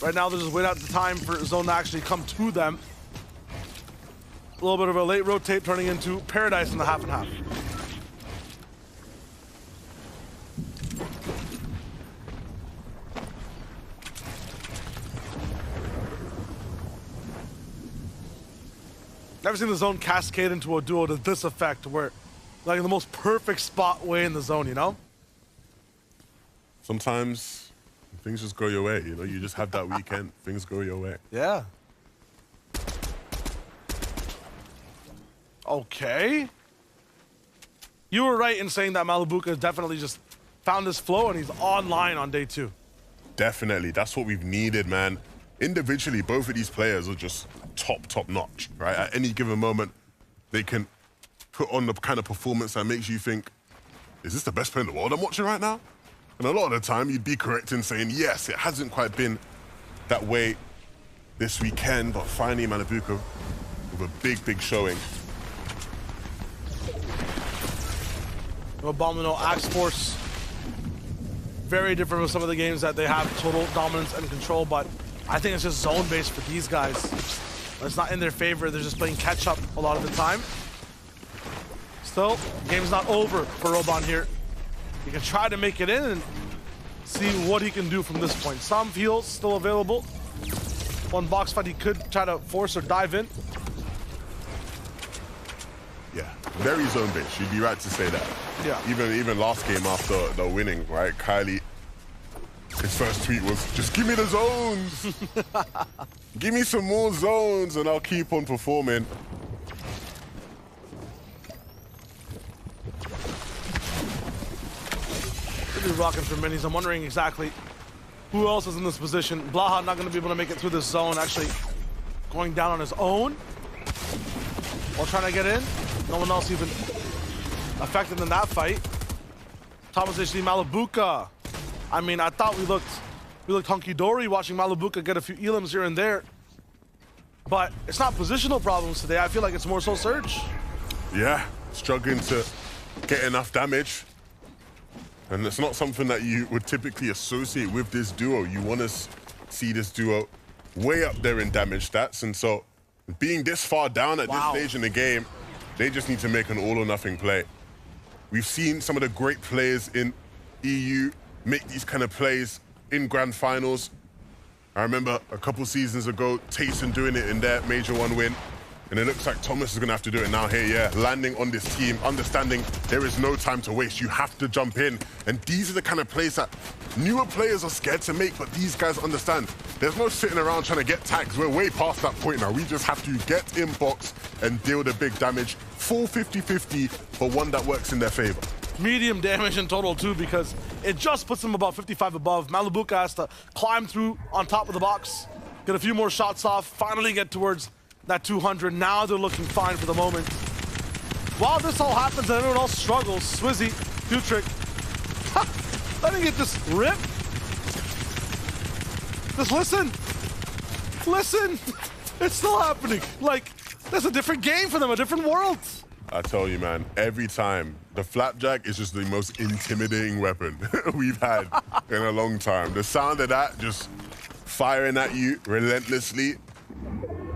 Right now, they're just waiting out the time for Zone to actually come to them. A little bit of a late rotate turning into Paradise in the half and half. Never seen the zone cascade into a duo to this effect, where like in the most perfect spot way in the zone, you know? Sometimes things just go your way, you know? You just have that weekend, things go your way. Yeah. Okay. You were right in saying that Malibuka definitely just found his flow and he's online on day 2. Definitely, that's what we've needed, man. Individually, both of these players are just top notch, right? At any given moment, they can put on the kind of performance that makes you think, is this the best player in the world I'm watching right now? And a lot of the time, you'd be correct in saying, yes, it hasn't quite been that way this weekend, but finally, Malibuka with a big showing. Abominable Axe Force. Very different from some of the games that they have total dominance and control, but I think it's just zone-based for these guys. It's not in their favor. They're just playing catch-up a lot of the time. Still, game's not over for Robon here. He can try to make it in, and see what he can do from this point. Some heals still available. One box fight he could try to force or dive in. Yeah, very zone-based. You'd be right to say that. Yeah. Even last game after the winning, right? Kylie, his first tweet was, just give me the zones. Give me some more zones and I'll keep on performing. Really rocking for minis. I'm wondering exactly who else is in this position. Blaha not going to be able to make it through this zone, actually going down on his own while trying to get in. No one else even affected in that fight. Thomas HD Malabuka. I mean, I thought we looked hunky-dory watching Malabuka get a few elims here and there. But it's not positional problems today. I feel like it's more so Surge. Yeah, struggling to get enough damage. And it's not something that you would typically associate with this duo. You want to see this duo way up there in damage stats. And so being this far down at this stage in the game, they just need to make an all or nothing play. We've seen some of the great players in EU make these kind of plays in grand finals. I remember a couple seasons ago, Tayson doing it in their Major 1 win. And it looks like Thomas is going to have to do it now here, yeah. Landing on this team, understanding there is no time to waste. You have to jump in. And these are the kind of plays that newer players are scared to make, but these guys understand. There's no sitting around trying to get tags. We're way past that point now. We just have to get in box and deal the big damage. Full 50-50 for one that works in their favor. Medium damage in total too, because it just puts him about 55 above. Malabuka has to climb through on top of the box, get a few more shots off, finally get towards that 200. Now they're looking fine for the moment. While this all happens and everyone else struggles, Swizzy, Futrick, letting it just rip. Just listen. Listen. It's still happening. Like, there's a different game for them, a different world. I tell you, man, every time, the flapjack is just the most intimidating weapon we've had in a long time. The sound of that just firing at you relentlessly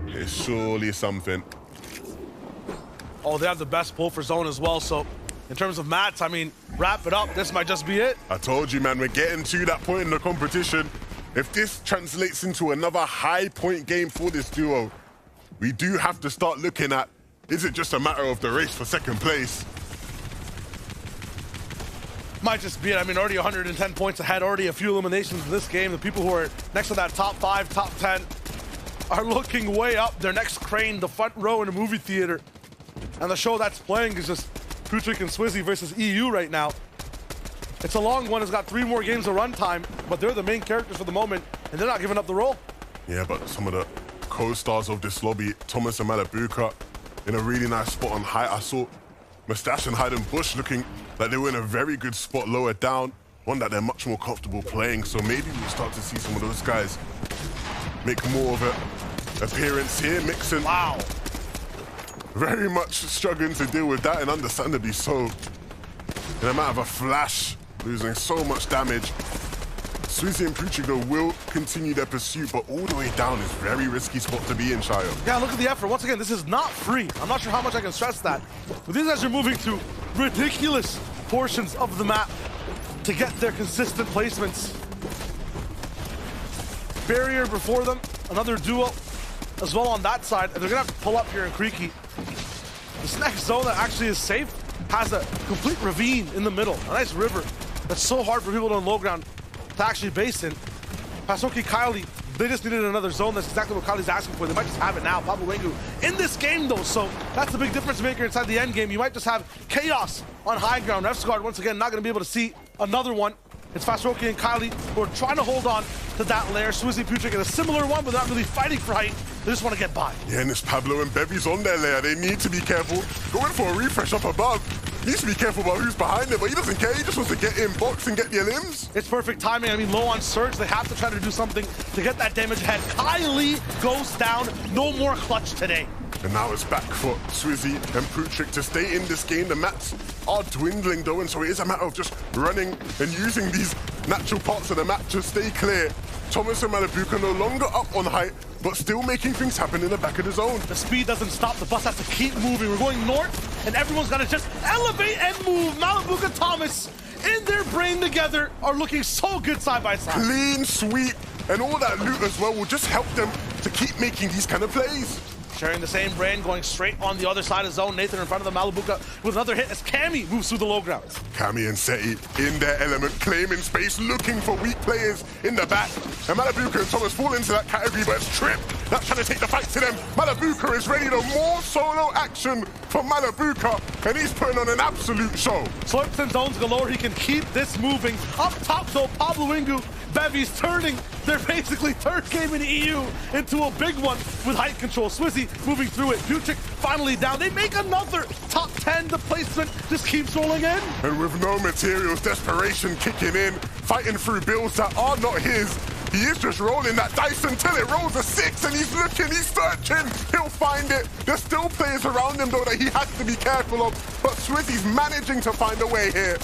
is surely something. Oh, they have the best pull for zone as well, so in terms of mats, I mean, wrap it up. This might just be it. I told you, man, we're getting to that point in the competition. If this translates into another high point game for this duo, we do have to start looking at, is it just a matter of the race for second place? Might just be it. I mean, already 110 points ahead, already a few eliminations in this game. The people who are next to that top 5, top 10 are looking way up. Their next crane, the front row in a movie theater. And the show that's playing is just Futrick and Swizzy versus EU right now. It's a long one. It's got 3 more games of runtime, but they're the main characters for the moment, and they're not giving up the role. Yeah, but some of the co-stars of this lobby, Thomas and Malabuka, in a really nice spot on height. I saw Mustache and Hayden Bush looking like they were in a very good spot lower down, one that they're much more comfortable playing. So maybe we'll start to see some of those guys make more of an appearance here. Mixon, wow, very much struggling to deal with that, and understandably so. In a matter of a flash, losing so much damage. Swizzy and Puchigo will continue their pursuit, but all the way down is a very risky spot to be in, Shayo. Yeah, look at the effort. Once again, this is not free. I'm not sure how much I can stress that. But these guys are moving through ridiculous portions of the map to get their consistent placements. Barrier before them, another duo as well on that side, and they're gonna have to pull up here in Creaky. This next zone that actually is safe has a complete ravine in the middle, a nice river that's so hard for people on low ground to actually base in. Pasoki, Kylie, they just needed another zone. That's exactly what Kylie's asking for. They might just have it now. Pablo Wengu in this game though, so that's the big difference maker inside the end game. You might just have chaos on high ground. Refsguard once again not gonna be able to see another one. It's Fasroki and Kylie who are trying to hold on to that lair. Swizzy, Putrick in a similar one, but not really fighting for height. They just want to get by. Yeah, and it's Pablo and Bevy's on their lair. They need to be careful. Going for a refresh up above. Needs to be careful about who's behind him, but he doesn't care. He just wants to get in box and get the limbs. It's perfect timing. I mean, low on Surge. They have to try to do something to get that damage ahead. Kylie goes down. No more clutch today. And now it's back for Swizzy and Putrick to stay in this game. The mats are dwindling though, and so it is a matter of just running and using these natural parts of the map to stay clear. Thomas and Malabuka no longer up on height, but still making things happen in the back of the zone. The speed doesn't stop. The bus has to keep moving. We're going north, and everyone's got to just elevate and move. Malabuka Thomas in their brain together are looking so good side by side. Clean sweep and all that loot as well will just help them to keep making these kind of plays. Sharing the same brain, going straight on the other side of zone. Nathan in front of the Malibuka with another hit as Cammy moves through the low ground. Cammy and Seti in their element, claiming space, looking for weak players in the back. And Malibuka and Thomas fall into that category, but it's Trip that's trying to take the fight to them. Malibuka is ready to more solo action from Malibuka, and he's putting on an absolute show. Slurps and zones galore. He can keep this moving. Up top, though, Pablo Ingu, Bevy's turning their basically third game in EU into a big one with height control. Swizzy moving through it. Putrick finally down. They make another top 10. The placement just keeps rolling in. And with no materials, desperation kicking in, fighting through builds that are not his. He is just rolling that dice until it rolls a 6, and he's looking, he's searching. He'll find it. There's still players around him, though, that he has to be careful of. But Swizzy's managing to find a way here.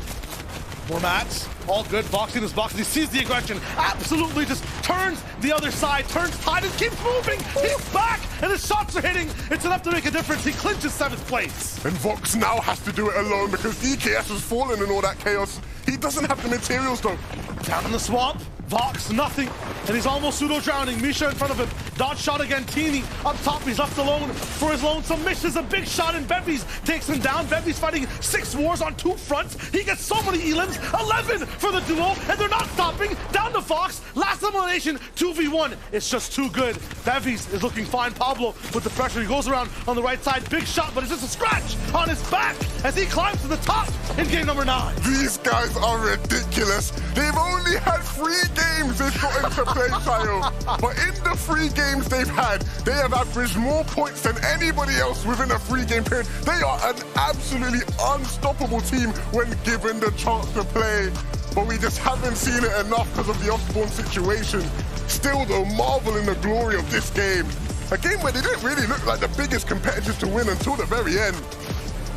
More mats, all good. Vox in his box, and he sees the aggression. Absolutely just turns the other side, turns tide, and keeps moving. He's back, and his shots are hitting. It's enough to make a difference. He clinches 7th place. And Vox now has to do it alone because DKS has fallen in all that chaos. He doesn't have the materials, though. Down in the swamp, Vox, nothing. And he's almost pseudo-drowning. Misha in front of him. Dodge shot again. Teeny up top. He's left alone for his lonesome. Misha's a big shot, and Bevies takes him down. Bevies fighting 6 wars on 2 fronts. He gets so many elims. 11 for the duo, and they're not stopping. Down to Fox. Last elimination, 2v1. It's just too good. Bevies is looking fine. Pablo with the pressure. He goes around on the right side. Big shot, but it's just a scratch on his back as he climbs to the top in game number 9. These guys are ridiculous. They've only had 3 games they've gotten to play, Shayo. But in the 3 games they've had, they have averaged more points than anybody else within a 3-game period. They are an absolutely unstoppable team when given the chance to play. But we just haven't seen it enough because of the off-spawn situation. Still, though, marvel in the glory of this game. A game where they didn't really look like the biggest competitors to win until the very end.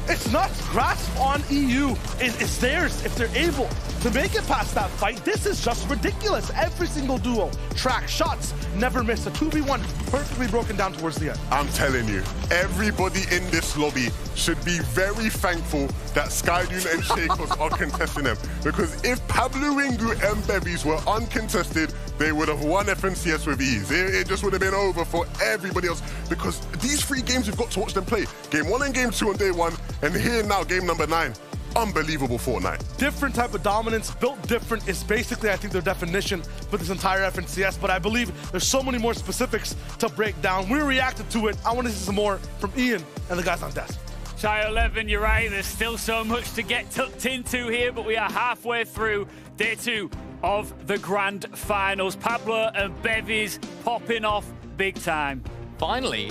It's nuts. Grasp on EU. It's theirs if they're able to make it past that fight. This is just ridiculous. Every single duo, track, shots, never miss. A 2v1 perfectly broken down towards the end. I'm telling you, everybody in this lobby should be very thankful that Skydune and Shakos are contesting them. Because if Pablo Ingu and Bevies were uncontested, they would have won FNCS with ease. It just would have been over for everybody else. Because these 3 games, we've got to watch them play. Game 1 and Game 2 on day 1, and here now, game number 9. Unbelievable Fortnite. Different type of dominance, built different is basically, I think, their definition for this entire FNCS, but I believe there's so many more specifics to break down. We reacted to it. I want to see some more from Ian and the guys on desk. Shy 11, you're right, there's still so much to get tucked into here, but we are halfway through day 2 of the Grand Finals. Pablo and Bevies popping off big time. Finally,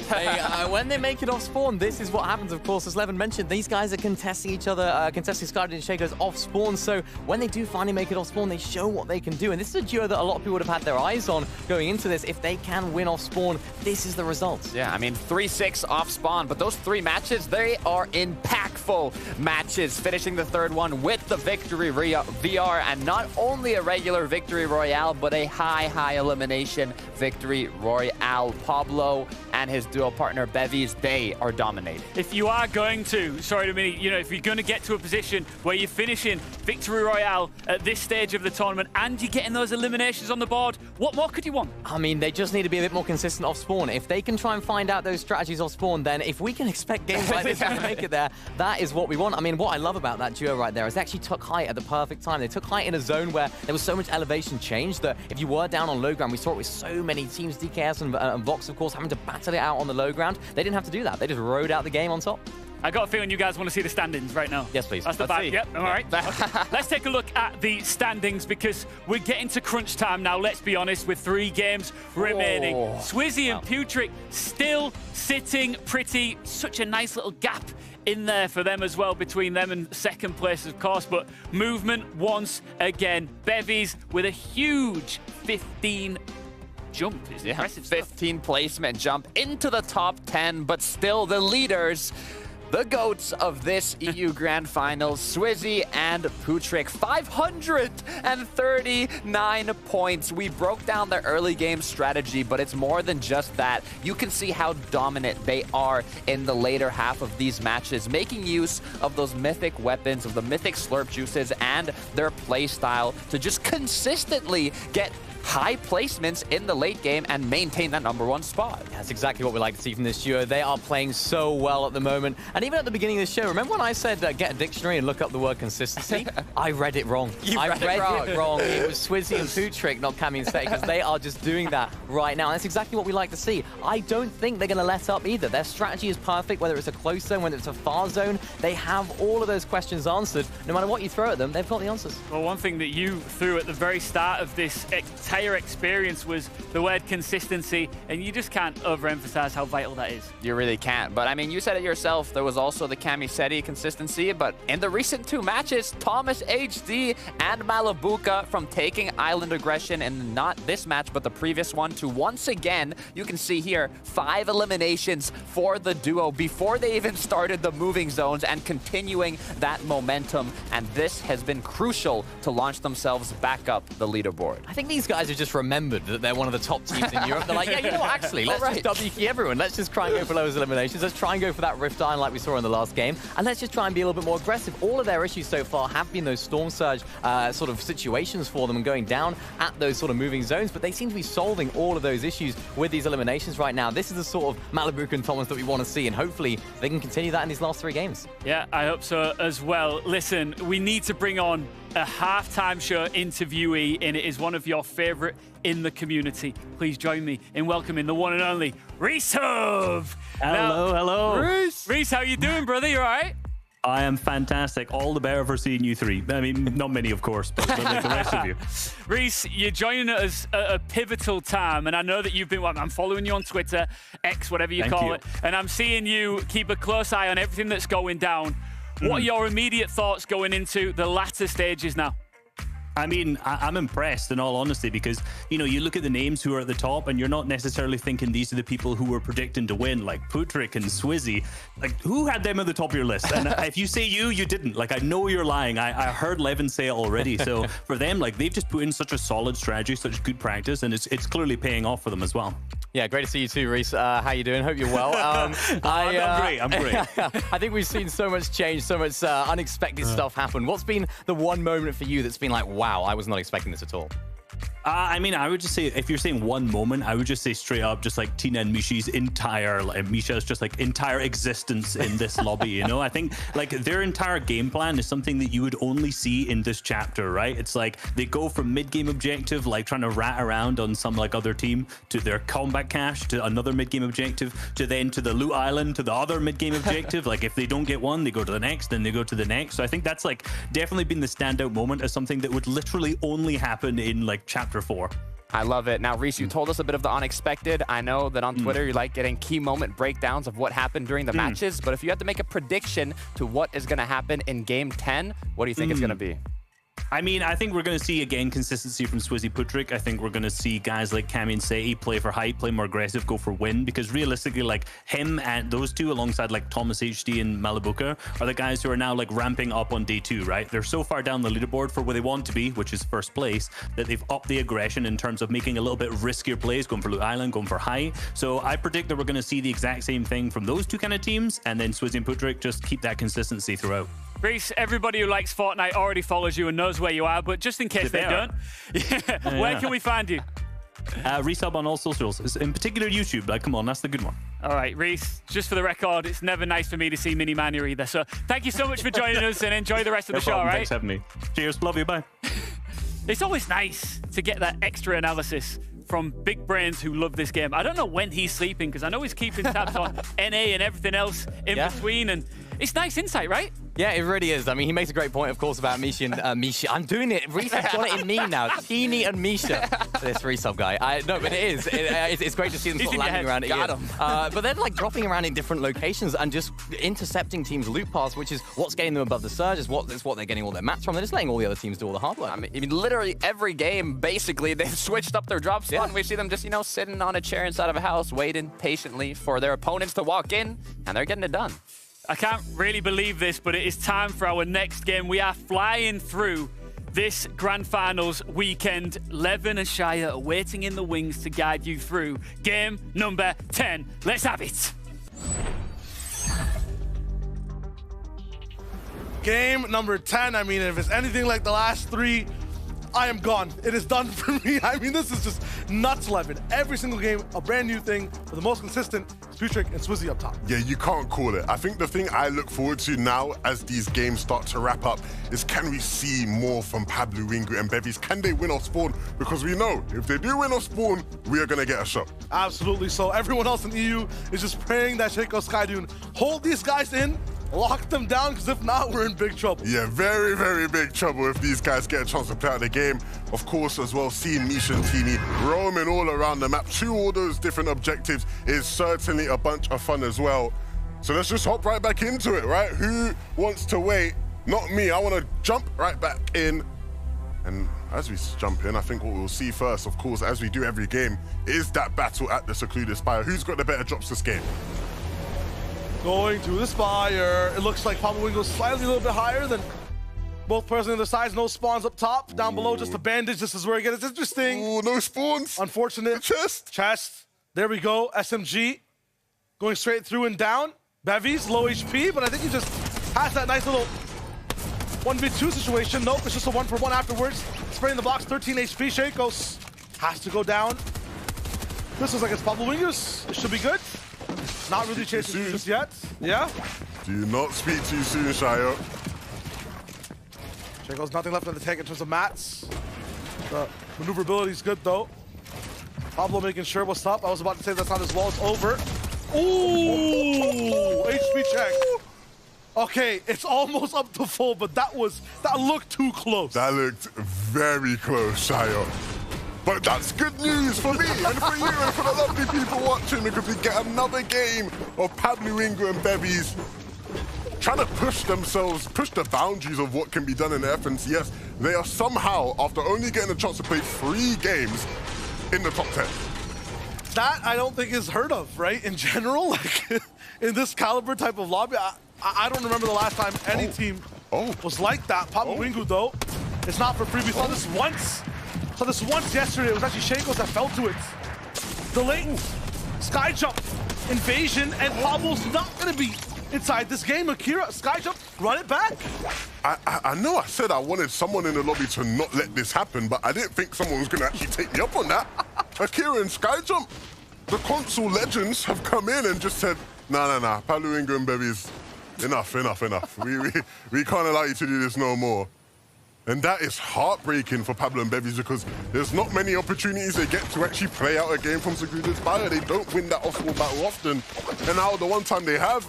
when they make it off spawn, this is what happens, of course. As Levin mentioned, these guys are contesting each other, contesting Skydune and Shakos off spawn. So when they do finally make it off spawn, they show what they can do. And this is a duo that a lot of people would have had their eyes on going into this. If they can win off spawn, this is the result. Yeah, I mean, 3-6 off spawn, but those 3 matches, they are impactful matches. Finishing the 3rd one with the victory VR, and not only a regular victory royale, but a high elimination victory royale. Pablo and his duo partner Bevies, they are dominating. If you are going to, sorry to me, you know, if you're going to get to a position where you're finishing Victory Royale at this stage of the tournament and you're getting those eliminations on the board, what more could you want? I mean, they just need to be a bit more consistent off spawn. If they can try and find out those strategies off spawn, then if we can expect games like this to make it there, that is what we want. I mean, what I love about that duo right there is they actually took height at the perfect time. They took height in a zone where there was so much elevation change that if you were down on low ground, we saw it with so many teams, DKS and Vox, of course, having to battle it out on the low ground. They didn't have to do that. They just rode out the game on top. I got a feeling you guys want to see the standings right now. Yes, please. That's the back. Yep, all right. Let's take a look at the standings because we're getting to crunch time now, let's be honest, with 3 games remaining. Swizzy and Putrick still sitting pretty. Such a nice little gap in there for them as well, between them and 2nd place, of course, but movement once again. Bevies with a huge 15 jump. Is impressive 15 placement jump into the top 10, but still the leaders the GOATs of this EU Grand Finals, Swizzy and Putrick. 539 points. We broke down their early game strategy, but it's more than just that. You can see how dominant they are in the later half of these matches, making use of those mythic weapons, of the mythic slurp juices, and their play style to just consistently get high placements in the late game and maintain that #1 spot. That's exactly what we like to see from this duo. They are playing so well at the moment. And even at the beginning of the show, remember when I said get a dictionary and look up the word consistency? I read it wrong. I read it wrong. It was Swizzy and Putrick, not Cammy and Seti, because they are just doing that right now. And that's exactly what we like to see. I don't think they're going to let up either. Their strategy is perfect, whether it's a close zone, whether it's a far zone. They have all of those questions answered. No matter what you throw at them, they've got the answers. Well, one thing that you threw at the very start of this entire experience was the word consistency, and you just can't overemphasize how vital that is. You really can't. But I mean, you said it yourself. There was also the Cammy Seti consistency, but in the recent 2 matches, Thomas HD and Malabuka, from taking island aggression in not this match, but the previous one, to once again, you can see here, 5 eliminations for the duo before they even started the moving zones and continuing that momentum. And this has been crucial to launch themselves back up the leaderboard. I think these guys have just remembered that they're one of the top teams in Europe. They're like, yeah, you know what, actually, let's just W key everyone. Let's just try and go for those eliminations. Let's try and go for that Rift Iron like we saw in the last game. And let's just try and be a little bit more aggressive. All of their issues so far have been those Storm Surge sort of situations for them and going down at those sort of moving zones. But they seem to be solving all of those issues with these eliminations right now. This is the sort of Malabuka and Thomas that we want to see. And hopefully they can continue that in these last 3 games. Yeah, I hope so as well. Listen, we need to bring on a halftime show interviewee, and it is one of your favorite in the community. Please join me in welcoming the one and only Reese Hove. Hello. Reese, how you doing, brother? You all right? I am fantastic. All the better for seeing you 3. I mean, not many, of course, but like the rest of you. Reese, you're joining us at a pivotal time, and I know that you've been, I'm following you on Twitter, X, whatever you call it, and I'm seeing you keep a close eye on everything that's going down. What are your immediate thoughts going into the latter stages now? I mean, I'm impressed in all honesty because, you know, you look at the names who are at the top and you're not necessarily thinking these are the people who were predicting to win, like Putrick and Swizzy. Like, who had them at the top of your list? And if you say you didn't. Like, I know you're lying. I heard Levin say it already. So for them, like, they've just put in such a solid strategy, such good practice, and it's clearly paying off for them as well. Yeah, great to see you too, Reese. How you doing? Hope you're well. I'm great. I think we've seen so much change, so much unexpected stuff happen. What's been the one moment for you that's been like, wow, I was not expecting this at all? I mean, I would just say, if you're saying one moment, I would just say straight up, just like Tina and Mishi's entire, Misha's just like entire existence in this lobby, you know? I think like their entire game plan is something that you would only see in this chapter, right? It's like they go from mid-game objective, like trying to rat around on some like other team, to their combat cache, to another mid-game objective, to then to the loot island, to the other mid-game objective. Like if they don't get one, they go to the next, then they go to the next. So I think that's like definitely been the standout moment as something that would literally only happen in like chapter 4. I love it. Now, Reese, you told us a bit of the unexpected. I know that on Twitter you like getting key moment breakdowns of what happened during the matches, but if you had to make a prediction to what is going to happen in Game 10, what do you think it's going to be? I mean, I think we're going to see, again, consistency from Swizzy Putrick. I think we're going to see guys like Cammy and Seti play for height, play more aggressive, go for win, because realistically, like him and those two alongside like Thomas HD and Malabuka are the guys who are now like ramping up on day 2, right? They're so far down the leaderboard for where they want to be, which is first place, that they've upped the aggression in terms of making a little bit riskier plays, going for Loot Island, going for high. So I predict that we're going to see the exact same thing from those two kind of teams, and then Swizzy and Putrick just keep that consistency throughout. Reese, everybody who likes Fortnite already follows you and knows where you are, but just in case they don't, where can we find you? Resub on all socials, in particular YouTube. Like, come on, that's the good one. All right, Reese, just for the record, it's never nice for me to see Mini Manu either. So thank you so much for joining us and enjoy the rest of the show, all right? Thanks for having me. Cheers, love you, bye. It's always nice to get that extra analysis from big brains who love this game. I don't know when he's sleeping, because I know he's keeping tabs on NA and everything else in between, and it's nice insight, right? Yeah, it really is. I mean, he makes a great point, of course, about Misha and Misha. I'm doing it. Reese has got it in me now. Teeny and Misha. This resub guy. No, but it is. It's great to see them sort of landing around it. But then, like, dropping around in different locations and just intercepting teams' loot paths, which is what's getting them above the surge, is what they're getting all their mats from. They're just letting all the other teams do all the hard work. I mean, literally every game, basically, they've switched up their drop spot. And we see them just, you know, sitting on a chair inside of a house, waiting patiently for their opponents to walk in, and they're getting it done. I can't really believe this, but it is time for our next game. We are flying through this Grand Finals weekend. Levin and Shia are waiting in the wings to guide you through game number 10. Let's have it. Game number 10. I mean, if it's anything like the last 3, I am gone. It is done for me. I mean, this is just nuts, Levin. Every single game, a brand new thing. For the most consistent, Futric and Swizzy up top. Yeah, you can't call it. I think the thing I look forward to now as these games start to wrap up is, can we see more from Pablo, Wingu, and Bevies? Can they win off spawn? Because we know if they do win off spawn, we are going to get a shot. Absolutely. So everyone else in EU is just praying that Shaco Skydune hold these guys in, lock them down, because if not, we're in big trouble. Yeah, very, very big trouble if these guys get a chance to play out the game. Of course, as well, seeing Misha and Teeny roaming all around the map to all those different objectives is certainly a bunch of fun as well. So let's just hop right back into it, right? Who wants to wait? Not me. I want to jump right back in. And as we jump in, I think what we'll see first, of course, as we do every game, is that battle at the Secluded Spire. Who's got the better drops this game? Going to the Spire. It looks like Pablo Wingo slightly a little bit higher than both person on their sides. No spawns up top. Down below, just a bandage. This is where it gets interesting. Oh, no spawns. Unfortunate. Chest. Chest. There we go. SMG going straight through and down. Bevies, low HP, but I think he just has that nice little 1v2 situation. Nope, it's just a 1-for-1 afterwards. Spraying the box, 13 HP. Shakos has to go down. This looks like it's Pablo Wingus. It should be good. Not really chasing just yet. Yeah. Do not speak too soon, Shio. Shakos, nothing left in the tank in terms of mats. The maneuverability is good though. Pablo making sure what's up. I was about to say that's not his wall. It's over. Ooh, HP check. Okay, it's almost up to full, but that looked too close. That looked very close, Shio. But that's good news for me and for you and for the lovely people watching, because we get another game of Pablo, Wingu, and Bevies trying to push themselves, push the boundaries of what can be done in the FNCS. They are somehow, after only getting a chance to play 3 games, in the top 10. That I don't think is heard of, right? In general, like in this caliber type of lobby, I don't remember the last time any team was like that. Pablo Wingu, though, it's not for free. We saw this once. So this once yesterday, it was actually Shakos that fell to it. The latent sky jump invasion, and Pablo's not going to be inside this game. Akira, sky jump, run it back. I know I said I wanted someone in the lobby to not let this happen, but I didn't think someone was going to actually take me up on that. Akira and sky jump. The console legends have come in and just said, nah, Pablo, Wingu, and Bevies, enough. We can't allow you to do this no more. And that is heartbreaking for Pablo and Bevies, because there's not many opportunities they get to actually play out a game from Secluded Spire. They don't win that off-ball battle often. And now the one time they have,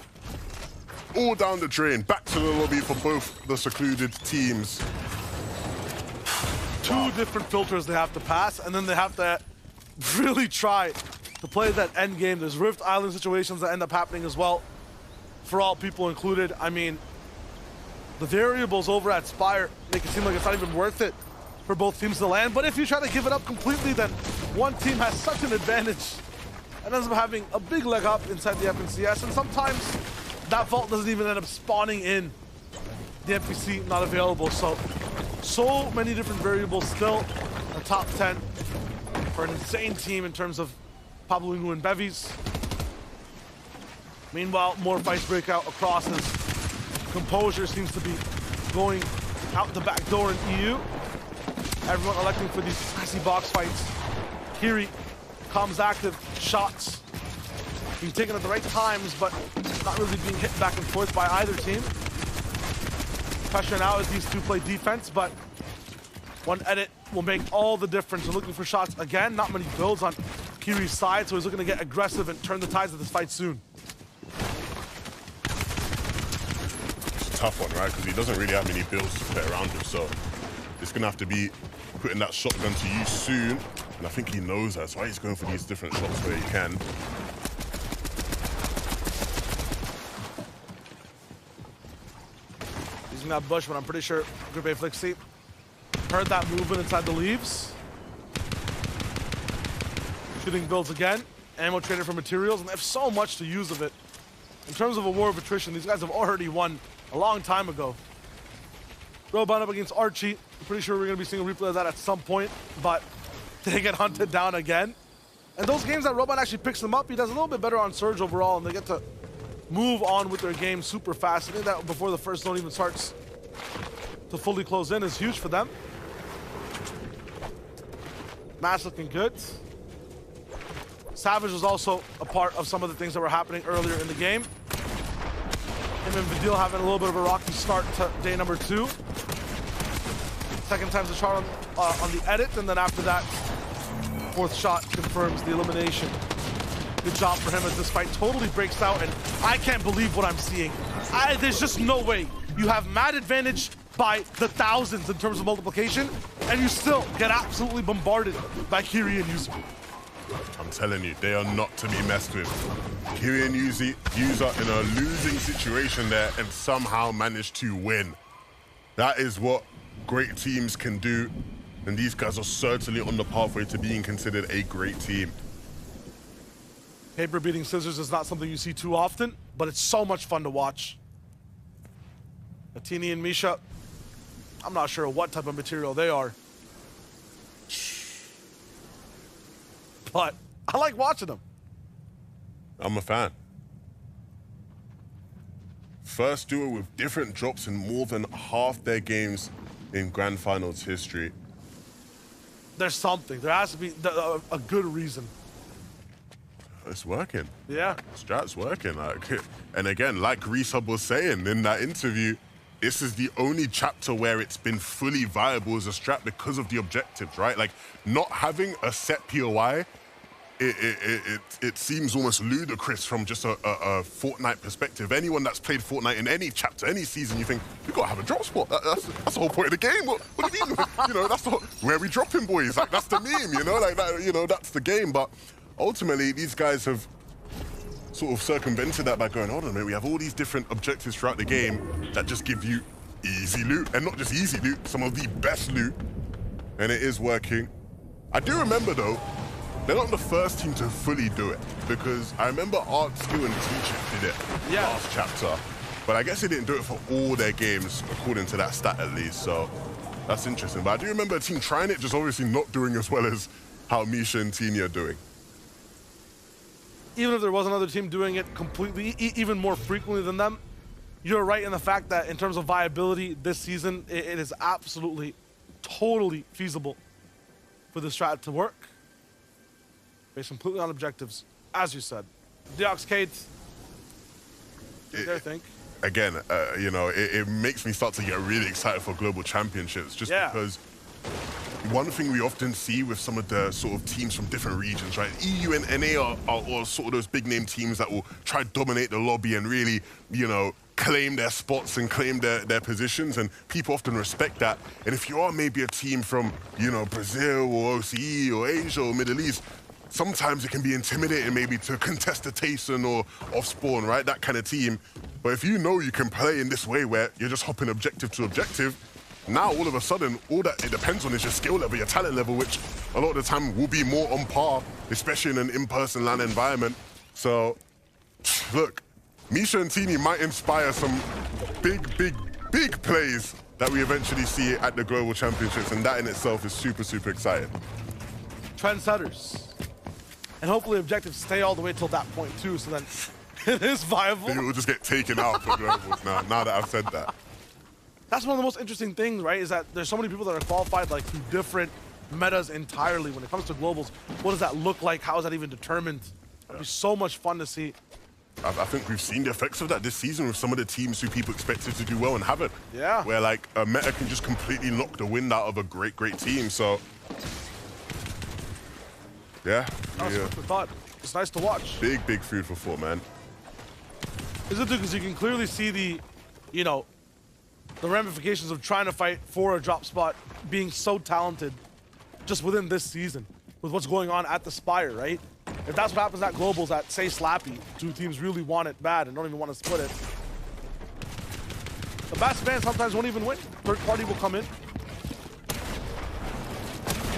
all down the drain. Back to the lobby for both the Secluded teams. 2 different filters they have to pass, and then they have to really try to play that end game. There's Rift Island situations that end up happening as well, for all people included. I mean, the variables over at Spire make it seem like it's not even worth it for both teams to land. But if you try to give it up completely, then one team has such an advantage and ends up having a big leg up inside the FNCS. And sometimes that vault doesn't even end up spawning in. The NPC not available. So many different variables still. A top 10 for an insane team in terms of Pablo, Wingu, and Bevies. Meanwhile, more fights break out across as composure seems to be going out the back door in EU. Everyone electing for these spicy box fights. Kiri, comms active, shots being taken at the right times, but not really being hit back and forth by either team. Pressure now as these two play defense, but one edit will make all the difference. We're looking for shots again. Not many builds on Kiri's side, so he's looking to get aggressive and turn the tides of this fight soon. Tough one, right? Because he doesn't really have many builds to play around with, so it's gonna have to be putting that shotgun to use soon, and I think he knows that. That's why he's going for these different shots where he can. Using that bush, but I'm pretty sure Group A Flixie heard that movement inside the leaves. Shooting builds again. Ammo traded for materials, and they have so much to use of it. In terms of a war of attrition, these guys have already won a long time ago. Robot up against Archie. I'm pretty sure we're going to be seeing a replay of that at some point, but they get hunted down again. And those games that Robot actually picks them up, he does a little bit better on Surge overall, and they get to move on with their game super fast. I think that before the first zone even starts to fully close in is huge for them. Mass looking good. Savage was also a part of some of the things that were happening earlier in the game. Him and Vidil having a little bit of a rocky start to day number 2. Second time's the shot on the edit, and then after that, 4th shot confirms the elimination. Good job for him as this fight totally breaks out, and I can't believe what I'm seeing. There's just no way. You have mad advantage by the thousands in terms of multiplication, and you still get absolutely bombarded by Kiri and Yuzu. I'm telling you, they are not to be messed with. Kiri and Yuzu in a losing situation there and somehow managed to win. That is what great teams can do, and these guys are certainly on the pathway to being considered a great team. Paper beating scissors is not something you see too often, but it's so much fun to watch. Atini and Misha, I'm not sure what type of material they are, but I like watching them. I'm a fan. First duo with different drops in more than half their games in Grand Finals history. There's something. There has to be a good reason. It's working. Yeah. Strat's working. And again, like Resub was saying in that interview, this is the only chapter where it's been fully viable as a strat because of the objectives, right? Like, not having a set POI, it seems almost ludicrous from just a Fortnite perspective. Anyone that's played Fortnite in any chapter, any season, you think, we gotta have a drop spot. That's the whole point of the game. What do you mean? You know, that's where we dropping, boys. Like, that's the meme, you know? Like, that, you know, that's the game. But ultimately, these guys have sort of circumvented that by going, hold on a minute, we have all these different objectives throughout the game that just give you easy loot. And not just easy loot, some of the best loot. And it is working. I do remember, though, they're not the first team to fully do it, because I remember Art, Skill, and Teacher did it last chapter. But I guess they didn't do it for all their games, according to that stat at least, so that's interesting. But I do remember a team trying it, just obviously not doing as well as how Misha and Tini are doing. Even if there was another team doing it completely, even more frequently than them, you're right in the fact that in terms of viability this season, it is absolutely, totally feasible for this strat to work. Based completely on objectives, as you said. Deox Kate, I think. Again, you know, it makes me start to get really excited for global championships, just because one thing we often see with some of the sort of teams from different regions, right? EU and NA are sort of those big name teams that will try to dominate the lobby and really, you know, claim their spots and claim their positions, and people often respect that. And if you are maybe a team from, you know, Brazil or OCE or Asia or Middle East, sometimes it can be intimidating maybe to contest a Tayson or Offspawn, right? That kind of team. But if you know you can play in this way where you're just hopping objective to objective, now all of a sudden, all that it depends on is your skill level, your talent level, which a lot of the time will be more on par, especially in an in-person LAN environment. So, look, Misha and Tini might inspire some big plays that we eventually see at the Global Championships, and that in itself is super, super exciting. Trendsetters. And hopefully objectives stay all the way till that point too, so then it is viable. It will just get taken out for globals now that I've said that. That's one of the most interesting things, right? Is that there's so many people that are qualified like through different metas entirely. When it comes to globals, what does that look like? How is that even determined? It'd be so much fun to see. I think we've seen the effects of that this season with some of the teams who people expected to do well and haven't. Yeah. Where like a meta can just completely knock the wind out of a great team. So yeah. That's what I thought. It's nice to watch. Big food for thought, man. Is it because you can clearly see the, you know, the ramifications of trying to fight for a drop spot being so talented just within this season with what's going on at the Spire, right? If that's what happens at Globals at, say, Slappy, two teams really want it bad and don't even want to split it, the best fans sometimes won't even win. Third party will come in.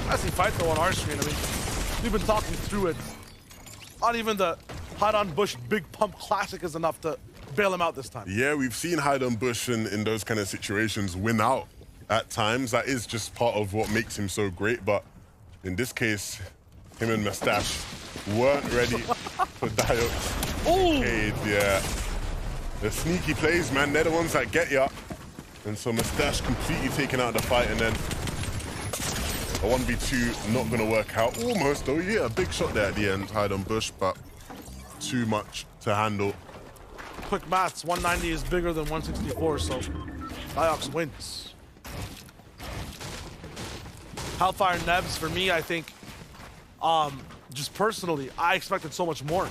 I see fight though on our screen. I mean, we've been talking through it. Not even the hide on bush, big pump classic is enough to bail him out this time. Yeah, we've seen hide on bush in those kind of situations win out at times. That is just part of what makes him so great. But in this case, him and Mustache weren't ready for Diok's aid. Yeah, the sneaky plays, man, they're the ones that get ya. And so Mustache completely taken out of the fight, and then a 1v2 not gonna work out. Almost though, yeah, a big shot there at the end, hide on bush, but too much to handle. Quick maths, 190 is bigger than 164, so Diox wins. Hellfire Nebs, for me, I think, just personally, I expected so much more.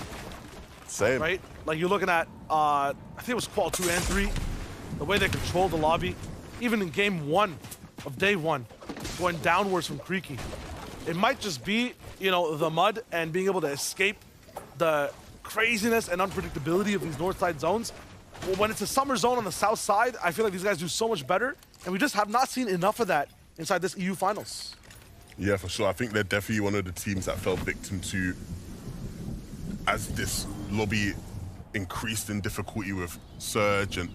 Same. Right? Like you're looking at, I think it was Qual 2 and 3, the way they controlled the lobby, even in game 1 of day 1, going downwards from Creaky. It might just be, you know, the mud and being able to escape the craziness and unpredictability of these north side zones. Well, when it's a summer zone on the south side, I feel like these guys do so much better, and we just have not seen enough of that inside this EU finals. Yeah, for sure. I think they're definitely one of the teams that fell victim to, as this lobby increased in difficulty with surge and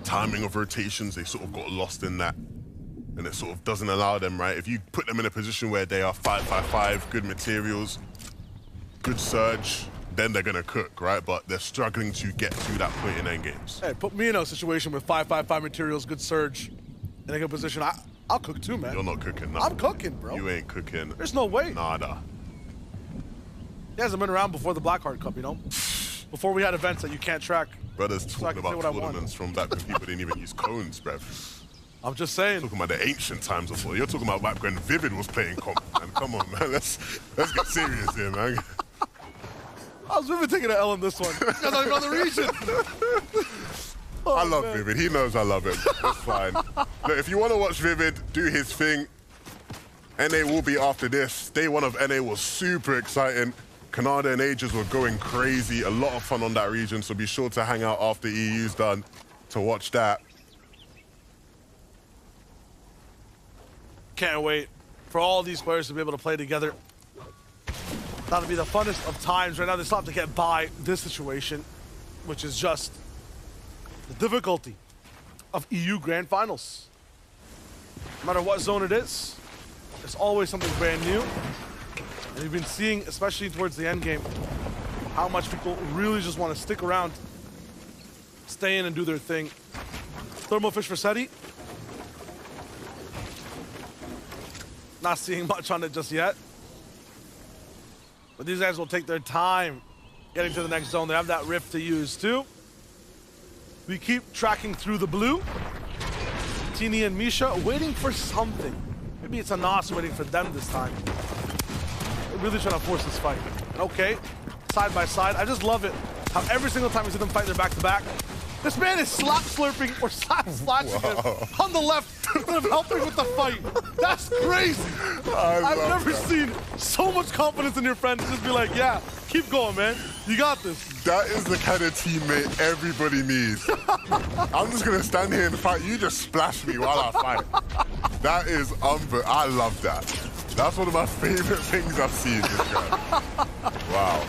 timing of rotations, they sort of got lost in that. And it sort of doesn't allow them, right? If you put them in a position where they are 5-5-5, good materials, good surge, then they're gonna cook, right? But they're struggling to get to that point in endgames. Hey, put me in a situation with 5-5-5 materials, good surge, in a good position. I'll cook too, man. You're not cooking, no. I'm cooking, bro. You ain't cooking. There's no way. Nada. He hasn't been around before the Blackheart Cup, you know? Before we had events that you can't track. Brothers talking about tournaments from back when people didn't even use cones, bruv. I'm just saying. Talking about the ancient times before. You're talking about back when Vivid was playing comp, man. Come on, man. Let's get serious here, man. I was Vivid taking an L in this one. Because I'm not in the region. Oh, I love Vivid. He knows I love him. That's fine. Look, if you want to watch Vivid do his thing, NA will be after this. Day 1 of NA was super exciting. Canada and Ages were going crazy. A lot of fun on that region, so be sure to hang out after EU's done to watch that. Can't wait for all these players to be able to play together. That'll be the funnest of times. Right now, they still have to get by this situation, which is just the difficulty of EU Grand Finals. No matter what zone it is, there's always something brand new. And we've been seeing, especially towards the end game, how much people really just want to stick around, stay in and do their thing. Thermal Fish for Seti. Not seeing much on it just yet. But these guys will take their time getting to the next zone. They have that rift to use too. We keep tracking through the blue. Tini and Misha waiting for something. Maybe it's a Nos waiting for them this time. They're really trying to force this fight. Okay, side by side. I just love it how every single time we see them fight, they're back to back. This man is slap slurping or slap slashing him on the left instead of helping with the fight. That's crazy. I've never seen so much confidence in your friend to just be like, yeah, keep going, man. You got this. That is the kind of teammate everybody needs. I'm just going to stand here and fight. You just splash me while I fight. That is unbelievable. I love that. That's one of my favorite things I've seen this guy. Wow.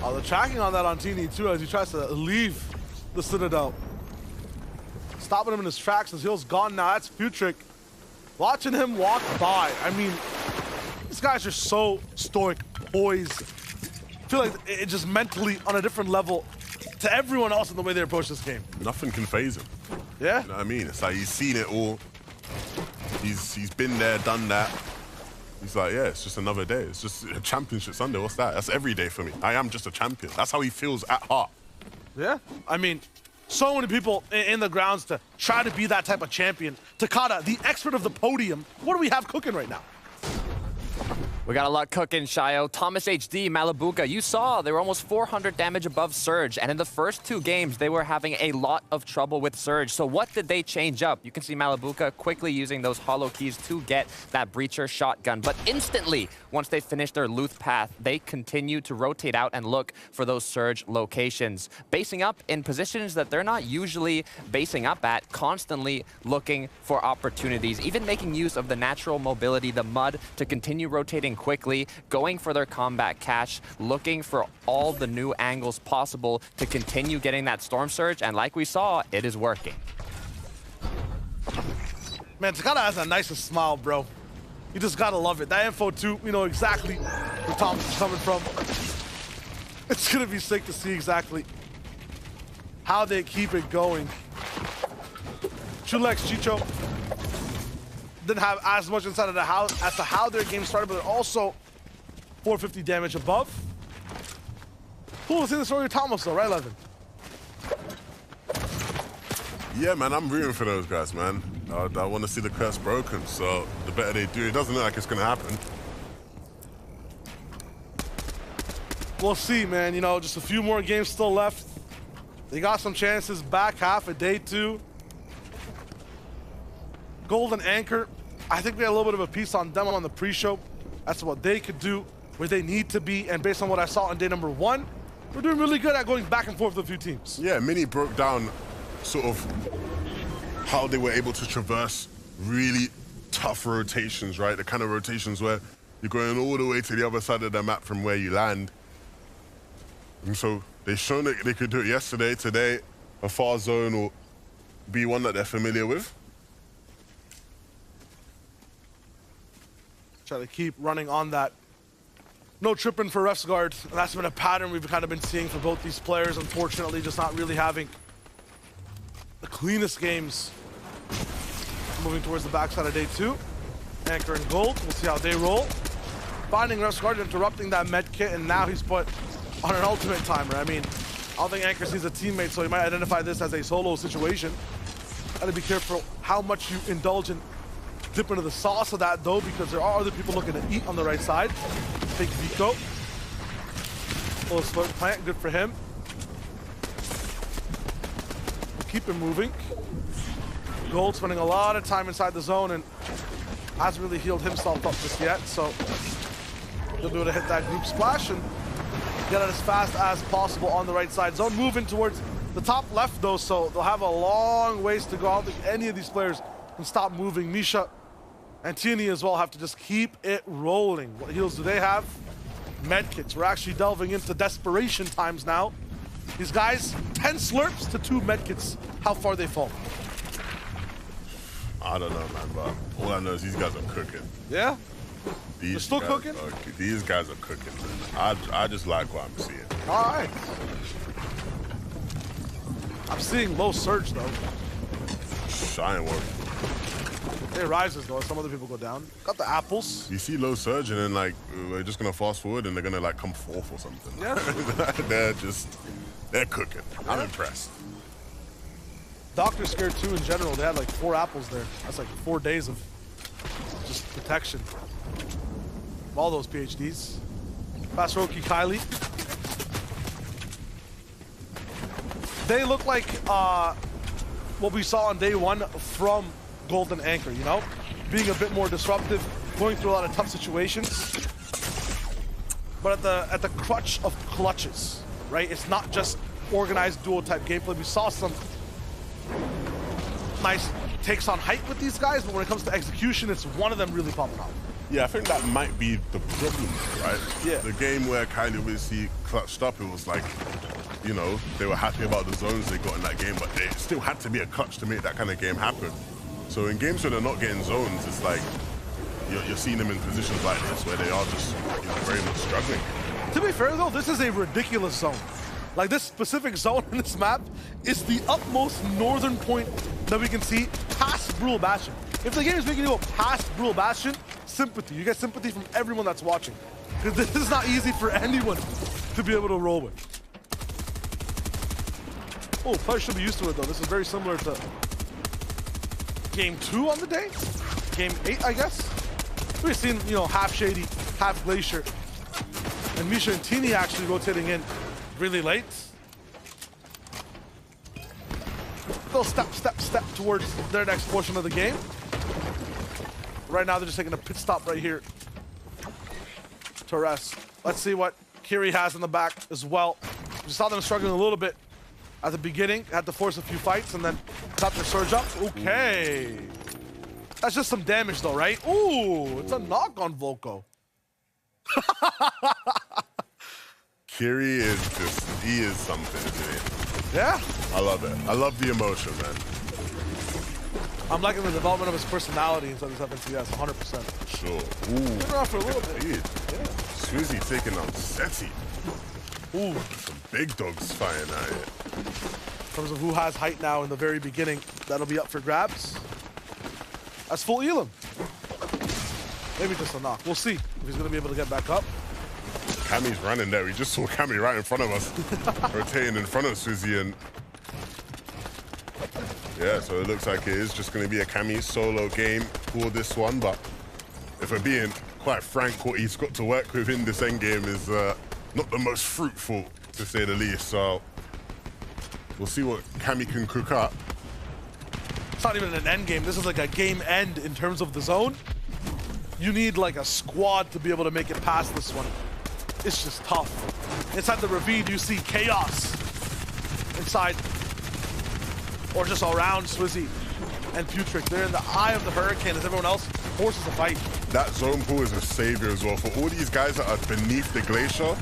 Oh, the tracking on that on Tini too as he tries to leave the Citadel. Stopping him in his tracks. His heel's gone now. That's Futrick. Watching him walk by. I mean, these guys are so stoic, poised. I feel like it just mentally on a different level to everyone else in the way they approach this game. Nothing can faze him. Yeah? You know what I mean? It's like he's seen it all. He's been there, done that. He's like, yeah, it's just another day. It's just a championship Sunday. What's that? That's every day for me. I am just a champion. That's how he feels at heart. Yeah, I mean, so many people in the grounds to try to be that type of champion. Takada, the expert of the podium. What do we have cooking right now? We got a lot cooking, Shayo. Thomas HD, Malabuka, you saw they were almost 400 damage above Surge, and in the first 2 games, they were having a lot of trouble with Surge. So what did they change up? You can see Malabuka quickly using those hollow keys to get that Breacher shotgun, but instantly, once they finish their Luth path, they continue to rotate out and look for those Surge locations, basing up in positions that they're not usually basing up at, constantly looking for opportunities, even making use of the natural mobility, the mud, to continue rotating quickly, going for their combat cache, looking for all the new angles possible to continue getting that Storm Surge, and like we saw, it is working. Man, Takada has a nicest smile, bro. You just gotta love it. That info too, you know exactly where Thomas is coming from. It's gonna be sick to see exactly how they keep it going. Chulex, Chicho didn't have as much inside of the house as to how their game started, but also 450 damage above. Cool to see the story of Thomas though, right, Levin? Yeah, man, I'm rooting for those guys, man. I want to see the curse broken, so the better they do, it doesn't look like it's going to happen. We'll see, man. You know, just a few more games still left. They got some chances back half of day 2. Golden Anchor, I think we had a little bit of a piece on them on the pre-show. That's what they could do, where they need to be, and based on what I saw on day number 1, we're doing really good at going back and forth with a few teams. Yeah, Mini broke down sort of how they were able to traverse really tough rotations, right? The kind of rotations where you're going all the way to the other side of the map from where you land. And so they've shown that they could do it yesterday. Today, a far zone will be one that they're familiar with. Try to keep running on that. No tripping for ref's guard. That's been a pattern we've kind of been seeing for both these players. Unfortunately, just not really having the cleanest games. Moving towards the backside of day 2. Anchor and Gold. We'll see how they roll. Finding ref's guard, interrupting that med kit, and now he's put on an ultimate timer. I mean, I don't think Anchor sees a teammate, so he might identify this as a solo situation. Gotta be careful how much you indulge and dip into the sauce of that, though, because there are other people looking to eat on the right side. Take Vico. Little split plant, good for him. Keep him moving. Gold spending a lot of time inside the zone and hasn't really healed himself up just yet, so they'll be able to hit that group splash and get it as fast as possible on the right side. Zone moving towards the top left, though, so they'll have a long ways to go. I don't think any of these players can stop moving. Misha and Tini as well have to just keep it rolling. What heals do they have? Medkits. We're actually delving into desperation times now. These guys, 10 slurps to 2 medkits. How far they fall? I don't know, man, but all I know is these guys are cooking. Yeah? They're still cooking? These guys are cooking, man. I just like what I'm seeing. All right. I'm seeing low surge, though. I ain't worried. It rises, though. Some other people go down. Got the apples. You see low surge, and then, like, we're just going to fast forward, and they're going to, like, come fourth or something. Yeah. They're cooking. I'm impressed. Doctor Scared 2 in general, they had like 4 apples there. That's like 4 days of just protection. All those PhDs. Fast Roki Kylie. They look like what we saw on day 1 from Golden Anchor, you know? Being a bit more disruptive, going through a lot of tough situations. But at the crutch of clutches, right? It's not just organized duo type gameplay. We saw some nice takes on height with these guys, but when it comes to execution, it's one of them really popping off. Yeah, I think that might be the problem, right? Yeah. The game where Kylie obviously clutched up, it was like, you know, they were happy about the zones they got in that game, but they still had to be a clutch to make that kind of game happen. So in games where they're not getting zones, it's like you're seeing them in positions like this where they are just, you know, very much struggling. To be fair, though, this is a ridiculous zone. Like, this specific zone in this map is the utmost northern point that we can see past Brule Bastion. If the game is making you go past Brule Bastion, sympathy. You get sympathy from everyone that's watching. Because this is not easy for anyone to be able to roll with. Oh, players should be used to it, though. This is very similar to game 2 on the day. Game 8, I guess. We've seen, you know, half Shady, half Glacier. And Misha and Tini actually rotating in really late. They'll step towards their next portion of the game. Right now, they're just taking a pit stop right here to rest. Let's see what Kiri has in the back as well. We saw them struggling a little bit at the beginning. Had to force a few fights and then got their surge up. Okay. That's just some damage though, right? Ooh, it's a knock on Volko. Kiri is just, he is something, isn't he? Yeah. I love it. I love the emotion, man. I'm liking the development of his personality inside this FNCS, 100%. Sure. Ooh. Been around for a little bit. Yeah. Swizzy taking on Seti. Ooh. Some big dogs fighting out here. In terms of who has height now in the very beginning, that'll be up for grabs. That's full Elam. Maybe just a knock. We'll see if he's going to be able to get back up. Cammy's running there. We just saw Cammy right in front of us. Rotating in front of Swizzy, and yeah, so it looks like it is just going to be a Cammy solo game for this one. But if we're being quite frank, what he's got to work with in this endgame is not the most fruitful, to say the least. So we'll see what Cammy can cook up. It's not even an end game. This is like a game end in terms of the zone. You need like a squad to be able to make it past this one. It's just tough. Inside the ravine, you see chaos. Inside, or just around Swizzy and Putrick. They're in the eye of the hurricane as everyone else forces a fight. That zone pool is a savior as well. For all these guys that are beneath the glacier,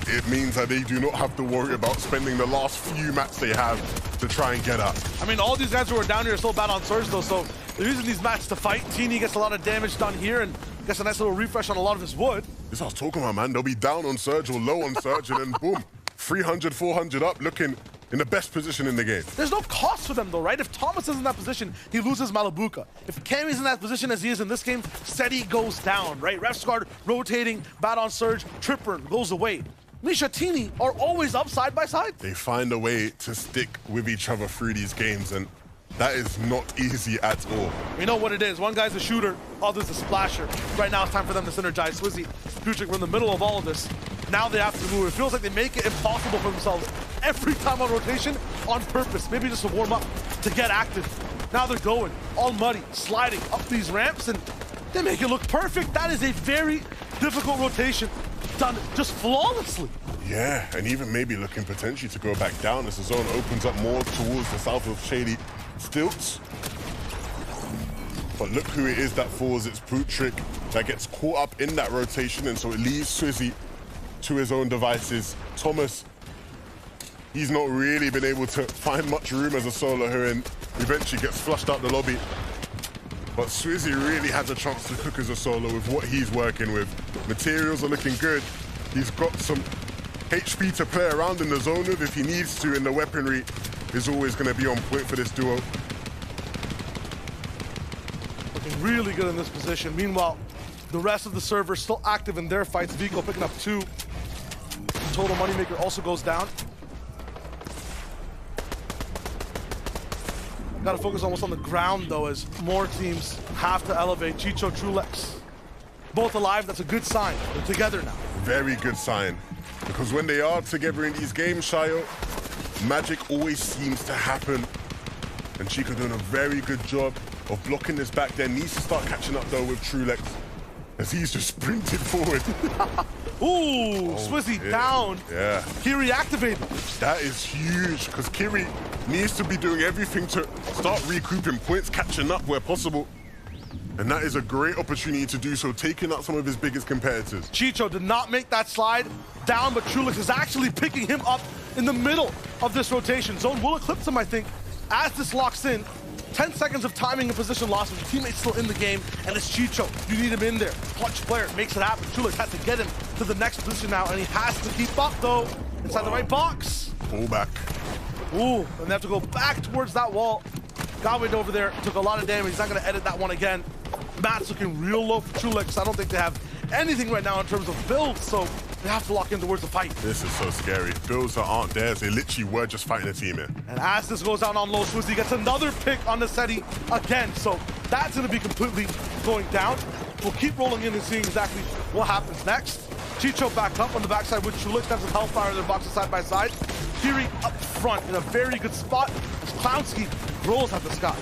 it means that they do not have to worry about spending the last few mats they have to try and get up. I mean, all these guys who are down here are still bad on Surge though, so they're using these mats to fight. Teeny gets a lot of damage done here and gets a nice little refresh on a lot of his wood. This is what I was talking about, man. They'll be down on Surge or low on Surge, and then boom, 300, 400 up, looking in the best position in the game. There's no cost for them though, right? If Thomas is in that position, he loses Malabuka. If Cammy's in that position as he is in this game, Seti goes down, right? Refsguard rotating, bad on Surge, Tripper goes away. Misha, Teeny are always up side by side. They find a way to stick with each other through these games, and that is not easy at all. We know what it is. One guy's a shooter, other's a splasher. Right now it's time for them to synergize. Swizzy, Putrick, we're in the middle of all of this. Now they have to move. It feels like they make it impossible for themselves every time on rotation on purpose. Maybe just to warm up, to get active. Now they're going, all muddy, sliding up these ramps, and they make it look perfect. That is a very difficult rotation, done just flawlessly. Yeah, and even maybe looking potentially to go back down as the zone opens up more towards the south of Shady Stilts. But look who it is that falls. It's Putrick that gets caught up in that rotation, and so it leaves Swizzy to his own devices. Thomas, he's not really been able to find much room as a solo here, and eventually gets flushed out the lobby. But Swizzy really has a chance to cook as a solo with what he's working with. Materials are looking good. He's got some HP to play around in the zone with if he needs to, and the weaponry is always going to be on point for this duo. Looking really good in this position. Meanwhile, the rest of the servers still active in their fights. Vico picking up 2. Total Moneymaker also goes down. Gotta focus almost on the ground though, as more teams have to elevate. Chicho, Trulex, both alive. That's a good sign. They're together now. Very good sign. Because when they are together in these games, Shayo, magic always seems to happen. And Chico doing a very good job of blocking this back there. Needs to start catching up though with Trulex, as he's just sprinted forward. Ooh, Swizzy down. Yeah. Kiri activated. That is huge, because Kiri needs to be doing everything to start recouping points, catching up where possible. And that is a great opportunity to do so, taking out some of his biggest competitors. Chicho did not make that slide down, but Trulex is actually picking him up in the middle of this rotation. Zone will eclipse him, I think, as this locks in. 10 seconds of timing and position loss with your teammates still in the game, and it's Chicho. You need him in there. Clutch player makes it happen. Trulex has to get him to the next position now, and he has to keep up, though. Inside the right box. Pull back. Ooh, and they have to go back towards that wall. Godwin over there took a lot of damage. He's not going to edit that one again. Matt's looking real low for Trulex. I don't think they have anything right now in terms of builds, so they have to lock in towards the fight. This is so scary. Builds that aren't theirs. They literally were just fighting a team here. And as this goes down on low, Swizzy gets another pick on the Seti again, so that's going to be completely going down. We'll keep rolling in and seeing exactly what happens next. Chicho back up on the backside with Trulex. Has his Hellfire in their boxes side by side. Kiri up front in a very good spot as Clownski rolls at the sky.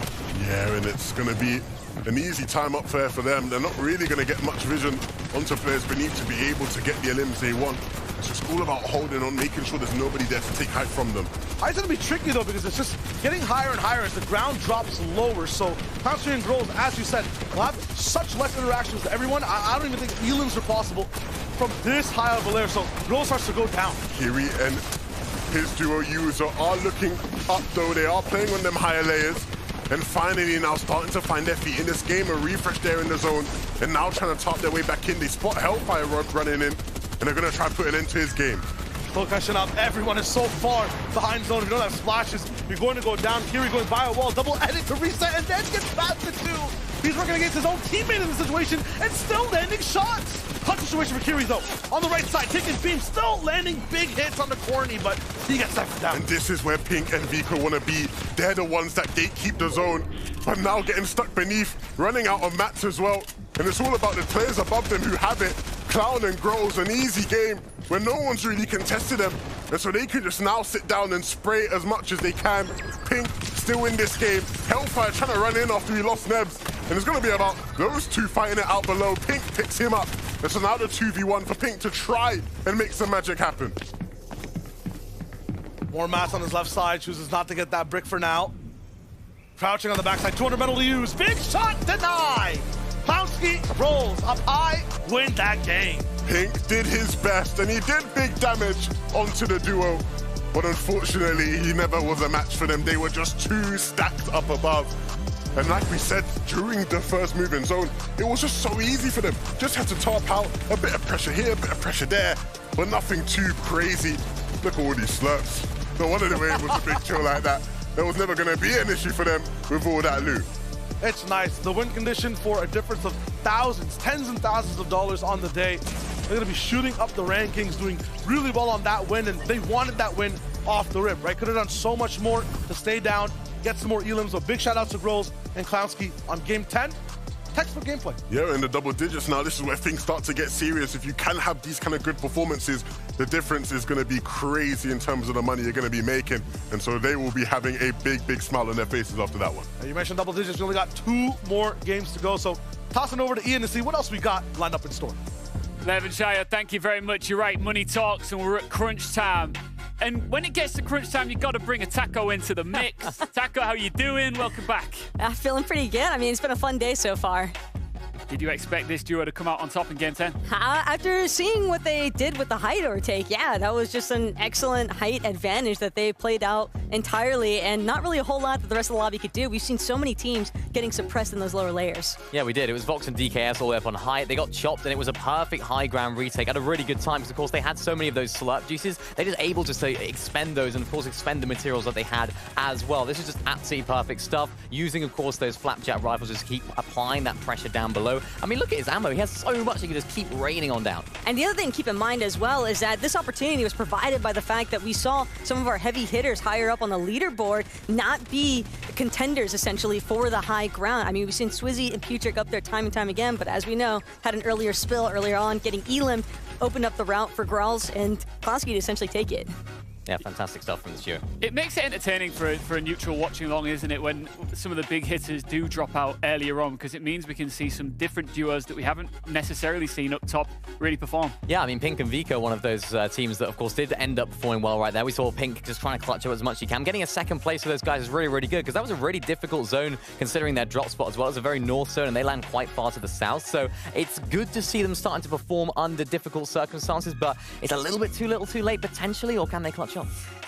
Yeah, and it's going to be an easy time up there for them. They're not really going to get much vision onto players beneath to be able to get the elims they want. It's just all about holding on, making sure there's nobody there to take height from them. Height's going to be tricky though, because it's just getting higher and higher as the ground drops lower. So Clownski and Groves, as you said, will have such less interactions with everyone. I don't even think elims are possible from this high of a layer, so Roll starts to go down. Kiri and his duo user are looking up though. They are playing on them higher layers. And finally now starting to find their feet in this game. A refresh there in the zone. And now trying to top their way back in. They spot Hellfire Rod running in. And they're going to try to put an end to his game. Concussion up. Everyone is so far behind zone. If you don't have splashes, you're going to go down. Kiri going by a wall. Double edit to reset and then gets past the two. He's working against his own teammate in the situation and still landing shots. Clutch situation for Kiri though. On the right side, taking beam, still landing big hits on the corny, but he gets that down. And this is where Pink and Vico want to be. They're the ones that gatekeep the zone, but now getting stuck beneath, running out of mats as well. And it's all about the players above them who have it. Clown and Grows, an easy game where no one's really contested them. And so they can just now sit down and spray as much as they can. Pink still in this game. Hellfire trying to run in after he lost Nebs. And it's going to be about those two fighting it out below. Pink picks him up. And so now the 2v1 for Pink to try and make some magic happen. More mats on his left side. Chooses not to get that brick for now. Crouching on the backside. 200 metal to use. Big shot denied. Clownski rolls up high. Win that game. Pink did his best, and he did big damage onto the duo. But unfortunately, he never was a match for them. They were just too stacked up above. And like we said, during the first move in zone, it was just so easy for them. Just had to top out, a bit of pressure here, a bit of pressure there, but nothing too crazy. Look at all these slurps. No wonder they were able to big chill like that. There was never going to be an issue for them with all that loot. It's nice. The win condition for a difference of thousands, tens and thousands of dollars on the day. They're going to be shooting up the rankings, doing really well on that win, and they wanted that win off the rip, right? Could have done so much more to stay down, get some more elims. So big shout outs to Grows and Clownski on game 10. Textbook gameplay. Yeah, in the double digits now, this is where things start to get serious. If you can have these kind of good performances, the difference is going to be crazy in terms of the money you're going to be making. And so they will be having a big, big smile on their faces after that one. You mentioned double digits. We only got 2 more games to go. So tossing over to Ian to see what else we got lined up in store. Levenshire, thank you very much. You're right, money talks, and we're at crunch time. And when it gets to crunch time, you've got to bring a Taco into the mix. Taco, how you doing? Welcome back. Feeling pretty good. I mean, it's been a fun day so far. Did you expect this duo to come out on top in Game 10? After seeing what they did with the height overtake, yeah, that was just an excellent height advantage that they played out entirely, and not really a whole lot that the rest of the lobby could do. We've seen so many teams getting suppressed in those lower layers. Yeah, we did. It was Vox and DKS all the way up on height. They got chopped, and it was a perfect high ground retake. Had a really good time because, of course, they had so many of those slurp juices. They're just able just to expend those and, of course, expend the materials that they had as well. This is just absolutely perfect stuff. Using, of course, those flapjack rifles just keep applying that pressure down below. I mean, look at his ammo. He has so much he can just keep raining on down. And the other thing to keep in mind as well is that this opportunity was provided by the fact that we saw some of our heavy hitters higher up on the leaderboard not be contenders, essentially, for the high ground. I mean, we've seen Swizzy and Putrick up there time and time again, but as we know, had an earlier spill earlier on, getting Elim opened up the route for Growls and Klosky to essentially take it. Yeah, fantastic stuff from this duo. It makes it entertaining for a neutral watching along, isn't it, when some of the big hitters do drop out earlier on, because it means we can see some different duos that we haven't necessarily seen up top really perform. Yeah, I mean, Pink and Vico, one of those teams that, of course, did end up performing well right there. We saw Pink just trying to clutch up as much as he can. Getting a second place for those guys is really, really good, because that was a really difficult zone, considering their drop spot as well. It's a very north zone, and they land quite far to the south, so it's good to see them starting to perform under difficult circumstances, but it's a little bit too little too late, potentially, or can they clutch up?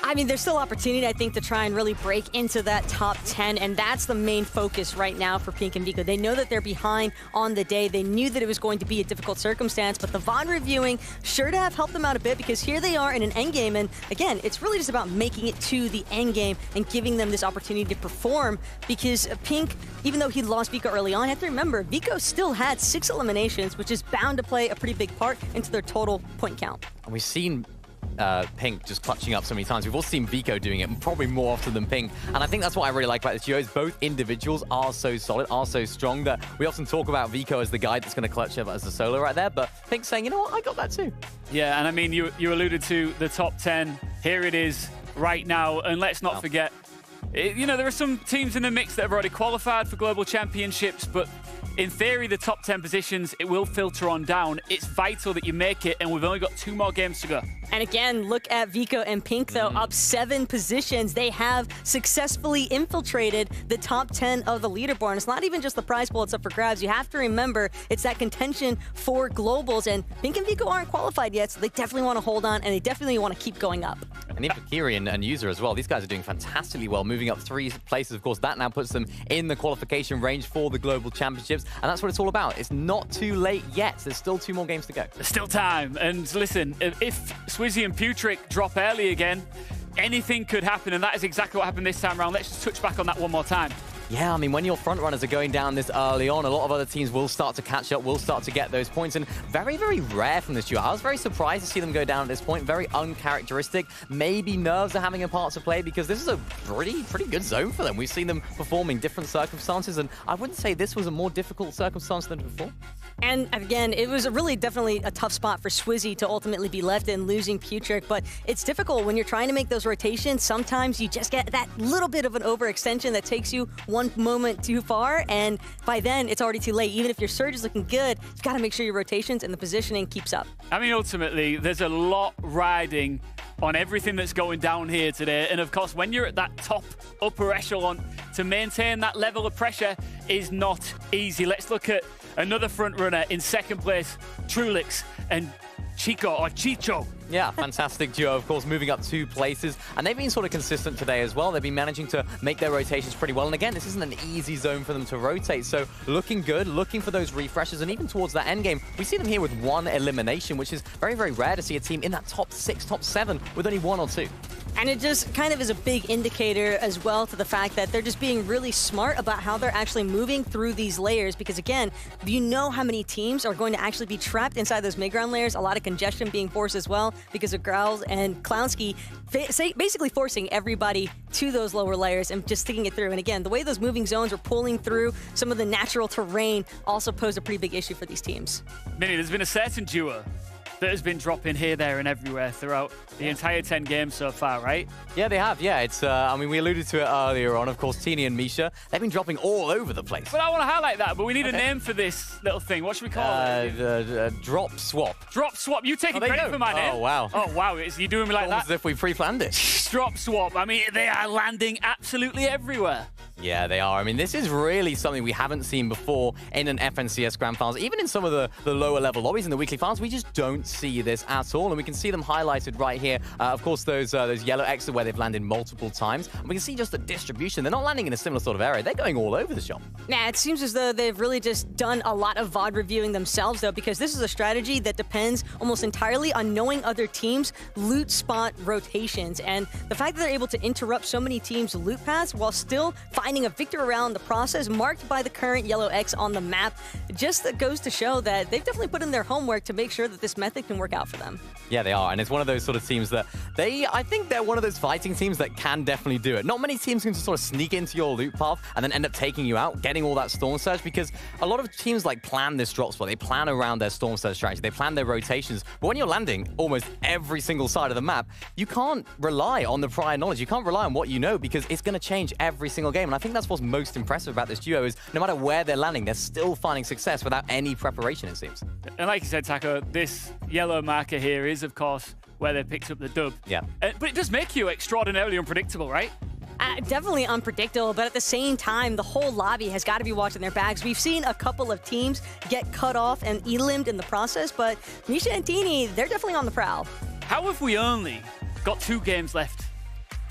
I mean, there's still opportunity, I think, to try and really break into that top 10, and that's the main focus right now for Pink and Vico. They know that they're behind on the day. They knew that it was going to be a difficult circumstance, but the VOD reviewing sure to have helped them out a bit, because here they are in an endgame, and again, it's really just about making it to the endgame and giving them this opportunity to perform, because Pink, even though he lost Vico early on, you have to remember, Vico still had 6 eliminations, which is bound to play a pretty big part into their total point count. And we've seen Pink just clutching up so many times. We've also seen Vico doing it probably more often than Pink. And I think that's what I really like about this duo is both individuals are so solid, are so strong that we often talk about Vico as the guy that's going to clutch up as a solo right there. But Pink's saying, you know what, I got that too. Yeah, and I mean, you alluded to the top 10. Here it is right now. And let's not forget, you know, there are some teams in the mix that have already qualified for global championships, but in theory, the top 10 positions, it will filter on down. It's vital that you make it, and we've only got 2 more games to go. And again, look at Vico and Pink, though, up 7 positions. They have successfully infiltrated the top 10 of the leaderboard. And it's not even just the prize pool, it's up for grabs. You have to remember, it's that contention for globals, and Pink and Vico aren't qualified yet, so they definitely want to hold on, and they definitely want to keep going up. And even Kirian and User as well. These guys are doing fantastically well, moving up 3 places. Of course, that now puts them in the qualification range for the Global Championships, and that's what it's all about. It's not too late yet. There's still 2 more games to go. There's still time. And listen, if Swizzy and Putrick drop early again, anything could happen, and that is exactly what happened this time around. Let's just touch back on that one more time. Yeah, I mean, when your front runners are going down this early on, a lot of other teams will start to catch up, will start to get those points, and very, very rare from this duo. I was very surprised to see them go down at this point, very uncharacteristic. Maybe nerves are having a part to play because this is a pretty good zone for them. We've seen them perform in different circumstances, and I wouldn't say this was a more difficult circumstance than before. And again, it was definitely a tough spot for Swizzy to ultimately be left in, losing Putrick, but it's difficult when you're trying to make those rotations. Sometimes you just get that little bit of an overextension that takes you one moment too far, and by then it's already too late. Even if your surge is looking good, you've got to make sure your rotations and the positioning keeps up. I mean, ultimately, there's a lot riding on everything that's going down here today, and of course, when you're at that top upper echelon, to maintain that level of pressure is not easy. Let's look at another front runner in second place, Trulix and Chicho. Yeah, fantastic duo, of course, moving up 2 places. And they've been sort of consistent today as well. They've been managing to make their rotations pretty well. And again, this isn't an easy zone for them to rotate. So looking good, looking for those refreshes. And even towards that end game, we see them here with 1 elimination, which is very, very rare to see a team in that top 6, top 7 with only 1 or 2. And it just kind of is a big indicator as well to the fact that they're just being really smart about how they're actually moving through these layers. Because again, you know how many teams are going to actually be trapped inside those mid-ground layers. A lot of congestion being forced as well because of Growls and Clownski basically forcing everybody to those lower layers and just sticking it through. And again, the way those moving zones are pulling through some of the natural terrain also pose a pretty big issue for these teams. Minnie, there's been a certain duo that has been dropping here, there, and everywhere throughout the entire 10 games so far, right? Yeah, they have. Yeah, it's. I mean, we alluded to it earlier on. Of course, Teeny and Misha, they've been dropping all over the place. But I want to highlight that. But we need a name for this little thing. What should we call it? Drop swap. Drop swap. You taking credit for my name? Oh wow. Oh wow. You doing me like that? As if we pre-planned it. Drop swap. I mean, they are landing absolutely everywhere. Yeah, they are. I mean, this is really something we haven't seen before in an FNCS Grand Finals. Even in some of the lower level lobbies in the weekly finals, we just don't see this at all. And we can see them highlighted right here. Of course, those yellow X's where they've landed multiple times. And we can see just the distribution. They're not landing in a similar sort of area. They're going all over the shop. Nah, it seems as though they've really just done a lot of VOD reviewing themselves, though, because this is a strategy that depends almost entirely on knowing other teams' loot spot rotations. And the fact that they're able to interrupt so many teams' loot paths while still finding a victor around the process marked by the current yellow X on the map just goes to show that they've definitely put in their homework to make sure that this method can work out for them. Yeah, they are. And it's one of those sort of teams that I think they're one of those fighting teams that can definitely do it. Not many teams can just sort of sneak into your loot path and then end up taking you out, getting all that Storm Surge, because a lot of teams like plan this drop spot. They plan around their Storm Surge strategy. They plan their rotations. But when you're landing almost every single side of the map, you can't rely on the prior knowledge. You can't rely on what you know because it's going to change every single game. And I think that's what's most impressive about this duo is no matter where they're landing, they're still finding success without any preparation, it seems. And like you said, Taco, this yellow marker here is, of course, where they picked up the dub. Yeah. But it does make you extraordinarily unpredictable, right? Definitely unpredictable, but at the same time, the whole lobby has got to be watching their bags. We've seen a couple of teams get cut off and elimed in the process, but Misha and Teeny, they're definitely on the prowl. How have we only got 2 games left?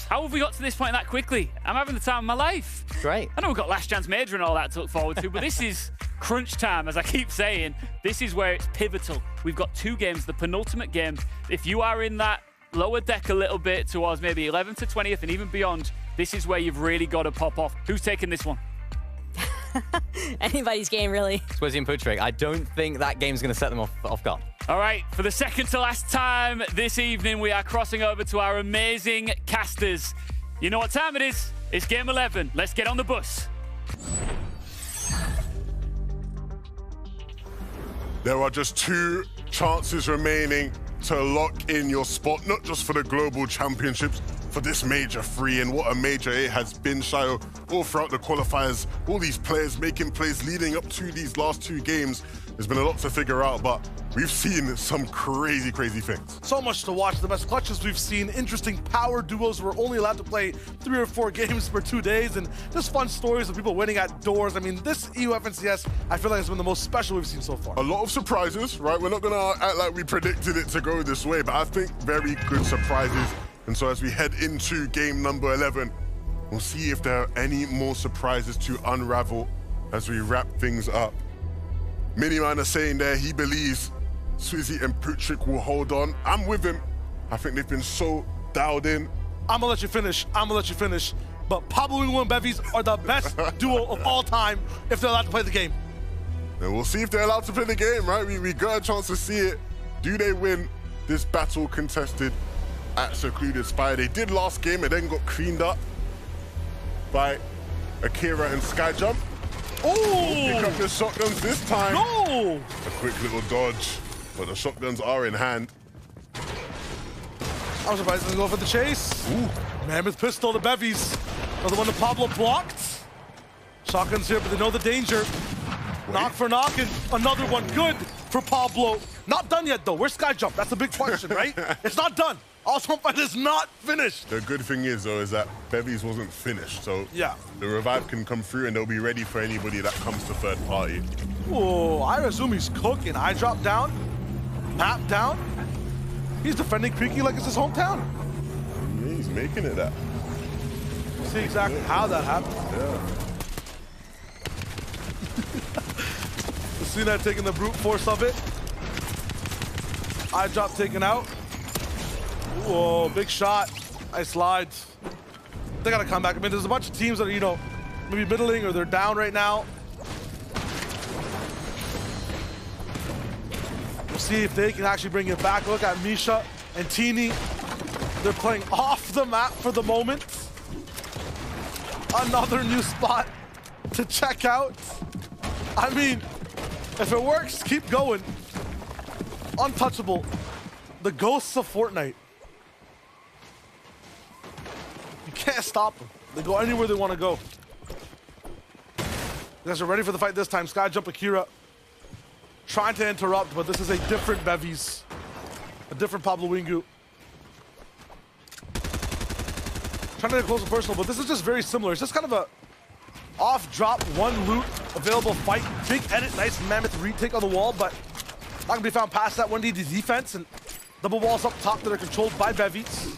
How have we got to this point that quickly? I'm having the time of my life. Great. I know we've got Last Chance Major and all that to look forward to, but this is crunch time, as I keep saying. This is where it's pivotal. We've got 2 games, the penultimate game. If you are in that lower deck a little bit towards maybe 11th to 20th and even beyond, this is where you've really got to pop off. Who's taking this one? Anybody's game, really. Swizzy and Putrick, I don't think that game's going to set them off guard. All right, for the second to last time this evening, we are crossing over to our amazing casters. You know what time it is? It's game 11. Let's get on the bus. There are just 2 chances remaining to lock in your spot, not just for the Global Championships, for this major 3, and what a major it has been, Shayo, all throughout the qualifiers. All these players making plays leading up to these last 2 games. There's been a lot to figure out, but we've seen some crazy, crazy things. So much to watch. The best clutches we've seen. Interesting power duos. We're only allowed to play 3 or 4 games per 2 days, and just fun stories of people winning at doors. I mean, this EU FNCS, I feel like has been the most special we've seen so far. A lot of surprises, right? We're not gonna act like we predicted it to go this way, but I think very good surprises. And so as we head into game number 11, we'll see if there are any more surprises to unravel as we wrap things up. Miniman is saying there he believes Swizzy and Putrick will hold on. I'm with him. I think they've been so dialed in. I'm gonna let you finish. But Pablo Wingo and Bevies are the best duo of all time if they're allowed to play the game. And we'll see if they're allowed to play the game, right? We got a chance to see it. Do they win this battle contested at Secluded Spire? They did last game and then got cleaned up by Akira and Skyjump. Oh! Pick up the shotguns this time. No! A quick little dodge, but the shotguns are in hand. I'm surprised he doesn't go for the chase. Ooh. Mammoth pistol to Bevies. Another one that Pablo blocked. Shotguns here, but they know the danger. Wait. Knock for knock, and another one good for Pablo. Not done yet, though. Where's Skyjump? That's a big question, right? It's not done. Ultimate Fight is not finished. The good thing is, though, is that Bevies wasn't finished, so yeah, the revive can come through, and they'll be ready for anybody that comes to third party. Oh, I assume he's cooking. I drop down, map down. He's defending Creaky like it's his hometown. Yeah, he's making it that. We'll see exactly how that happened. Yeah. You see that taking the brute force of it. I drop taken out. Whoa, big shot. Nice slide. They gotta come back. I mean, there's a bunch of teams that are, you know, maybe middling or they're down right now. We'll see if they can actually bring it back. Look at Misha and Teeny. They're playing off the map for the moment. Another new spot to check out. I mean, if it works, keep going. Untouchable. The ghosts of Fortnite. You can't stop them. They go anywhere they want to go. You guys are ready for the fight this time. Skyjump Akira trying to interrupt, but this is a different Bevies. A different Pablo Wingu. Trying to get close and personal, but this is just very similar. It's just kind of a off drop, one loot, available fight. Big edit, nice mammoth retake on the wall, but not gonna be found past that. 1D defense and double walls up top that are controlled by Bevies.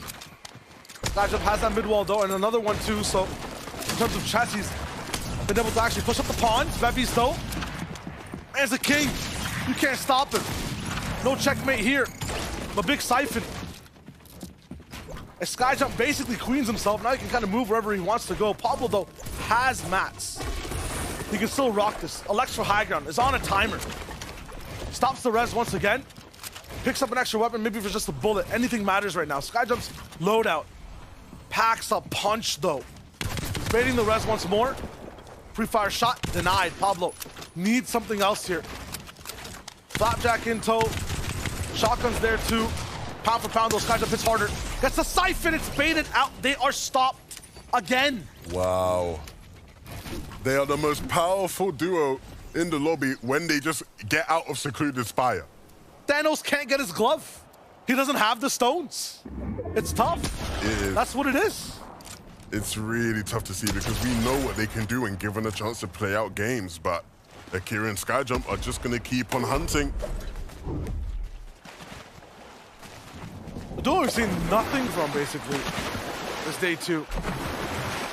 Skyjump has that mid wall though, and another one too, so in terms of chassis, been able to actually push up the pawns. Bevies though, man's a king. You can't stop him. No checkmate here. A big siphon. As Skyjump basically queens himself, now he can kind of move wherever he wants to go. Pablo though has mats. He can still rock this. Alex for high ground is on a timer. Stops the res once again. Picks up an extra weapon, maybe for just a bullet. Anything matters right now. Skyjump's loadout. Packs a punch though. He's baiting the res once more. Pre-fire shot denied. Pablo needs something else here. Flapjack in tow. Shotgun's there too. Pound for pound, though, Skyjump hits harder. Gets the siphon, it's baited out. They are stopped again. Wow. They are the most powerful duo in the lobby when they just get out of Secluded Spire. Thanos can't get his glove. He doesn't have the stones. It's tough. That's what it is. It's really tough to see because we know what they can do when given a chance to play out games, but Akira and Skyjump are just going to keep on hunting. The duo we've seen nothing from, basically, this day two.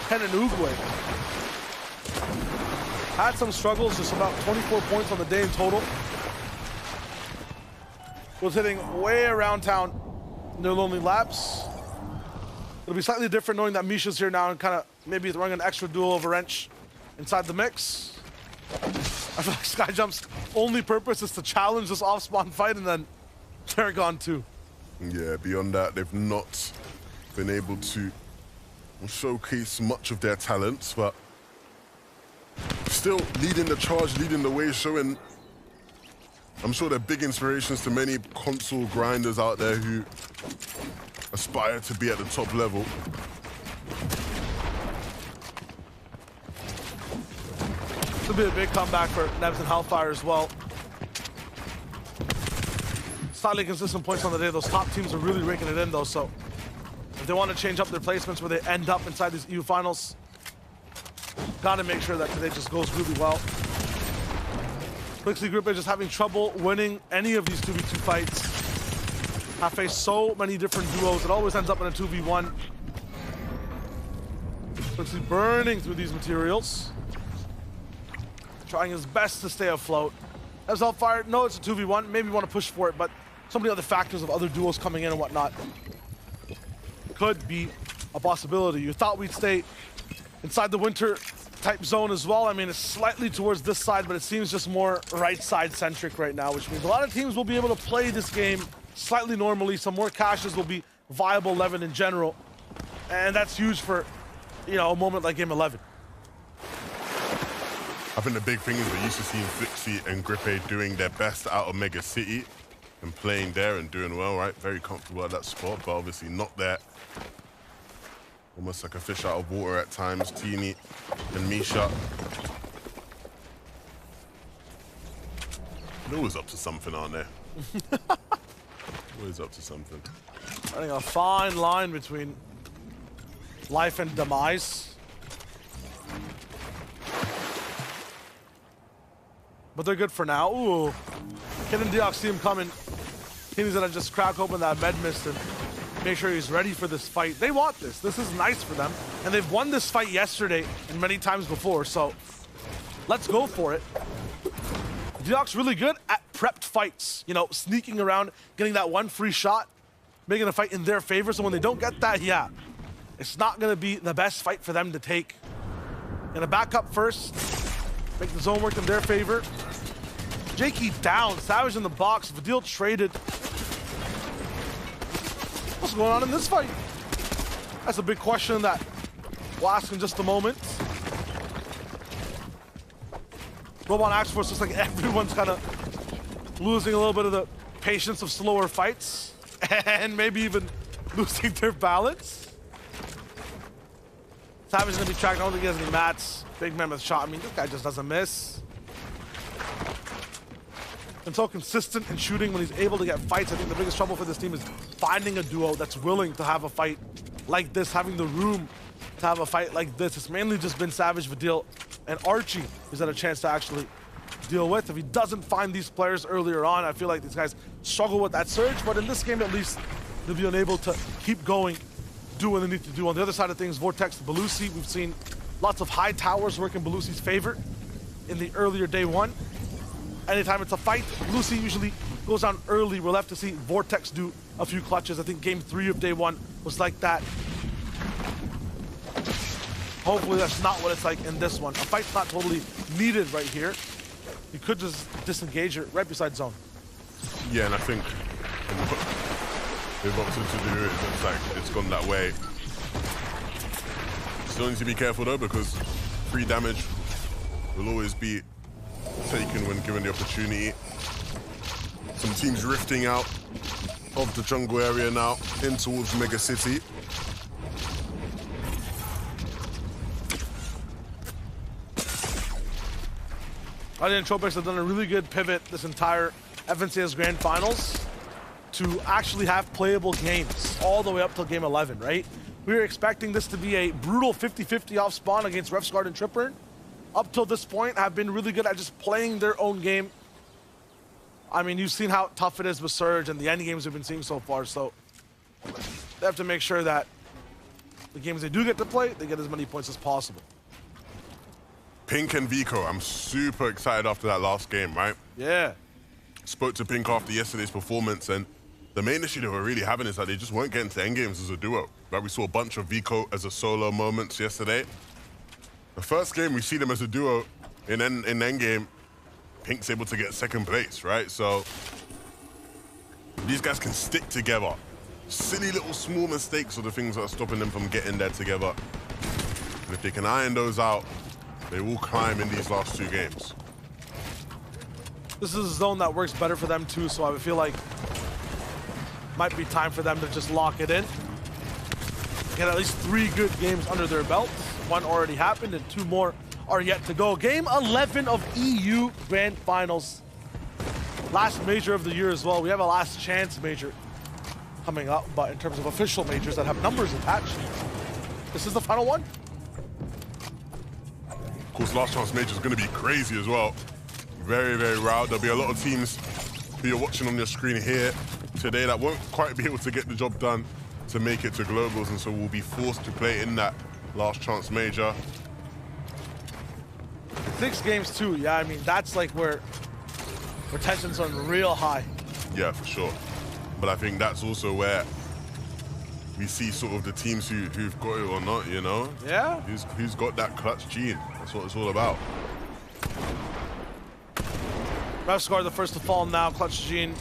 Ken and Uguay had some struggles, just about 24 points on the day in total. Was hitting way around town in their lonely laps. It'll be slightly different knowing that Misha's here now and kind of maybe throwing an extra duel of a wrench inside the mix. I feel like Skyjump's only purpose is to challenge this off-spawn fight, and then they're gone too. Yeah, beyond that, they've not been able to showcase much of their talents, but still leading the charge, leading the way, showing, I'm sure they're big inspirations to many console grinders out there who aspire to be at the top level. This will be a big comeback for Nebs and Hellfire as well. Slightly consistent points on the day. Those top teams are really raking it in though, so if they want to change up their placements where they end up inside these EU finals, gotta make sure that today just goes really well. Quixley Group is just having trouble winning any of these 2v2 fights. Have faced so many different duos. It always ends up in a 2v1. Quixley burning through these materials. Trying his best to stay afloat. As Hellfire, no, it's a 2v1. Maybe want to push for it, but so many other factors of other duos coming in and whatnot could be a possibility. You thought we'd stay inside the winter type zone as well. I mean, it's slightly towards this side, but it seems just more right side centric right now, which means a lot of teams will be able to play this game slightly normally. Some more caches will be viable 11 in general, and that's huge for, you know, a moment like game 11. I think the big thing is we're used to seeing Flixie and Grippe doing their best out of Mega City and playing there and doing well, right? Very comfortable at that spot, but obviously not there. Almost like a fish out of water at times, Teeny and Misha. They're always up to something, aren't they? Always up to something. Running a fine line between life and demise. But they're good for now. Ooh. Kid and Deox see him coming. He's gonna just crack open that med mist and make sure he's ready for this fight. They want this. This is nice for them. And they've won this fight yesterday and many times before, so let's go for it. Deox really good at prepped fights. You know, sneaking around, getting that one free shot, making a fight in their favor. So when they don't get that, yeah, it's not gonna be the best fight for them to take. Gonna back up first, make the zone work in their favor. Jakey down, Savage in the box, Vidil traded. What's going on in this fight? That's a big question that we'll ask in just a moment. Robot Axe Force looks like everyone's kind of losing a little bit of the patience of slower fights and maybe even losing their balance. Savage is gonna be tracked. I don't think he has any mats. Big Mammoth shot. I mean, this guy just doesn't miss. And so consistent in shooting when he's able to get fights. I think the biggest trouble for this team is finding a duo that's willing to have a fight like this, having the room to have a fight like this. It's mainly just been Savage, Vidil, and Archie who's had a chance to actually deal with. If he doesn't find these players earlier on, I feel like these guys struggle with that surge, but in this game at least, they'll be unable to keep going, do what they need to do. On the other side of things, Vortex, Belusi, we've seen lots of high towers work in Belusi's favor in the earlier day one. Anytime it's a fight, Belusi usually goes down early. We're left to see Vortex do a few clutches. I think game 3 of day 1 was like that. Hopefully that's not what it's like in this one. A fight's not totally needed right here. You could just disengage it right beside zone. Yeah, and I think they've opted to do it. It looks like it's gone that way. Still need to be careful though, because free damage will always be taken when given the opportunity. Some teams rifting out of the jungle area now in towards Mega City. Adi and Tropex have done a really good pivot this entire FNCS Grand Finals to actually have playable games all the way up till game 11, right? We were expecting this to be a brutal 50-50 off spawn against Refsguard and Tripburn. Up till this point, have been really good at just playing their own game. I mean, you've seen how tough it is with Surge and the end games we've been seeing so far, so they have to make sure that the games they do get to play, they get as many points as possible. Pink and Vico, I'm super excited after that last game, right? Yeah. Spoke to Pink after yesterday's performance, and the main issue they were really having is that they just weren't getting to end games as a duo. Right? We saw a bunch of Vico as a solo moments yesterday. The first game, we see them as a duo in endgame. Pink's able to get second place, right? So these guys can stick together. Silly little small mistakes are the things that are stopping them from getting there together. And if they can iron those out, they will climb in these last 2 games. This is a zone that works better for them too, so I would feel like might be time for them to just lock it in. get at least 3 good games under their belts. 1 already happened and 2 more are yet to go. Game 11 of EU Grand Finals. Last major of the year as well. We have a last chance major coming up, but in terms of official majors that have numbers attached, this is the final one. Of course, last chance major is going to be crazy as well. Very, very loud. There'll be a lot of teams who you're watching on your screen here today that won't quite be able to get the job done to make it to globals, and so will be forced to play in that last chance major. 6 games too. Yeah, I mean, that's like where tensions are real high. Yeah, for sure. But I think that's also where we see sort of the teams who've got it or not, you know? Yeah. Who's got that clutch gene. That's what it's all about. Revscar the first to fall now. Clutch gene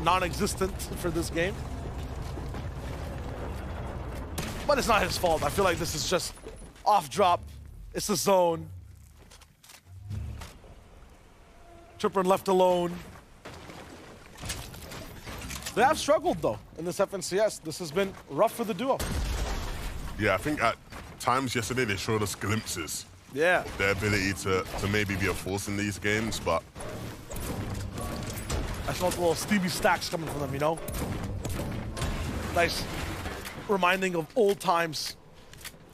non-existent for this game. But it's not his fault. I feel like this is just off drop. It's the zone. Tripper left alone. They have struggled though in this FNCS. This has been rough for the duo. Yeah, I think at times yesterday they showed us glimpses. Yeah. Their ability to maybe be a force in these games, but I saw the little Stevie stacks coming from them, you know? Nice reminding of old times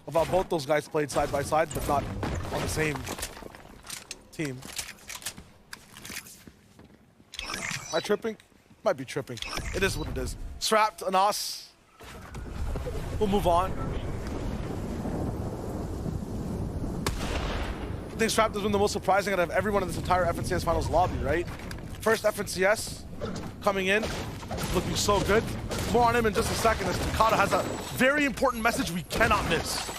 of how both those guys played side by side, but not on the same team. Am I tripping? Might be tripping. It is what it is. Strapped, Anas. We'll move on. I think Strapped has been the most surprising out of everyone in this entire FNCS Finals lobby, right? First FNCS coming in, looking so good. More on him in just a second as Takada has a very important message we cannot miss.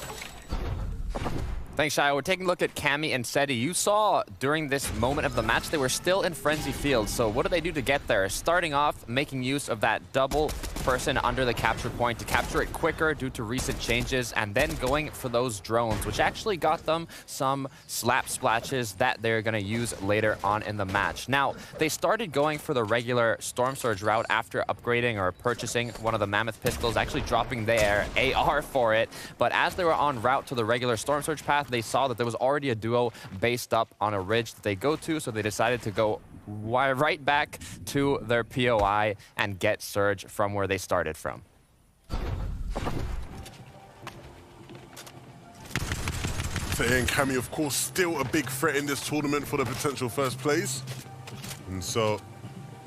Thanks, Shio. We're taking a look at Cammy and Seti. You saw during this moment of the match, they were still in Frenzy Field. So what do they do to get there? Starting off, making use of that double person under the capture point to capture it quicker due to recent changes, and then going for those drones, which actually got them some slap splashes that they're going to use later on in the match. Now, they started going for the regular Storm Surge route after upgrading or purchasing one of the Mammoth pistols, actually dropping their AR for it. But as they were en route to the regular Storm Surge path, they saw that there was already a duo based up on a ridge that they go to, so they decided to go right back to their POI and get Surge from where they started from. And Cammy, of course, still a big threat in this tournament for the potential first place. And so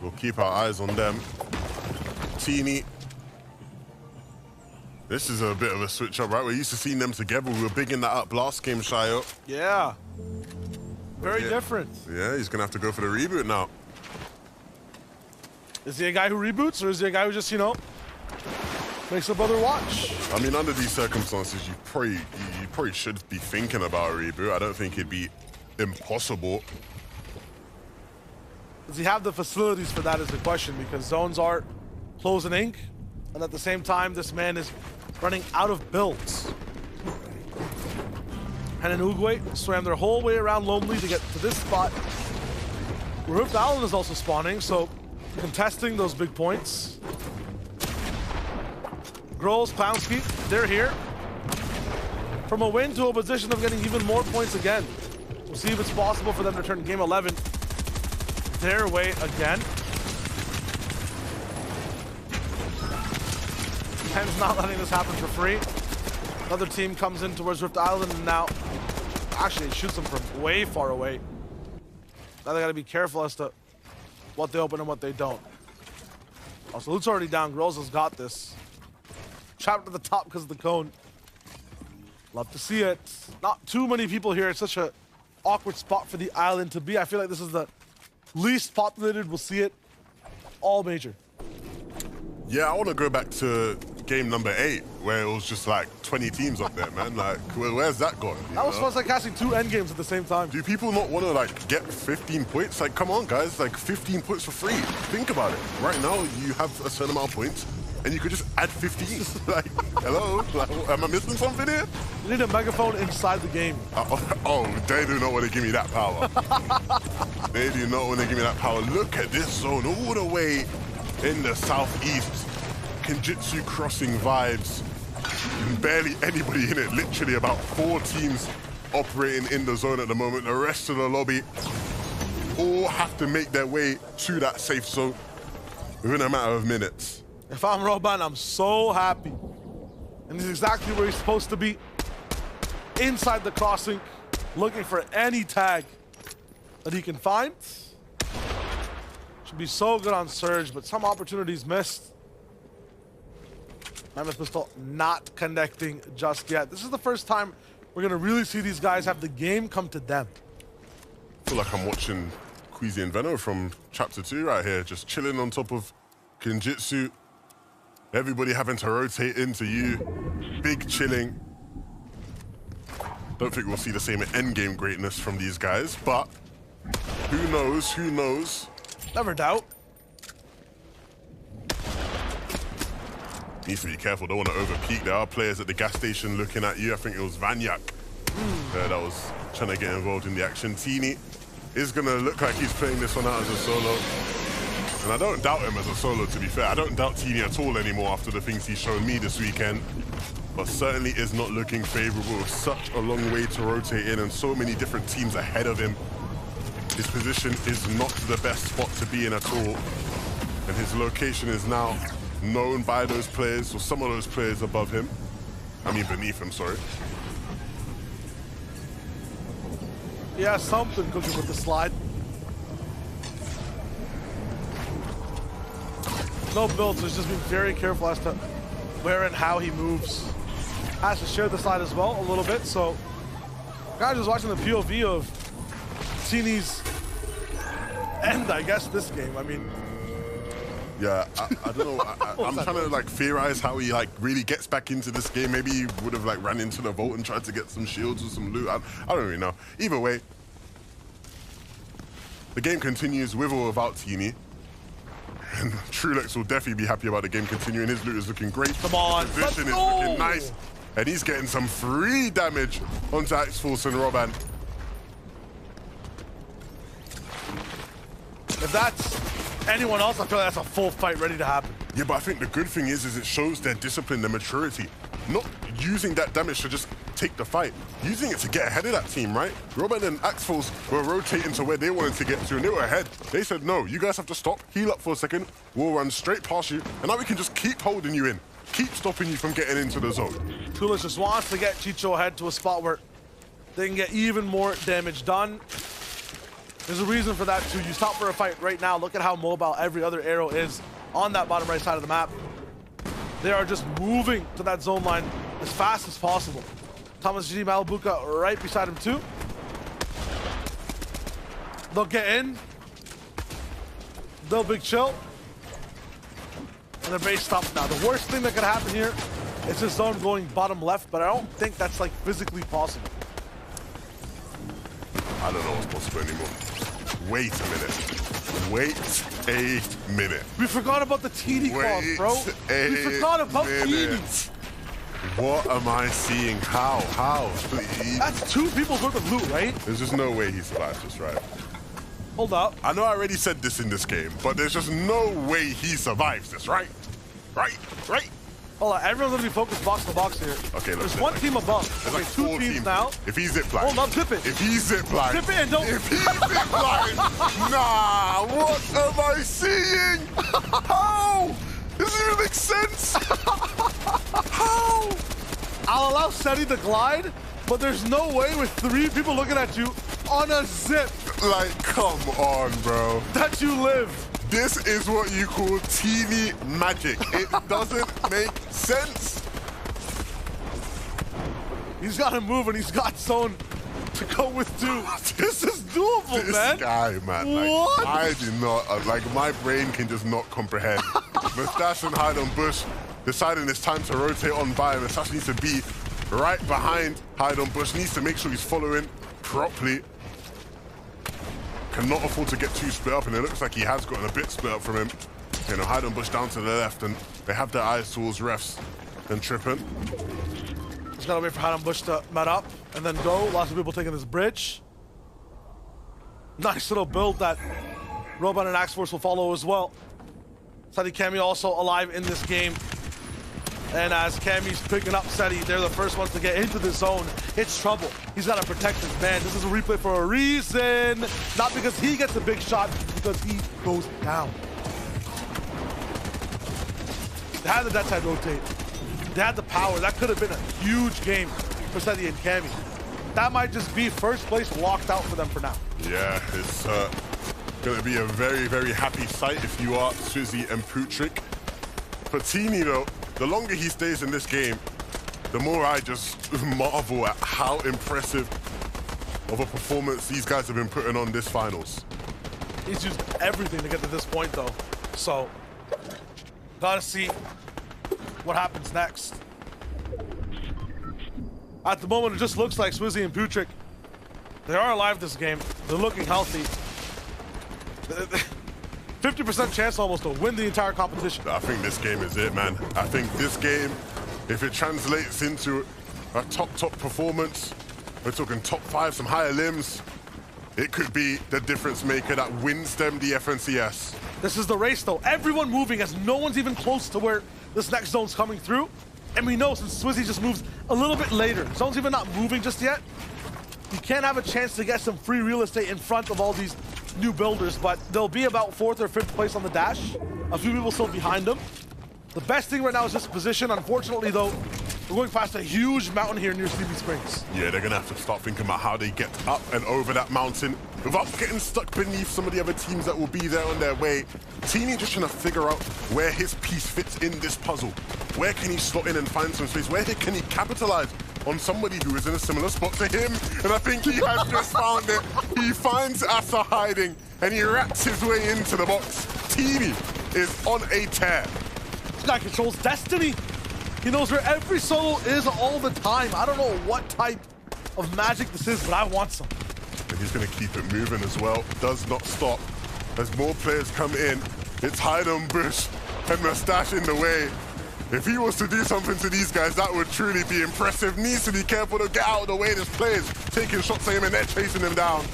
we'll keep our eyes on them. Teeny. This is a bit of a switch up, right? We're used to seeing them together. We were bigging that up last game, Shio. Yeah. Very different. Yeah, he's going to have to go for the reboot now. Is he a guy who reboots, or is he a guy who just, you know, makes a brother watch? I mean, under these circumstances, you probably should be thinking about a reboot. I don't think it'd be impossible. Does he have the facilities for that is the question, because zones are closing ink, and at the same time, this man is running out of builds. And Uruguay swam their whole way around Lonely to get to this spot. Rift Island is also spawning, so contesting those big points. Grols, Clownski, they're here. From a win to a position of getting even more points again. We'll see if it's possible for them to turn Game 11 their way again. Ken's not letting this happen for free. Another team comes in towards Rift Island, and now actually it shoots them from way far away. Now they gotta be careful as to what they open and what they don't. Also, Loot's already down. Grols has got this. Trapped at the top because of the cone. Love to see it. Not too many people here. It's such a awkward spot for the island to be. I feel like this is the least populated. We'll see it all major. Yeah, I want to go back to game number 8, where it was just like 20 teams up there, man. Like, where's that gone? That was fun, like casting 2 end games at the same time. Do people not want to like get 15 points? Like, come on, guys, like 15 points for free. Think about it. Right now, you have a certain amount of points, and you could just add 15. Like, hello? Like, am I missing something here? You need a megaphone inside the game. Oh, they do not want to give me that power. They do not want to give me that power. Look at this zone all the way in the southeast. Kenjutsu crossing vibes and barely anybody in it. Literally about 4 teams operating in the zone at the moment. The rest of the lobby all have to make their way to that safe zone within a matter of minutes. If I'm Roban, I'm so happy. And he's exactly where he's supposed to be. Inside the crossing, looking for any tag that he can find. Should be so good on Surge, but some opportunities missed. Mammoth Pistol not connecting just yet. This is the first time we're gonna really see these guys have the game come to them. I feel like I'm watching Queasy and Veno from Chapter 2 right here, just chilling on top of Kinjitsu. Everybody having to rotate into you. Big chilling. Don't think we'll see the same endgame greatness from these guys, but who knows, who knows? Never doubt. Needs to be careful, don't want to over-peak. There are players at the gas station looking at you. I think it was Vanyak that was trying to get involved in the action. Teeny is going to look like he's playing this one out as a solo. And I don't doubt him as a solo, to be fair. I don't doubt Teeny at all anymore after the things he's shown me this weekend. But certainly is not looking favorable with such a long way to rotate in and so many different teams ahead of him. His position is not the best spot to be in at all. And his location is now known by those players, or some of those players above him. I mean beneath him, sorry. Yeah, something cooking with the slide. No build, so he's just being very careful as to where and how he moves. Has to share the slide as well a little bit, so guys just watching the POV of Teeny's end, I guess, this game. I mean, yeah, I don't know. I'm trying to like theorize how he like really gets back into this game. Maybe he would have like ran into the vault and tried to get some shields or some loot. I don't really know. Either way, the game continues with or without Teeny. And Trulex will definitely be happy about the game continuing. His loot is looking great. Come on, his position is looking nice. And he's getting some free damage onto X-Force and Roban. If that's anyone else, I feel like that's a full fight ready to happen. Yeah, but I think the good thing is it shows their discipline, their maturity. Not using that damage to just take the fight, using it to get ahead of that team, right? Roban and Axforce were rotating to where they wanted to get to, and they were ahead. They said, no, you guys have to stop, heal up for a second, we'll run straight past you, and now we can just keep holding you in, keep stopping you from getting into the zone. Tulis just wants to get Chicho ahead to a spot where they can get even more damage done. There's a reason for that too. You stop for a fight right now, look at how mobile every other arrow is on that bottom right side of the map. They are just moving to that zone line as fast as possible. Thomas G. Malabuka right beside him too. They'll get in. They'll big chill. And the base stops now. The worst thing that could happen here is this zone going bottom left, but I don't think that's like physically possible. I don't know what's possible anymore. Wait a minute. Wait a minute. We forgot about the TD calls, bro. We forgot about TD. What am I seeing? How? Please. That's 2 people's worth of loot, right? There's just no way he survives this, right? Hold up. I know I already said this in this game, but there's just no way he survives this, right? Right? Hold on, everyone's gonna be focused box to box here. Okay, there's one team above. There's okay, like 2 teams now. If he's zip line. Hold up, zip it. If he's zip line. Zip it and don't. If he's zip line. Nah, what am I seeing? How? Does it even make sense? How? I'll allow Seti to glide, but there's no way with 3 people looking at you on a zip. Like, come on, bro. That you live. This is what you call TV magic. It doesn't make sense. He's got to move and he's got zone to go with 2. This is doable, man. This guy, man. What? Like, I do not, like, my brain can just not comprehend. Mustache and Hide on Bush deciding it's time to rotate on by. Mustache needs to be right behind Hide on Bush, needs to make sure he's following properly. Cannot afford to get too split up, and it looks like he has gotten a bit split up from him. You know, Hide on Bush down to the left, and they have their eyes towards refs and tripping. Just gotta wait for Hide on Bush to mat up and then go. Lots of people taking this bridge. Nice little build that Roban and Axe Force will follow as well. Sadi Kami also alive in this game. And as Cammy's picking up Seti, they're the first ones to get into the zone. It's trouble. He's got to protect his man. This is a replay for a reason. Not because he gets a big shot, because he goes down. They had the dead side rotate. They had the power. That could have been a huge game for Seti and Cammy. That might just be first place locked out for them for now. Yeah, it's going to be a very, very happy sight if you are Swizzy and Putrick. For Teeny, though, the longer he stays in this game, the more I just marvel at how impressive of a performance these guys have been putting on this finals. He's used everything to get to this point, though. So, gotta see what happens next. At the moment, it just looks like Swizzy and Putrick, they are alive this game. They're looking healthy. 50% chance almost to win the entire competition. I think this game is it, man. I think this game, if it translates into a top performance, we're talking top 5, some higher limbs, it could be the difference maker that wins them the FNCS. This is the race, though. Everyone moving as no one's even close to where this next zone's coming through. And we know since Swizzy just moves a little bit later, zone's even not moving just yet, he can't have a chance to get some free real estate in front of all these new builders, but they'll be about 4th or 5th place on the dash. A few people still behind them. The best thing right now is just position. Unfortunately, though, we're going past a huge mountain here near Sleepy Springs. Yeah, they're gonna have to start thinking about how they get up and over that mountain without getting stuck beneath some of the other teams that will be there on their way. Teeny just trying to figure out where his piece fits in this puzzle. Where can he slot in and find some space? Where can he capitalize on somebody who is in a similar spot to him? And I think he has just found it. He finds Asa hiding and he wraps his way into the box. Teeny is on a tear. This guy controls destiny. He knows where every solo is all the time. I don't know what type of magic this is, but I want some. And he's going to keep it moving as well. Does not stop. As more players come in, it's hide on bush and Mustache in the way. If he was to do something to these guys, that would truly be impressive. Needs to be careful to get out of the way. There's players taking shots at him and they're chasing him down.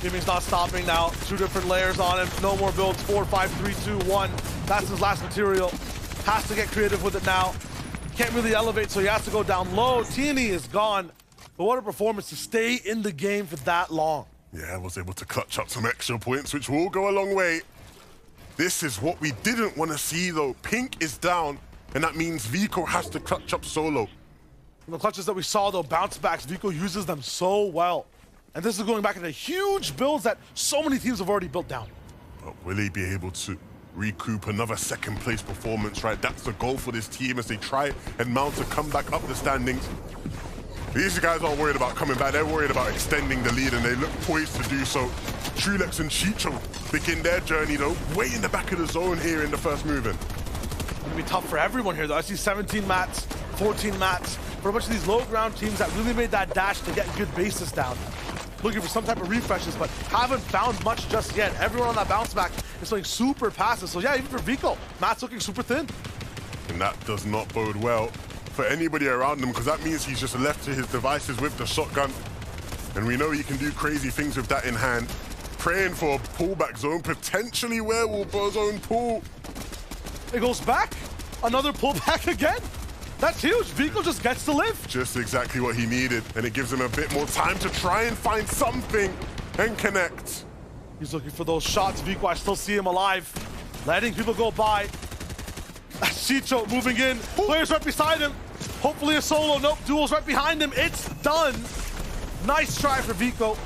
Jimmy's not stopping now. 2 different layers on him. No more builds. 4, 5, 3, 2, 1. That's his last material. Has to get creative with it now. Can't really elevate, so he has to go down low. Teeny is gone. But what a performance to stay in the game for that long. Yeah, I was able to clutch up some extra points, which will go a long way. This is what we didn't want to see, though. Pink is down, and that means Vico has to clutch up solo. And the clutches that we saw, though, bounce backs, Vico uses them so well. And this is going back into huge builds that so many teams have already built down. But will he be able to recoup another second-place performance, right? That's the goal for this team as they try and mount a comeback up the standings. These guys aren't worried about coming back. They're worried about extending the lead, and they look poised to do so. Trulex and Chicho begin their journey, though, way in the back of the zone here in the first move-in. It's going to be tough for everyone here, though. I see 17 mats, 14 mats for a bunch of these low-ground teams that really made that dash to get good bases down. Looking for some type of refreshes, but haven't found much just yet. Everyone on that bounce back is playing super passive. So yeah, even for Vico, Matt's looking super thin. And that does not bode well for anybody around him, because that means he's just left to his devices with the shotgun. And we know he can do crazy things with that in hand. Praying for a pullback zone, potentially werewolf zone pull. It goes back. Another pullback again. That's huge. Vico just gets to live. Just exactly what he needed, and it gives him a bit more time to try and find something and connect. He's looking for those shots. Vico, I still see him alive. Letting people go by. Chicho moving in. Players right beside him. Hopefully a solo. Nope, duel's right behind him. It's done. Nice try for Vico.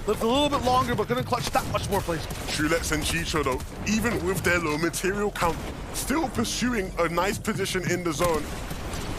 Lived a little bit longer, but couldn't clutch that much more plays. Trulex and Chicho, though, even with their low material count, still pursuing a nice position in the zone.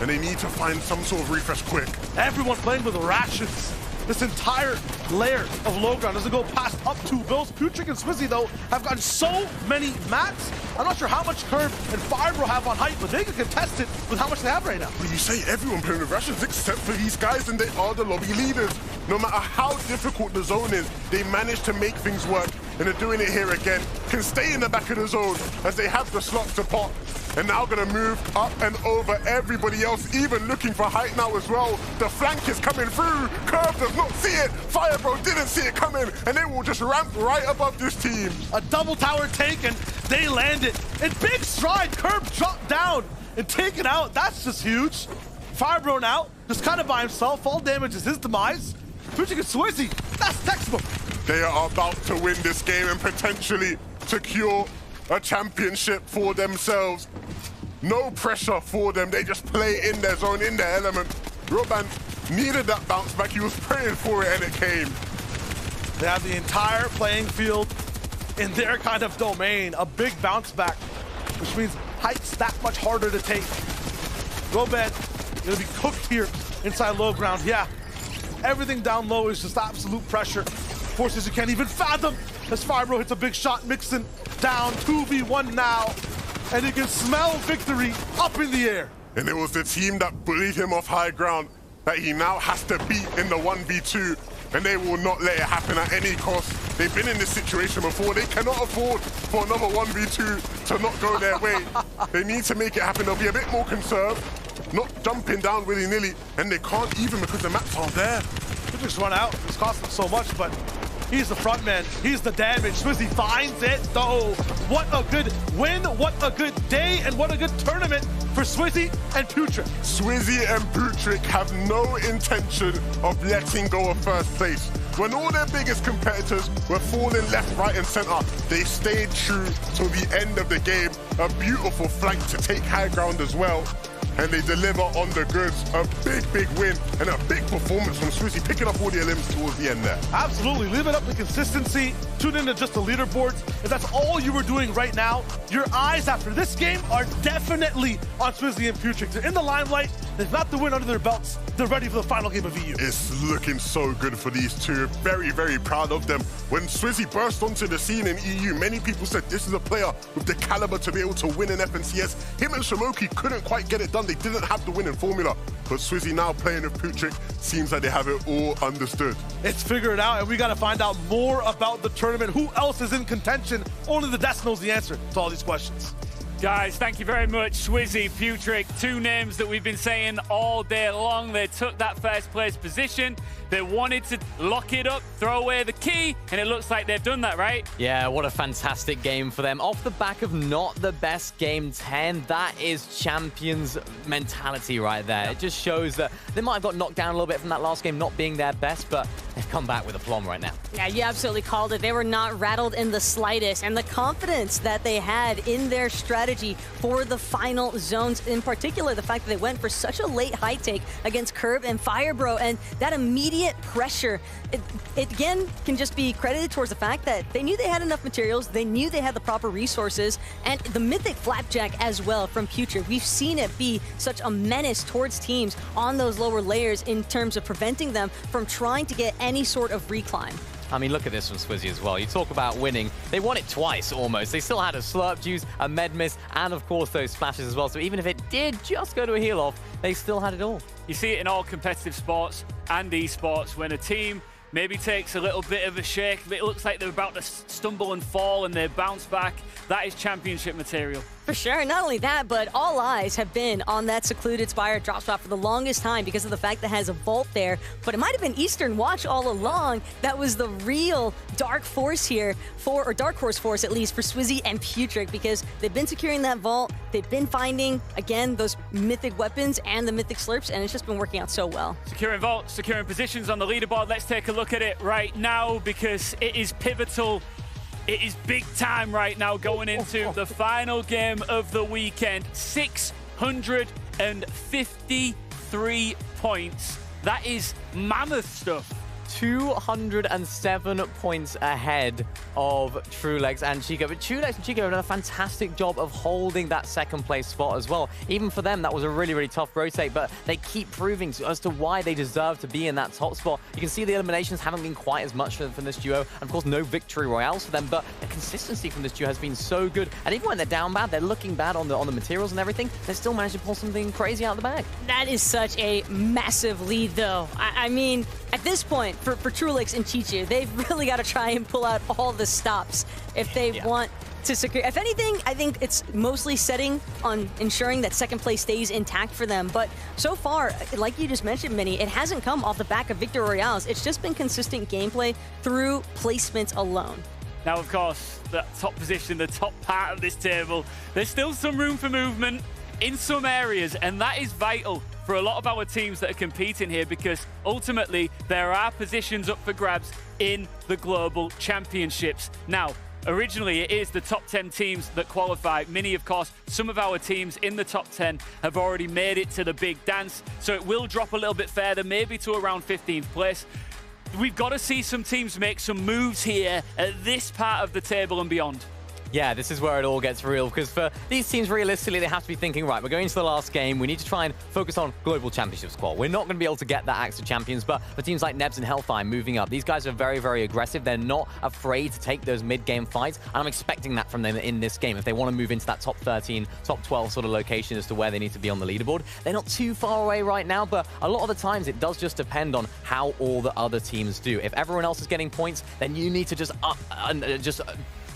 And they need to find some sort of refresh quick. Everyone playing with rations. This entire layer of low ground doesn't go past up 2 builds. Putrick and Swizzy, though, have gotten so many mats. I'm not sure how much Curve and Fibro have on height, but they can contest it with how much they have right now. When you say everyone playing with rations except for these guys, and they are the lobby leaders. No matter how difficult the zone is, they manage to make things work. And they're doing it here again. Can stay in the back of the zone as they have the slots to pop. And now gonna move up and over everybody else, even looking for height now as well. The flank is coming through. Curve does not see it. Firebro didn't see it coming, and they will just ramp right above this team. A double tower take, and they land it. In big stride, Curve dropped down. and taken out. That's just huge. Firebro now, just kind of by himself. Fall damage is his demise. Pushing at Swizzy, that's textbook. They are about to win this game and potentially secure a championship for themselves. No pressure for them. They just play in their zone, in their element. Roban needed that bounce back. He was praying for it, and it came. They have the entire playing field in their kind of domain. A big bounce back, which means height's that much harder to take. Roban gonna be cooked here inside low ground. Yeah, everything down low is just absolute pressure. Forces you can't even fathom as Firebro hits a big shot. Mixon down 2v1 now, and you can smell victory up in the air. And it was the team that bullied him off high ground that he now has to beat in the 1v2, and they will not let it happen at any cost. They've been in this situation before. They cannot afford for another 1v2 to not go their way. They need to make it happen. They'll be a bit more conserved, not jumping down willy-nilly, and they can't even because the maps aren't there. They just run out. It's costing them so much, but he's the front man. He's the damage. Swizzy finds it, though. What a good win. What a good day, and what a good tournament for Swizzy and Putrick. Swizzy and Putrick have no intention of letting go of first place. When all their biggest competitors were falling left, right, and center, they stayed true till the end of the game. A beautiful flank to take high ground as well. And they deliver on the goods. A big, big win and a big performance from Swizzy, picking up all the limbs towards the end there. Absolutely. Leave it up to consistency. Tune into just the leaderboards. If that's all you were doing right now, your eyes after this game are definitely on Swizzy and Putrick. They're in the limelight. They've got the win under their belts. They're ready for the final game of EU. It's looking so good for these two. Very, very proud of them. When Swizzy burst onto the scene in EU, many people said this is a player with the caliber to be able to win an FNCS. Him and Shamoki couldn't quite get it done. They didn't have the winning formula. But Swizzy now playing with Putrick seems like they have it all understood. It's figured out, and we got to find out more about the tournament. Who else is in contention? Only the desk knows the answer to all these questions. Guys, thank you very much. Swizzy, Putrick, two names that we've been saying all day long. They took that first place position. They wanted to lock it up, throw away the key, and it looks like they've done that, right? Yeah, what a fantastic game for them. Off the back of not the best game 10, that is champions mentality right there. It just shows that they might have got knocked down a little bit from that last game not being their best, but they've come back with aplomb right now. Yeah, you absolutely called it. They were not rattled in the slightest, and the confidence that they had in their strategy for the final zones, in particular, the fact that they went for such a late high take against Curb and Firebro, and that immediate pressure, it again can just be credited towards the fact that they knew they had enough materials, they knew they had the proper resources, and the mythic Flapjack as well from Putrick. We've seen it be such a menace towards teams on those lower layers in terms of preventing them from trying to get any sort of reclimb. I mean, look at this from Swizzy as well. You talk about winning. They won it twice, almost. They still had a slurp juice, a med miss, and of course those splashes as well. So even if it did just go to a heal off, they still had it all. You see it in all competitive sports and esports when a team maybe takes a little bit of a shake. It looks like they're about to stumble and fall, and they bounce back. That is championship material. For sure. Not only that, but all eyes have been on that secluded Spire drop spot for the longest time because of the fact that it has a vault there. But it might have been Eastern Watch all along. That was the real dark force here or dark horse force at least, for Swizzy and Putrick, because they've been securing that vault. They've been finding, again, those mythic weapons and the mythic slurps, and it's just been working out so well. Securing vaults, securing positions on the leaderboard. Let's take a look at it right now because it is pivotal. It is big time right now going into the final game of the weekend. 653 points. That is mammoth stuff. 207 points ahead of Truelex and Chico. But Truelex and Chico have done a fantastic job of holding that second place spot as well. Even for them, that was a really, really tough rotate, but they keep proving as to why they deserve to be in that top spot. You can see the eliminations haven't been quite as much from this duo. And of course, no victory royales for them, but the consistency from this duo has been so good. And even when they're down bad, they're looking bad on the materials and everything, they still managed to pull something crazy out of the bag. That is such a massive lead, though. I mean, at this point, for Truelex and Chichu, they've really got to try and pull out all the stops if they want to secure. If anything, I think it's mostly setting on ensuring that second place stays intact for them. But so far, like you just mentioned, Minnie, it hasn't come off the back of Victory Royales. It's just been consistent gameplay through placements alone. Now, of course, the top position, the top part of this table, there's still some room for movement. in some areas, and that is vital for a lot of our teams that are competing here, because ultimately there are positions up for grabs in the Global Championships. Now, originally, it is the top 10 teams that qualify. Many, of course, some of our teams in the top 10 have already made it to the big dance, so it will drop a little bit further, maybe to around 15th place. We've got to see some teams make some moves here at this part of the table and beyond. Yeah, this is where it all gets real, because for these teams, realistically, they have to be thinking, right, we're going into the last game. We need to try and focus on Global Championship squad. We're not going to be able to get that Axe of Champions, but for teams like Nebs and Hellfire moving up, these guys are very, very aggressive. They're not afraid to take those mid-game fights, and I'm expecting that from them in this game. If they want to move into that top 13, top 12 sort of location as to where they need to be on the leaderboard, they're not too far away right now, but a lot of the times it does just depend on how all the other teams do. If everyone else is getting points, then you need to just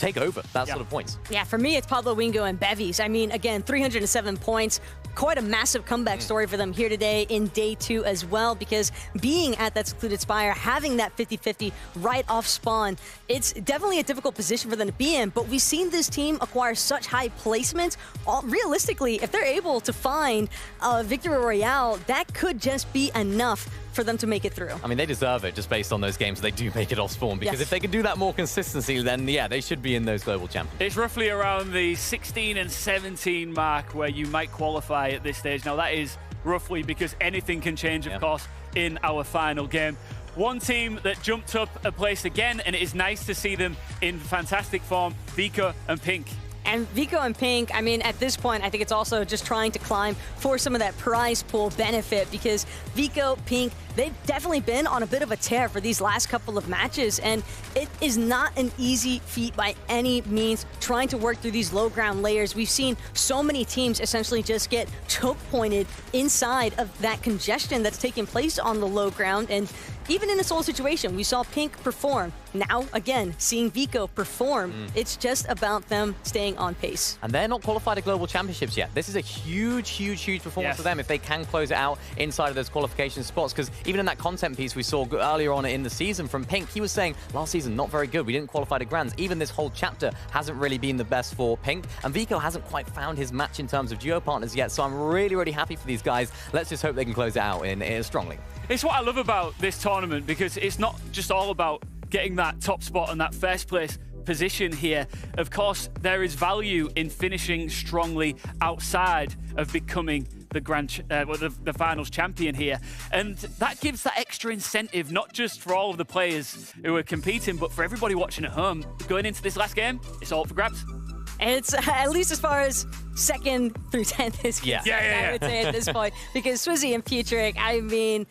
take over that sort of points. Yeah, for me, it's Pablo Wingo and Bevies. I mean, again, 307 points. Quite a massive comeback story for them here today in day 2 as well, because being at that secluded spire, having that 50-50 right off spawn, it's definitely a difficult position for them to be in, but we've seen this team acquire such high placements. Realistically, if they're able to find a victory royale, that could just be enough for them to make it through. I mean, they deserve it just based on those games they do make it off spawn, because if they can do that more consistency, then yeah, they should be in those global champions. It's roughly around the 16 and 17 mark where you might qualify at this stage. Now, that is roughly, because anything can change, of course, in our final game. One team that jumped up a place again, and it is nice to see them in fantastic form, Vico and Pink. And Vico and Pink, I mean, at this point, I think it's also just trying to climb for some of that prize pool benefit, because Vico, Pink, they've definitely been on a bit of a tear for these last couple of matches, and it is not an easy feat by any means trying to work through these low ground layers. We've seen so many teams essentially just get choke pointed inside of that congestion that's taking place on the low ground, and even in a solo situation, we saw Pink perform. Now, again, seeing Vico perform, it's just about them staying on pace. And they're not qualified at Global Championships yet. This is a huge, huge, huge performance for them if they can close it out inside of those qualification spots, because even in that content piece we saw earlier on in the season from Pink, he was saying last season not very good, we didn't qualify to Grands. Even this whole chapter hasn't really been the best for Pink, and Vico hasn't quite found his match in terms of duo partners yet, so I'm really, really happy for these guys. Let's just hope they can close it out in strongly. It's what I love about this tournament, because it's not just all about getting that top spot and that first place position here. Of course, there is value in finishing strongly outside of becoming the finals champion here, and that gives that extra incentive, not just for all of the players who are competing, but for everybody watching at home. Going into this last game, it's all for grabs. And it's at least as far as 2nd through 10th is concerned, I would say at this point. Because Swizzy and Futric, I mean,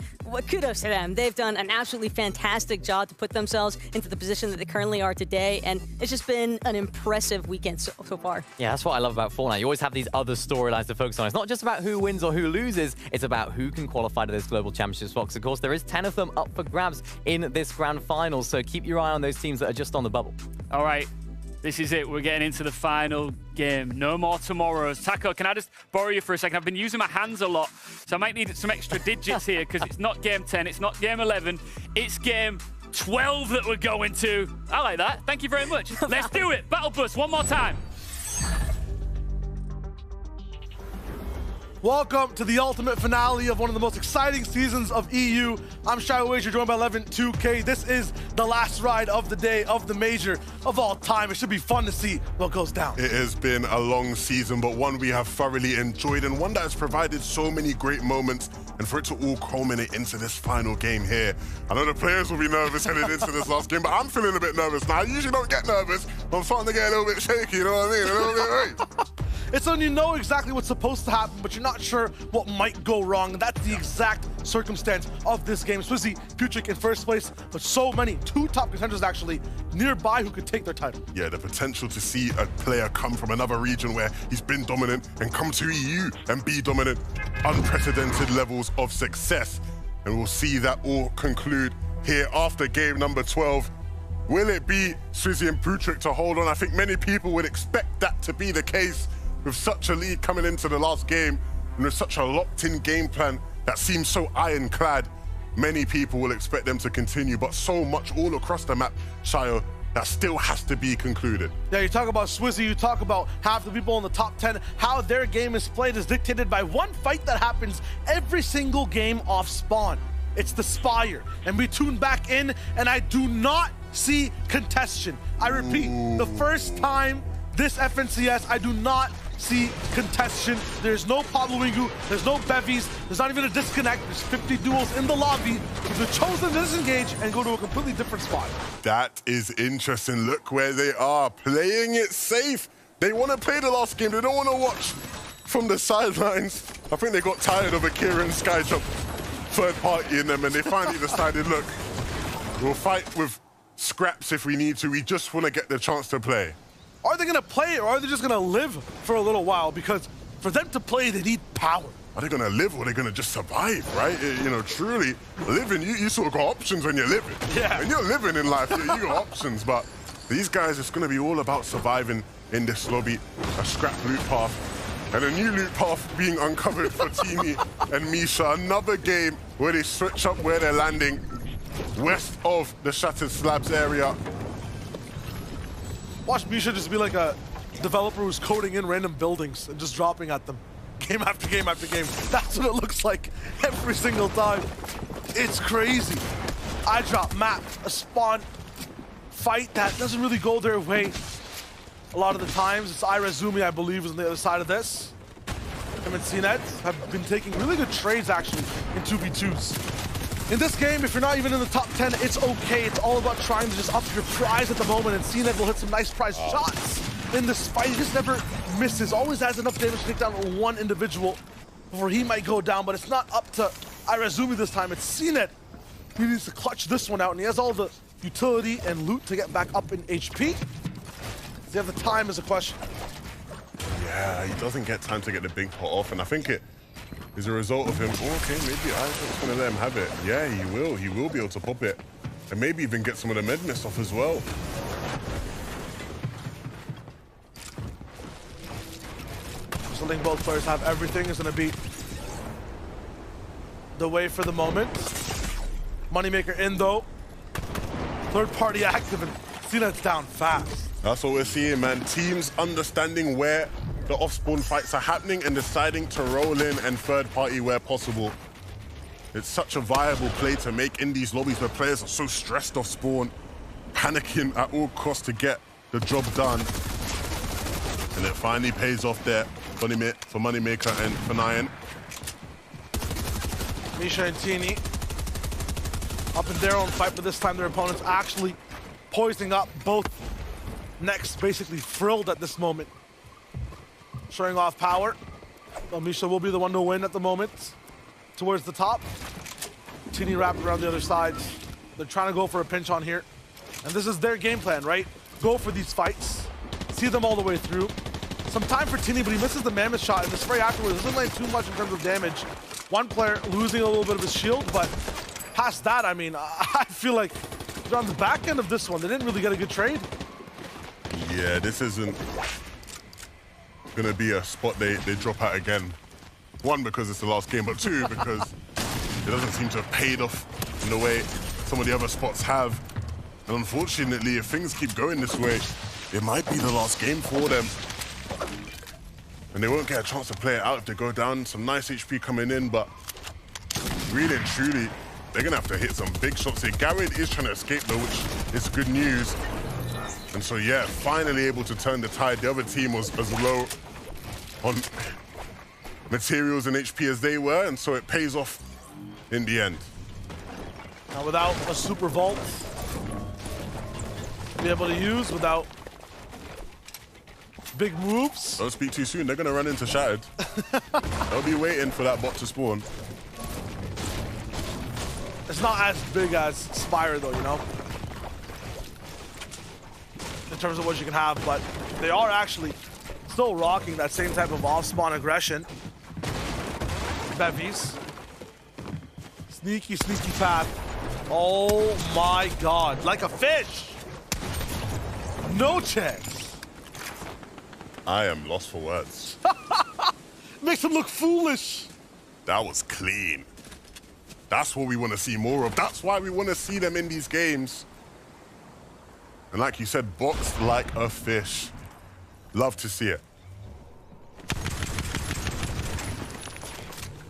kudos to them. They've done an absolutely fantastic job to put themselves into the position that they currently are today, and it's just been an impressive weekend so far. Yeah, that's what I love about Fortnite. You always have these other storylines to focus on. It's not just about who wins or who loses, it's about who can qualify to those global championship spots. Of course, there is 10 of them up for grabs in this grand final, so keep your eye on those teams that are just on the bubble. All right. This is it. We're getting into the final game. No more tomorrows. Taco, can I just borrow you for a second? I've been using my hands a lot, so I might need some extra digits here, because it's not game 10, it's not game 11, it's game 12 that we're going to. I like that. Thank you very much. Let's do it. Battle Bus, one more time. Welcome to the ultimate finale of one of the most exciting seasons of EU. I'm Shy Wager, joined by 11-2K. This is the last ride of the day of the major of all time. It should be fun to see what goes down. It has been a long season, but one we have thoroughly enjoyed, and one that has provided so many great moments, and for it to all culminate into this final game here. I know the players will be nervous heading into this last game, but I'm feeling a bit nervous now. I usually don't get nervous, but I'm starting to get a little bit shaky, you know what I mean? A little bit right. It's when you know exactly what's supposed to happen, but you're not sure what might go wrong. And that's the exact circumstance of this game. Swizzy, Futric in first place, but so many, 2 top contenders actually nearby who could take their title. Yeah, the potential to see a player come from another region where he's been dominant and come to EU and be dominant, unprecedented levels of success. And we'll see that all conclude here after game number 12. Will it be Swizzy and Futric to hold on? I think many people would expect that to be the case, with such a lead coming into the last game and with such a locked-in game plan that seems so ironclad. Many people will expect them to continue, but so much all across the map, Shayo, that still has to be concluded. Yeah, you talk about Swizzy, you talk about half the people in the top 10, how their game is played is dictated by one fight that happens every single game off spawn. It's the Spire. And we tune back in, and I do not see contestation. I repeat, the first time this FNCS, I do not see contestation. There's no Pablo Wingu, there's no bevies, there's not even a disconnect. There's 50 duels in the lobby. They've chosen to disengage and go to a completely different spot. That is interesting. Look where they are, playing it safe. They want to play the last game. They don't want to watch from the sidelines. I think they got tired of Akira and Skyjump third party in them, and they finally decided, look, we'll fight with scraps if we need to. We just want to get the chance to play. Are they going to play, or are they just going to live for a little while? Because for them to play, they need power. Are they going to live, or are they going to just survive, right? You know, truly, living, you sort of got options when you're living. Yeah. When you're living in life, you got options, but these guys, it's going to be all about surviving in this lobby. A scrap loot path, and a new loot path being uncovered for Teamy and Misha. Another game where they switch up where they're landing, west of the Shattered Slabs area. Watch Misha just be like a developer who's coding in random buildings and just dropping at them. Game after game after game. That's what it looks like every single time. It's crazy. I drop map, a spawn fight that doesn't really go their way. A lot of the times, it's Irazumi, I believe, is on the other side of this. Him and CNET have been taking really good trades, actually, in 2v2s. In this game, if you're not even in the top 10, it's okay. It's all about trying to just up your prize at the moment, and CNET will hit some nice prize shots in this fight. He just never misses. Always has enough damage to take down one individual before he might go down, but it's not up to Irazumi this time. It's CNET. He needs to clutch this one out, and he has all the utility and loot to get back up in HP. Does he have the time is a question. Yeah, he doesn't get time to get the big pot off, and I think it is a result of him. Oh, okay, maybe I'm just gonna let him have it. Yeah, he will. He will be able to pop it, and maybe even get some of the med mist off as well. Something both players have. Everything is gonna be the way for the moment. Moneymaker in though. Third party active, and CNET's down fast. That's what we're seeing, man. Teams understanding where the off-spawn fights are happening and deciding to roll in and third party where possible. It's such a viable play to make in these lobbies where players are so stressed off spawn, panicking at all costs to get the job done. And it finally pays off there for Moneymaker and for Nyan. Misha and Teeny up in their own fight, but this time their opponents actually poisoning up both necks, basically frilled at this moment. Showing off power. Well, Misha will be the one to win at the moment. Towards the top. Teeny wrapped around the other side. They're trying to go for a pinch on here. And this is their game plan, right? Go for these fights. See them all the way through. Some time for Teeny, but he misses the mammoth shot, and the spray afterwards doesn't land too much in terms of damage. One player losing a little bit of his shield, but past that, I mean, I feel like they're on the back end of this one. They didn't really get a good trade. Yeah, this isn't gonna be a spot they drop out again. One, because it's the last game, but two, because it doesn't seem to have paid off in the way some of the other spots have. And unfortunately, if things keep going this way, it might be the last game for them. And they won't get a chance to play it out if they go down. Some nice HP coming in, but really and truly, they're gonna have to hit some big shots here. Garrett is trying to escape though, which is good news. And so, yeah, finally able to turn the tide. The other team was as low on materials and HP as they were, and so it pays off in the end. Now without a super vault to be able to use, without big moves. Don't speak too soon, they're gonna run into Shattered. They'll be waiting for that bot to spawn. It's not as big as Spire though, you know? In terms of what you can have, but they are actually still rocking that same type of off-spawn aggression. Bevies. Sneaky, sneaky path. Oh my god, like a fish! No chance. I am lost for words. Makes him look foolish. That was clean. That's what we want to see more of. That's why we want to see them in these games. And like you said, boxed like a fish. Love to see it.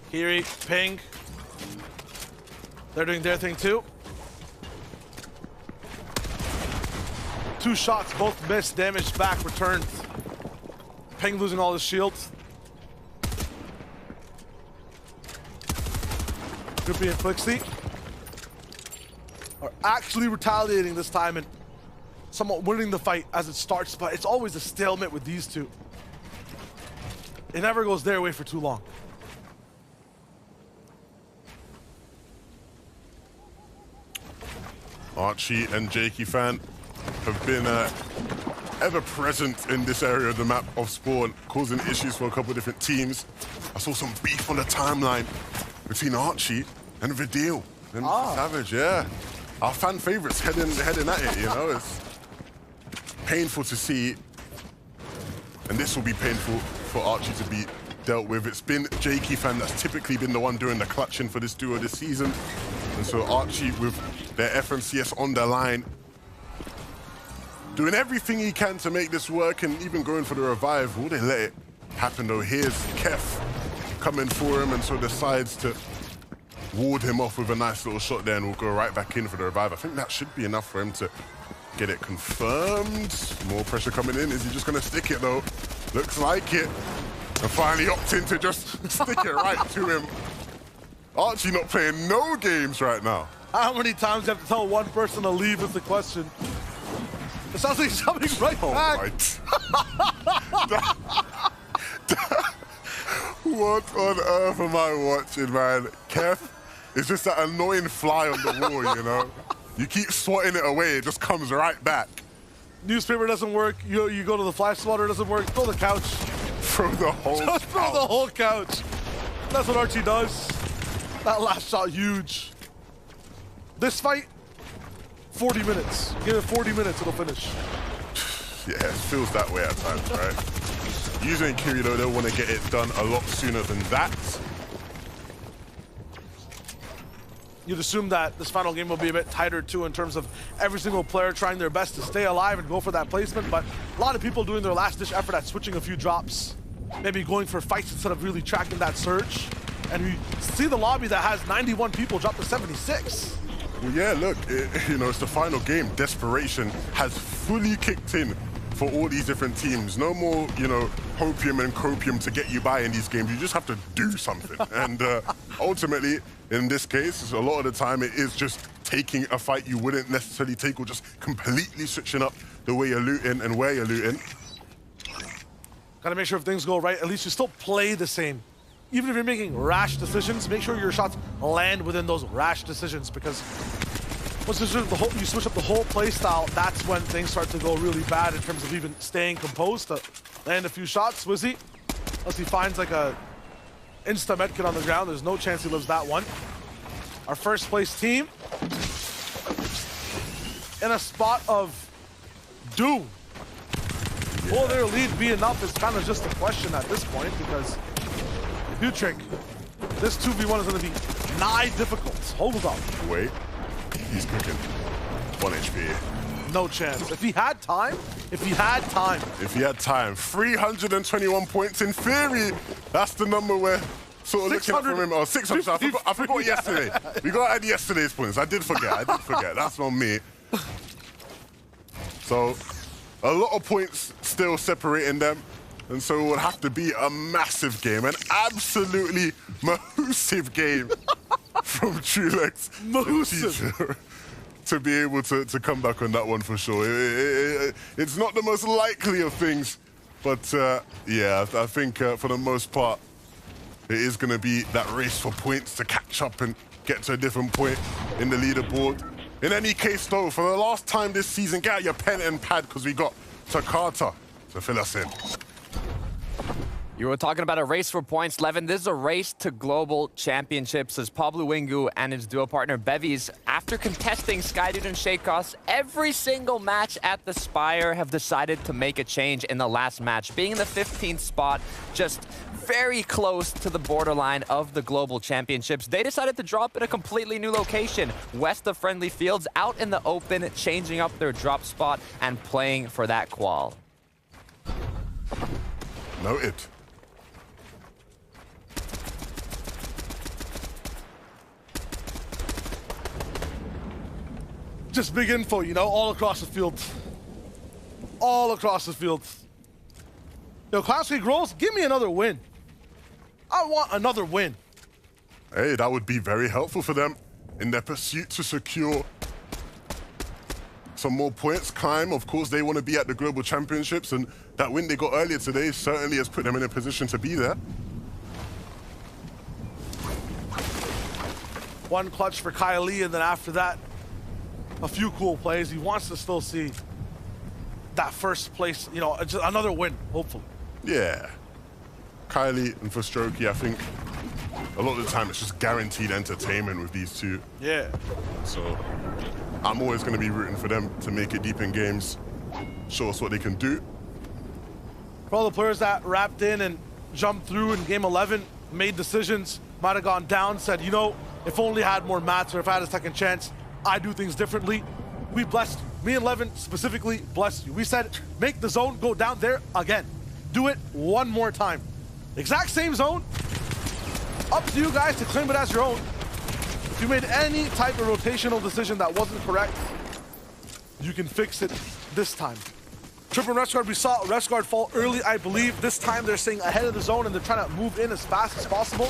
Kiri, ping. They're doing their thing too. 2 shots, both missed, damage back, returned. Ping losing all his shields. Drippy and Flixie are actually retaliating this time and somewhat winning the fight as it starts, but it's always a stalemate with these two. It never goes their way for too long. Archie and Jakey Fan have been ever present in this area of the map of Spawn, causing issues for a couple of different teams. I saw some beef on the timeline between Archie and Vidal and Mr. Savage, yeah. Our fan favorites heading at it, you know. It's painful to see, and this will be painful for Archie to be dealt with. It's been Jakey Fan that's typically been the one doing the clutching for this duo this season. And so Archie, with their FMCS on the line, doing everything he can to make this work and even going for the revive. Will they let it happen though? Here's Kef coming for him and so decides to ward him off with a nice little shot there and will go right back in for the revive. I think that should be enough for him to get it confirmed. More pressure coming in. Is he just gonna stick it though? Looks like it. And finally opting to just stick it right to him. Archie not playing no games right now. How many times do you have to tell one person to leave is the question. It sounds like he's coming right back. What on earth am I watching, man? Kef is just that annoying fly on the wall, you know? You keep swatting it away, it just comes right back. Newspaper doesn't work, you go to the flash swatter, doesn't work, throw the couch. Throw the whole couch. Just throw the whole couch. That's what Archie does. That last shot, huge. This fight, 40 minutes. Give it 40 minutes, it'll finish. Yeah, it feels that way at times, right? Usually in Kiri, though, they'll want to get it done a lot sooner than that. You'd assume that this final game will be a bit tighter, too, in terms of every single player trying their best to stay alive and go for that placement, but a lot of people doing their last-ditch effort at switching a few drops, maybe going for fights instead of really tracking that surge. And we see the lobby that has 91 people drop to 76. Well, yeah, look, you know, it's the final game. Desperation has fully kicked in for all these different teams. No more, you know, hopium and copium to get you by in these games. You just have to do something. And ultimately, in this case, a lot of the time, it is just taking a fight you wouldn't necessarily take or just completely switching up the way you're looting and where you're looting. Gotta make sure if things go right, at least you still play the same. Even if you're making rash decisions, make sure your shots land within those rash decisions, because once you switch up the whole play style, that's when things start to go really bad in terms of even staying composed to land a few shots. Swizzy, unless he finds like a insta medkit on the ground, there's no chance he lives that one. Our first place team in a spot of doom. Yeah. Will their lead be enough is kind of just a question at this point, because Trick, this 2v1 is going to be nigh difficult. Hold on. Wait, he's cooking. 1 HP. No chance. If he had time, If he had time. 321 points in theory. That's the number we're sort of looking at from him. Oh, 600. I forgot yesterday. We got to add yesterday's points. I did forget. That's on me. So, a lot of points still separating them. And so it will have to be a massive game, an absolutely massive game from Trulex to be able to come back on that one for sure. It's not the most likely of things, but yeah, I think for the most part, it is going to be that race for points to catch up and get to a different point in the leaderboard. In any case, though, for the last time this season, get out your pen and pad because we got Takata to fill us in. You were talking about a race for points, Levin. This is a race to global championships as Pablo Wingu and his duo partner Bevies, after contesting Skydude and Shaycross every single match at the Spire, have decided to make a change in the last match, being in the 15th spot, just very close to the borderline of the global championships. They decided to drop in a completely new location, west of Friendly Fields, out in the open, changing up their drop spot and playing for that qual. Noted. Just big info, you know, all across the field. All across the field. Yo, Class K Grows, give me another win. I want another win. Hey, that would be very helpful for them in their pursuit to secure some more points, climb. Of course, they want to be at the Global Championships, and that win they got earlier today certainly has put them in a position to be there. One clutch for Kylie, and then after that, a few cool plays. He wants to still see that first place, you know, just another win, hopefully. Yeah. Kylie and for Strokey, I think a lot of the time it's just guaranteed entertainment with these two. Yeah. So I'm always going to be rooting for them to make it deep in games, show us what they can do. For all the players that wrapped in and jumped through in game 11, made decisions, might have gone down, said, you know, if only I had more mats or if I had a second chance, I do things differently. We blessed you. Me and Levin specifically blessed you. We said, make the zone go down there again. Do it one more time. Exact same zone. Up to you guys to claim it as your own. If you made any type of rotational decision that wasn't correct, you can fix it this time. Triple rest guard, we saw rest guard fall early, I believe. This time they're staying ahead of the zone and they're trying to move in as fast as possible.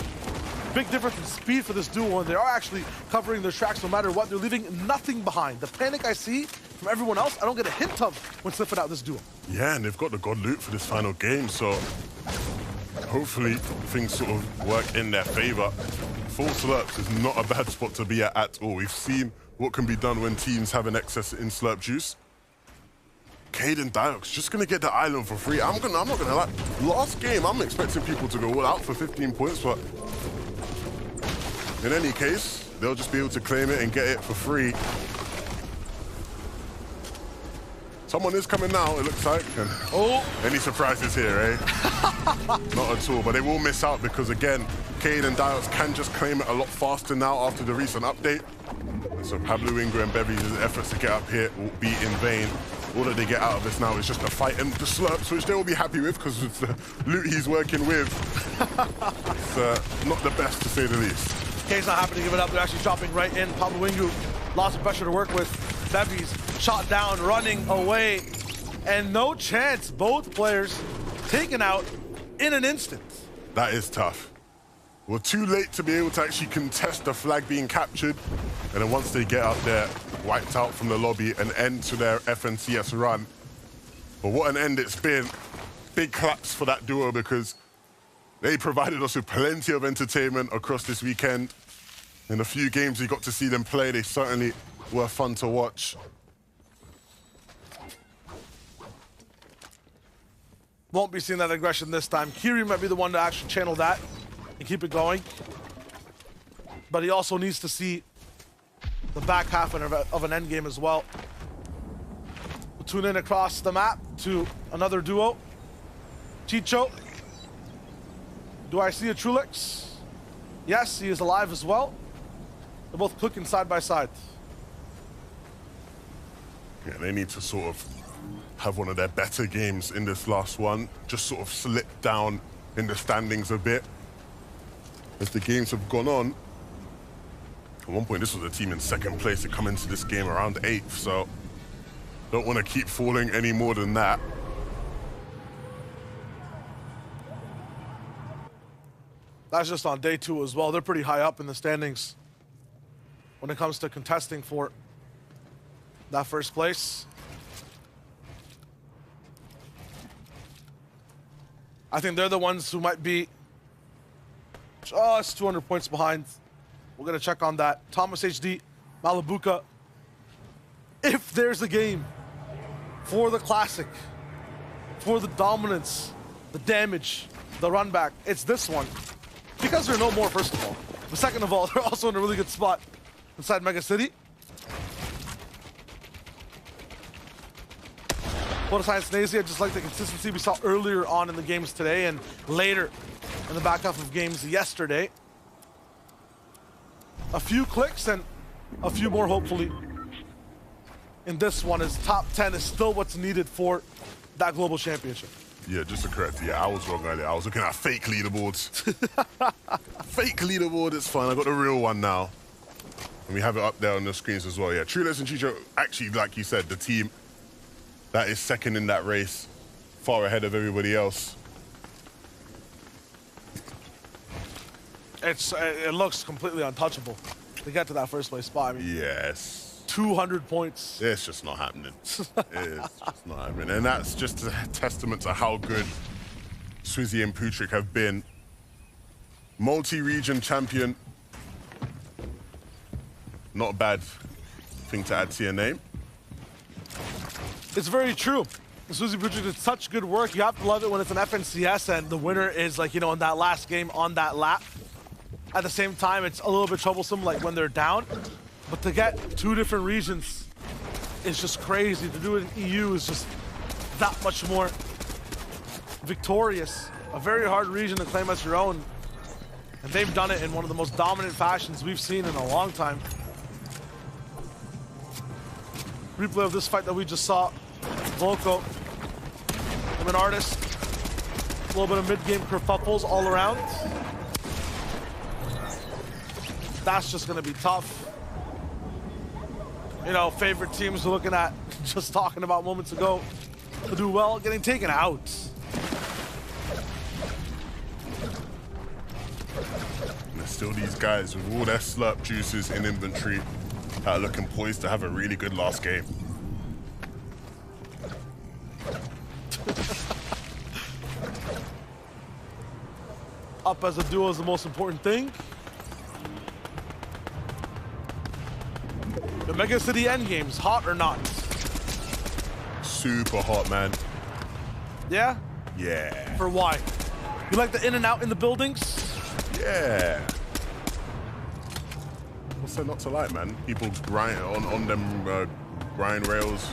Big difference in speed for this duo, and they are actually covering their tracks no matter what. They're leaving nothing behind. The panic I see from everyone else, I don't get a hint of when sniffing out this duo. Yeah, and they've got the God loot for this final game, so hopefully things sort of work in their favor. Full slurps is not a bad spot to be at all. We've seen what can be done when teams have an excess in slurp juice. Cade and Diox just gonna get the island for free. I'm not gonna lie. Last game, I'm expecting people to go all out for 15 points, but in any case, they'll just be able to claim it and get it for free. Someone is coming now, it looks like. And any surprises here, eh? Not at all, but they will miss out because, again, Cade and Diox can just claim it a lot faster now after the recent update. So Pablo Wingu and Bevy's efforts to get up here will be in vain. All that they get out of this now is just a fight and the slurps, which they will be happy with because with the loot he's working with, it's not the best to say the least. Kane's not happy to give it up. They're actually dropping right in. Pablo Wingu, lots of pressure to work with. Bevy's shot down, running away, and no chance. Both players taken out in an instant. That is tough. We're too late to be able to actually contest the flag being captured. And then once they get out there, wiped out from the lobby, an end to their FNCS run. But what an end it's been. Big claps for that duo because they provided us with plenty of entertainment across this weekend. In the few games we got to see them play, they certainly were fun to watch. Won't be seeing that aggression this time. Kiri might be the one to actually channel that and keep it going. But he also needs to see the back half of an end game as well. We'll tune in across the map to another duo. Chicho. Do I see a Trulix? Yes, he is alive as well. They're both clicking side by side. Yeah, they need to sort of have one of their better games in this last one. Just sort of slip down in the standings a bit as the games have gone on. At one point, this was a team in second place to come into this game around 8th, so don't want to keep falling any more than that. That's just on day 2 as well. They're pretty high up in the standings when it comes to contesting for that first place. I think they're the ones who might be just 200 points behind. We're going to check on that. Thomas HD, Malabuka. If there's a game for the Classic, for the dominance, the damage, the run back. It's this one. Because they're no more, first of all. But second of all, they're also in a really good spot inside Mega City. Photo Science Nazi, I just like the consistency we saw earlier on in the games today and later in the back half of games yesterday. A few clicks and a few more, hopefully. In this one, is top 10 is still what's needed for that global championship. Yeah, just to correct you, I was wrong earlier. I was looking at fake leaderboards. Fake leaderboard, it's fine. I got the real one now. And we have it up there on the screens as well. Yeah, Trueless and Chicho, actually, like you said, the team that is second in that race, far ahead of everybody else. It looks completely untouchable to get to that first place spot. I mean, yes. 200 points. It's just not happening. It's just not happening. And that's just a testament to how good Swizzy and Putrick have been. Multi-region champion. Not a bad thing to add to your name. It's very true. Swizzy Putrick did such good work. You have to love it when it's an FNCS and the winner is like, you know, in that last game on that lap. At the same time, it's a little bit troublesome like when they're down. But to get 2 different regions is just crazy. To do it in EU is just that much more victorious. A very hard region to claim as your own. And they've done it in one of the most dominant fashions we've seen in a long time. Replay of this fight that we just saw. Volko, I'm an artist. A little bit of mid-game kerfuffles all around. That's just gonna be tough. You know, favorite teams we're looking at, just talking about moments ago, to do well, getting taken out. And there's still these guys with all their slurp juices in inventory that are looking poised to have a really good last game. Up as a duo is the most important thing. The Mega City endgames, hot or not? Super hot, man. Yeah? Yeah. For why? You like the in and out in the buildings? Yeah. What's there not to like, man? People grind on them grind rails.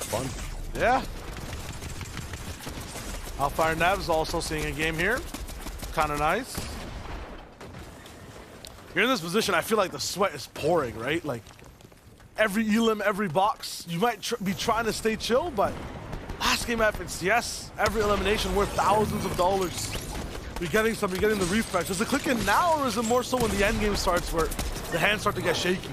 Fun. Yeah. Alfire Nev's also seeing a game here. Kind of nice. You're in this position, I feel like the sweat is pouring, right? Like, every elim, every box, you might be trying to stay chill, but last game happens, yes, every elimination worth thousands of dollars. You're getting some, you're getting the refresh. Does it click in now, or is it more so when the end game starts where the hands start to get shaky?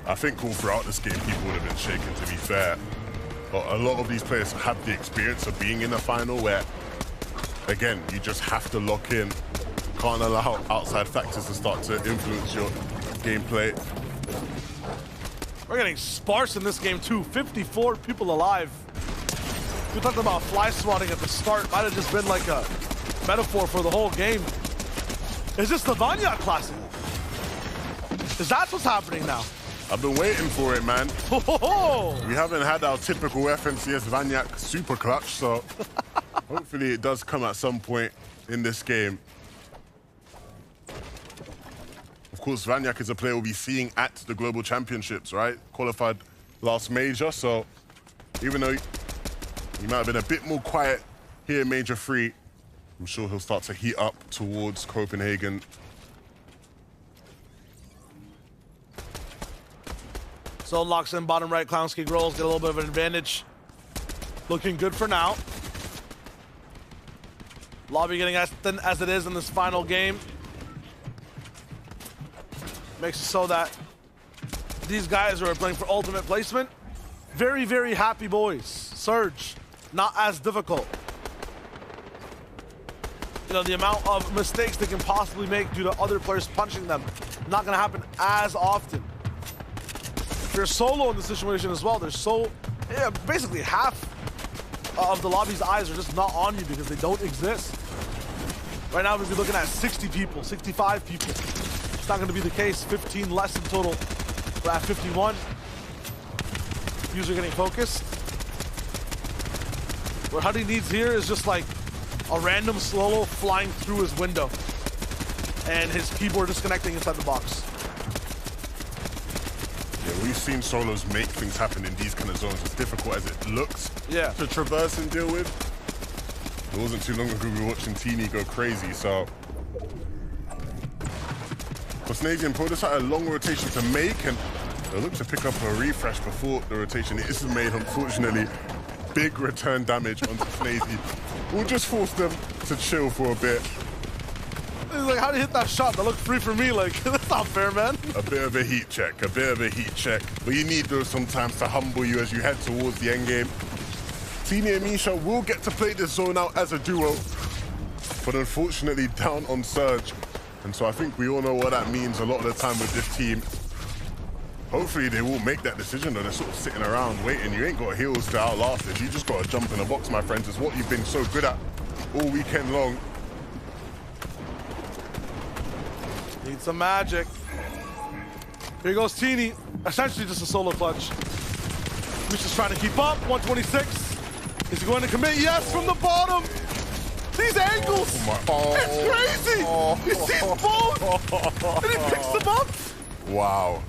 I think all throughout this game, people would have been shaken, to be fair. But a lot of these players have the experience of being in a final where, again, you just have to lock in. Can't allow outside factors to start to influence your gameplay. We're getting sparse in this game too. 54 people alive. We talked about fly swatting at the start. Might have just been like a metaphor for the whole game. Is this the Vanya Classic? Is that what's happening now? I've been waiting for it, man. We haven't had our typical FNCS Vanyak super clutch, so hopefully it does come at some point in this game. Of course, Vanyak is a player we'll be seeing at the Global Championships, right? Qualified last major, so even though he might have been a bit more quiet here in Major 3, I'm sure he'll start to heat up towards Copenhagen. Zone locks in bottom right, Clownski rolls, get a little bit of an advantage. Looking good for now. Lobby getting as thin as it is in this final game. Makes it so that these guys who are playing for ultimate placement, very, very happy boys. Surge, not as difficult. You know, the amount of mistakes they can possibly make due to other players punching them, not gonna happen as often. If you're solo in the situation as well, there's basically half of the lobby's eyes are just not on you because they don't exist. Right now, we'd be looking at 60 people, 65 people. It's not going to be the case. 15 less in total. We're at 51. Diffuser getting focused. What Huddy needs here is just like a random solo flying through his window and his keyboard disconnecting inside the box. Yeah, we've seen solos make things happen in these kind of zones, as difficult as it looks to traverse and deal with. It wasn't too long ago we were watching Teeny go crazy, so... Snazzy Pro just had a long rotation to make, and they look to pick up a refresh before the rotation is made, unfortunately. Big return damage onto Snazzy. We'll just force them to chill for a bit. He's like, how do you hit that shot? That looked free for me. Like, that's not fair, man. A bit of a heat check, But you need those sometimes to humble you as you head towards the end game. Teeny and Misha will get to play this zone out as a duo, but unfortunately down on Surge. And so I think we all know what that means a lot of the time with this team. Hopefully they will make that decision, though they're sort of sitting around waiting. You ain't got heals to outlast this. You just got to jump in the box, my friends. It's what you've been so good at all weekend long. Need some magic. Here goes Teeny. Essentially just a solo clutch. Misha's trying to keep up. 126. Is he going to commit? Yes, from the bottom. These angles. It's crazy. He sees both. And he picks them up. Wow.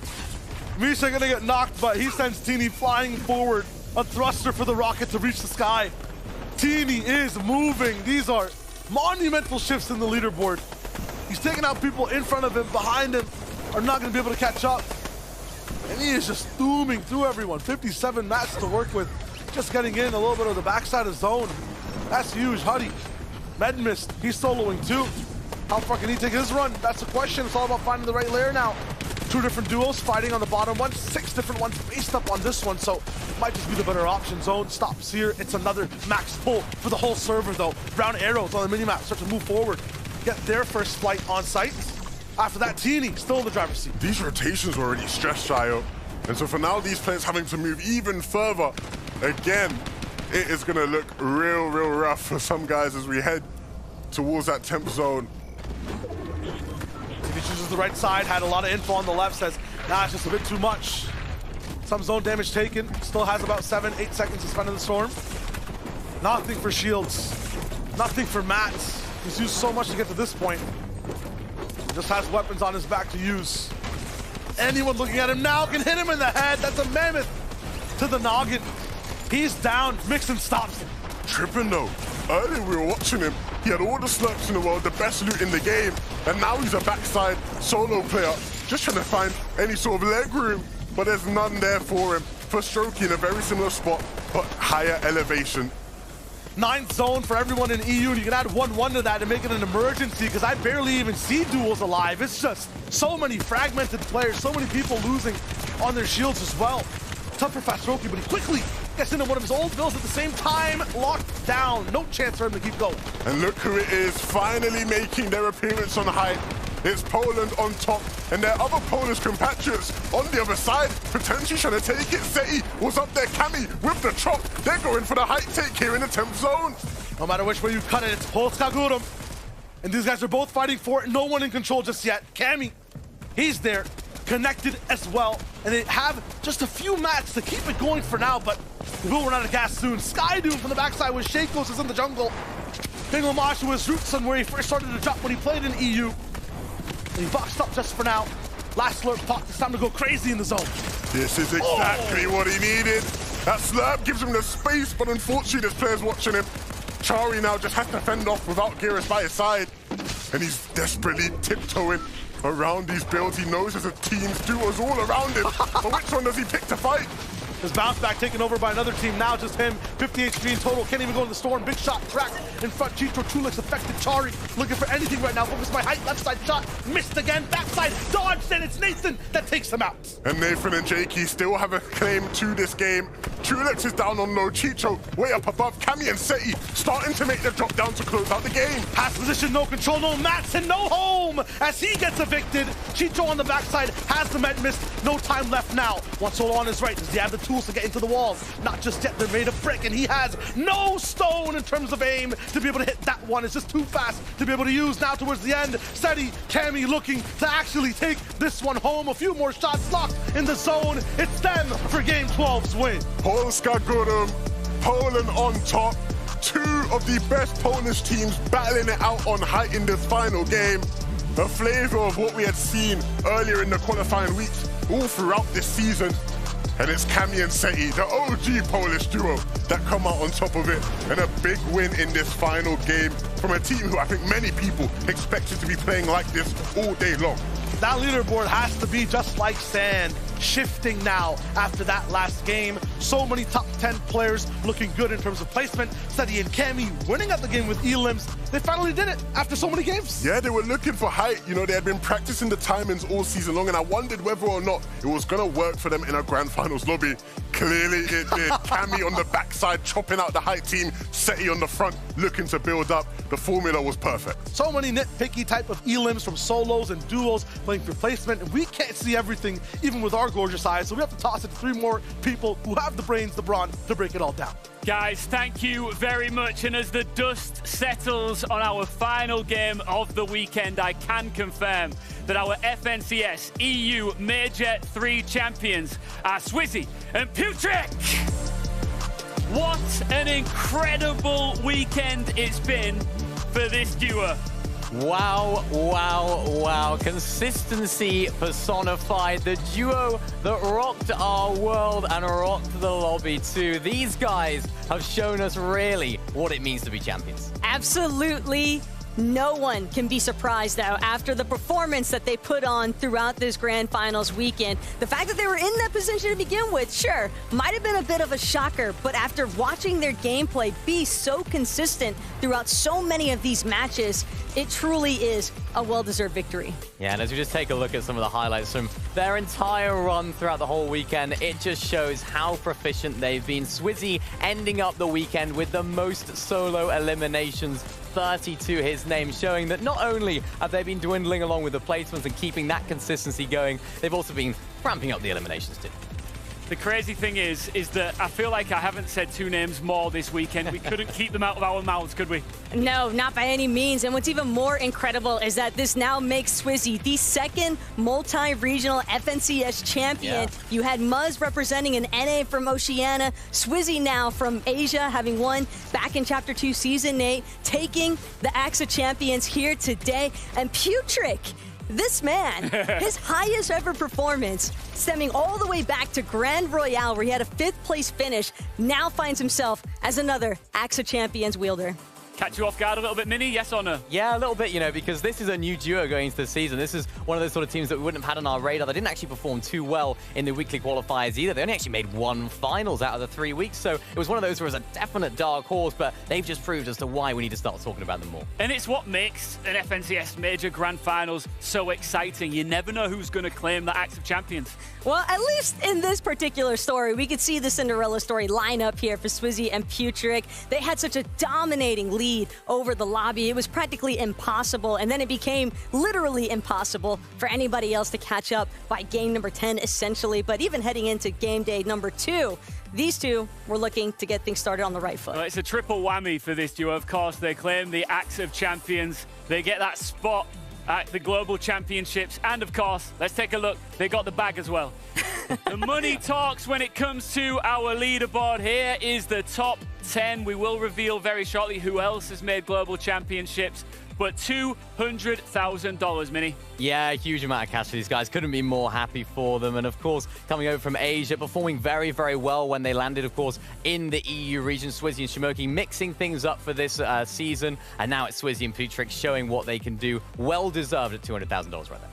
Misha gonna get knocked, but he sends Teeny flying forward. A thruster for the rocket to reach the sky. Teeny is moving. These are monumental shifts in the leaderboard. He's taking out people in front of him, behind him, are not gonna be able to catch up. And he is just zooming through everyone. 57 mats to work with. Just getting in a little bit of the backside of zone. That's huge. Huddy, Med Mist, he's soloing too. How far can he take his run? That's the question. It's all about finding the right layer now. 2 different duos fighting on the bottom one, 6 different ones based up on this one, so it might just be the better option. Zone stops here. It's another max pull for the whole server though. Brown arrows on the minimap start to move forward, get their first flight on site. After that, Teeny still in the driver's seat. These rotations were already stressed, Shayo. And so for now, these players having to move even further, again, it is gonna look real rough for some guys as we head towards that temp zone. He chooses the right side, had a lot of info on the left, says, nah, it's just a bit too much. Some zone damage taken, still has about 7-8 seconds to spend in the storm. Nothing for shields, nothing for mats. He's used so much to get to this point. He just has weapons on his back to use. Anyone looking at him now can hit him in the head. That's a mammoth to the noggin. He's down, Mixon stops him. Tripping though. Earlier we were watching him. He had all the slurps in the world, the best loot in the game. And now he's a backside solo player, just trying to find any sort of leg room. But there's none there for him. For Strokey in a very similar spot, but higher elevation. 9th zone for everyone in EU, and you can add 1-1 to that and make it an emergency, because I barely even see duels alive. It's just so many fragmented players, so many people losing on their shields as well. Tough for Strokey, but he quickly gets into one of his old builds at the same time. Locked down. No chance for him to keep going. And look who it is, finally making their appearance on height. It's Poland on top, and their other Polish compatriots on the other side, potentially trying to take it. Seti was up there, Cammy with the chop. They're going for the height take here in the 10th zone. No matter which way you cut it, it's Polska Górą. And these guys are both fighting for it. No one in control just yet. Cammy, he's there, connected as well. And they have just a few mats to keep it going for now, but they will run out of gas soon. Skydoom from the backside with Shakos is in the jungle. Big homage to his roots and where he first started to drop when he played in EU. And he boxed up just for now. Last slurp pop, it's time to go crazy in the zone. This is exactly what he needed. That slurp gives him the space, but unfortunately this player's watching him. Chari now just has to fend off without Geras by his side. And he's desperately tiptoeing around these builds. He knows there's a team's duos all around him. But which one does he pick to fight? His bounce back taken over by another team. Now just him. 50 HP in total. Can't even go in the storm. Big shot track in front. Chicho Chulik's affected. Chari looking for anything right now. Focus by height. Left side shot. Missed again. Backside. Dodged. And it's Nathan that takes him out. And Nathan and Jakey still have a claim to this game. Chulik is down on low. Chicho way up above. Cammy and Seti starting to make the drop down to close out the game. Has position. No control. No mats. And no home as he gets evicted. Chicho on the backside has the med mist. No time left now. One solo on his right. Does he have the tools to get into the walls. Not just yet, they're made of brick, and he has no stone in terms of aim to be able to hit that one. It's just too fast to be able to use. Now towards the end, Seti, Cammy looking to actually take this one home. A few more shots locked in the zone. It's them for Game 12's win. Polska got him. Poland on top. Two of the best Polish teams battling it out on height in this final game. A flavor of what we had seen earlier in the qualifying weeks, all throughout this season. And it's Cammy and Seti, the OG Polish duo, that come out on top of it. And a big win in this final game from a team who I think many people expected to be playing like this all day long. That leaderboard has to be just like sand, shifting now after that last game. So many top 10 players looking good in terms of placement. Seti and Cammy winning at the game with elims. They finally did it after so many games. Yeah, they were looking for height. You know, they had been practicing the timings all season long, and I wondered whether or not it was going to work for them in a grand finals lobby. Clearly it did. Cammy on the backside, chopping out the height team. Seti on the front, looking to build up. The formula was perfect. So many nitpicky type of elims from solos and duos playing for placement, and we can't see everything, even with our gorgeous eyes, so we have to toss it to 3 more people who have the brains, the brawn, to break it all down. Guys, thank you very much. And as the dust settles on our final game of the weekend, I can confirm that our FNCS EU Major 3 champions are Swizzy and Putrick. What an incredible weekend it's been for this duo. Wow, wow, wow. Consistency personified. The duo that rocked our world and rocked the lobby too. These guys have shown us really what it means to be champions. Absolutely. No one can be surprised, though, after the performance that they put on throughout this Grand Finals weekend. The fact that they were in that position to begin with, sure, might have been a bit of a shocker, but after watching their gameplay be so consistent throughout so many of these matches, it truly is a well-deserved victory. Yeah, and as we just take a look at some of the highlights from their entire run throughout the whole weekend, it just shows how proficient they've been. Swizzy ending up the weekend with the most solo eliminations, 30 to his name, showing that not only have they been dwindling along with the placements and keeping that consistency going, they've also been ramping up the eliminations too. The crazy thing is that I feel like I haven't said 2 names more this weekend. We couldn't keep them out of our mouths, could we? No, not by any means. And what's even more incredible is that this now makes Swizzy the second multi-regional FNCS champion. Yeah. You had Muzz representing an NA from Oceania, Swizzy now from Asia, having won back in Chapter 2 Season 8, taking the AXA champions here today. And Putrick, this man, his highest ever performance, stemming all the way back to Grand Royale, where he had a 5th place finish, now finds himself as another AXA Champions wielder. Catch you off guard a little bit, Mini? Yes or no? Yeah, a little bit, you know, because this is a new duo going into the season. This is one of those sort of teams that we wouldn't have had on our radar. They didn't actually perform too well in the weekly qualifiers either. They only actually made 1 finals out of the 3 weeks, so it was one of those where it was a definite dark horse, but they've just proved as to why we need to start talking about them more. And it's what makes an FNCS Major Grand Finals so exciting. You never know who's going to claim the Axe of Champions. Well, at least in this particular story, we could see the Cinderella story line up here for Swizzy and Putrick. They had such a dominating lead over the lobby. It was practically impossible, and then it became literally impossible for anybody else to catch up by game number 10, essentially. But even heading into game day number 2, these two were looking to get things started on the right foot. Well, it's a triple whammy for this duo. Of course, they claim the Axe of Champions. They get that spot at the Global Championships. And of course, let's take a look. They got the bag as well. The money talks when it comes to our leaderboard. Here is the top 10. We will reveal very shortly who else has made Global Championships. But $200,000, Mini. Yeah, a huge amount of cash for these guys. Couldn't be more happy for them. And of course, coming over from Asia, performing very, very well when they landed, of course, in the EU region. Swizzy and Shimoki mixing things up for this season. And now it's Swizzy and Putrick showing what they can do. Well deserved at $200,000 right there.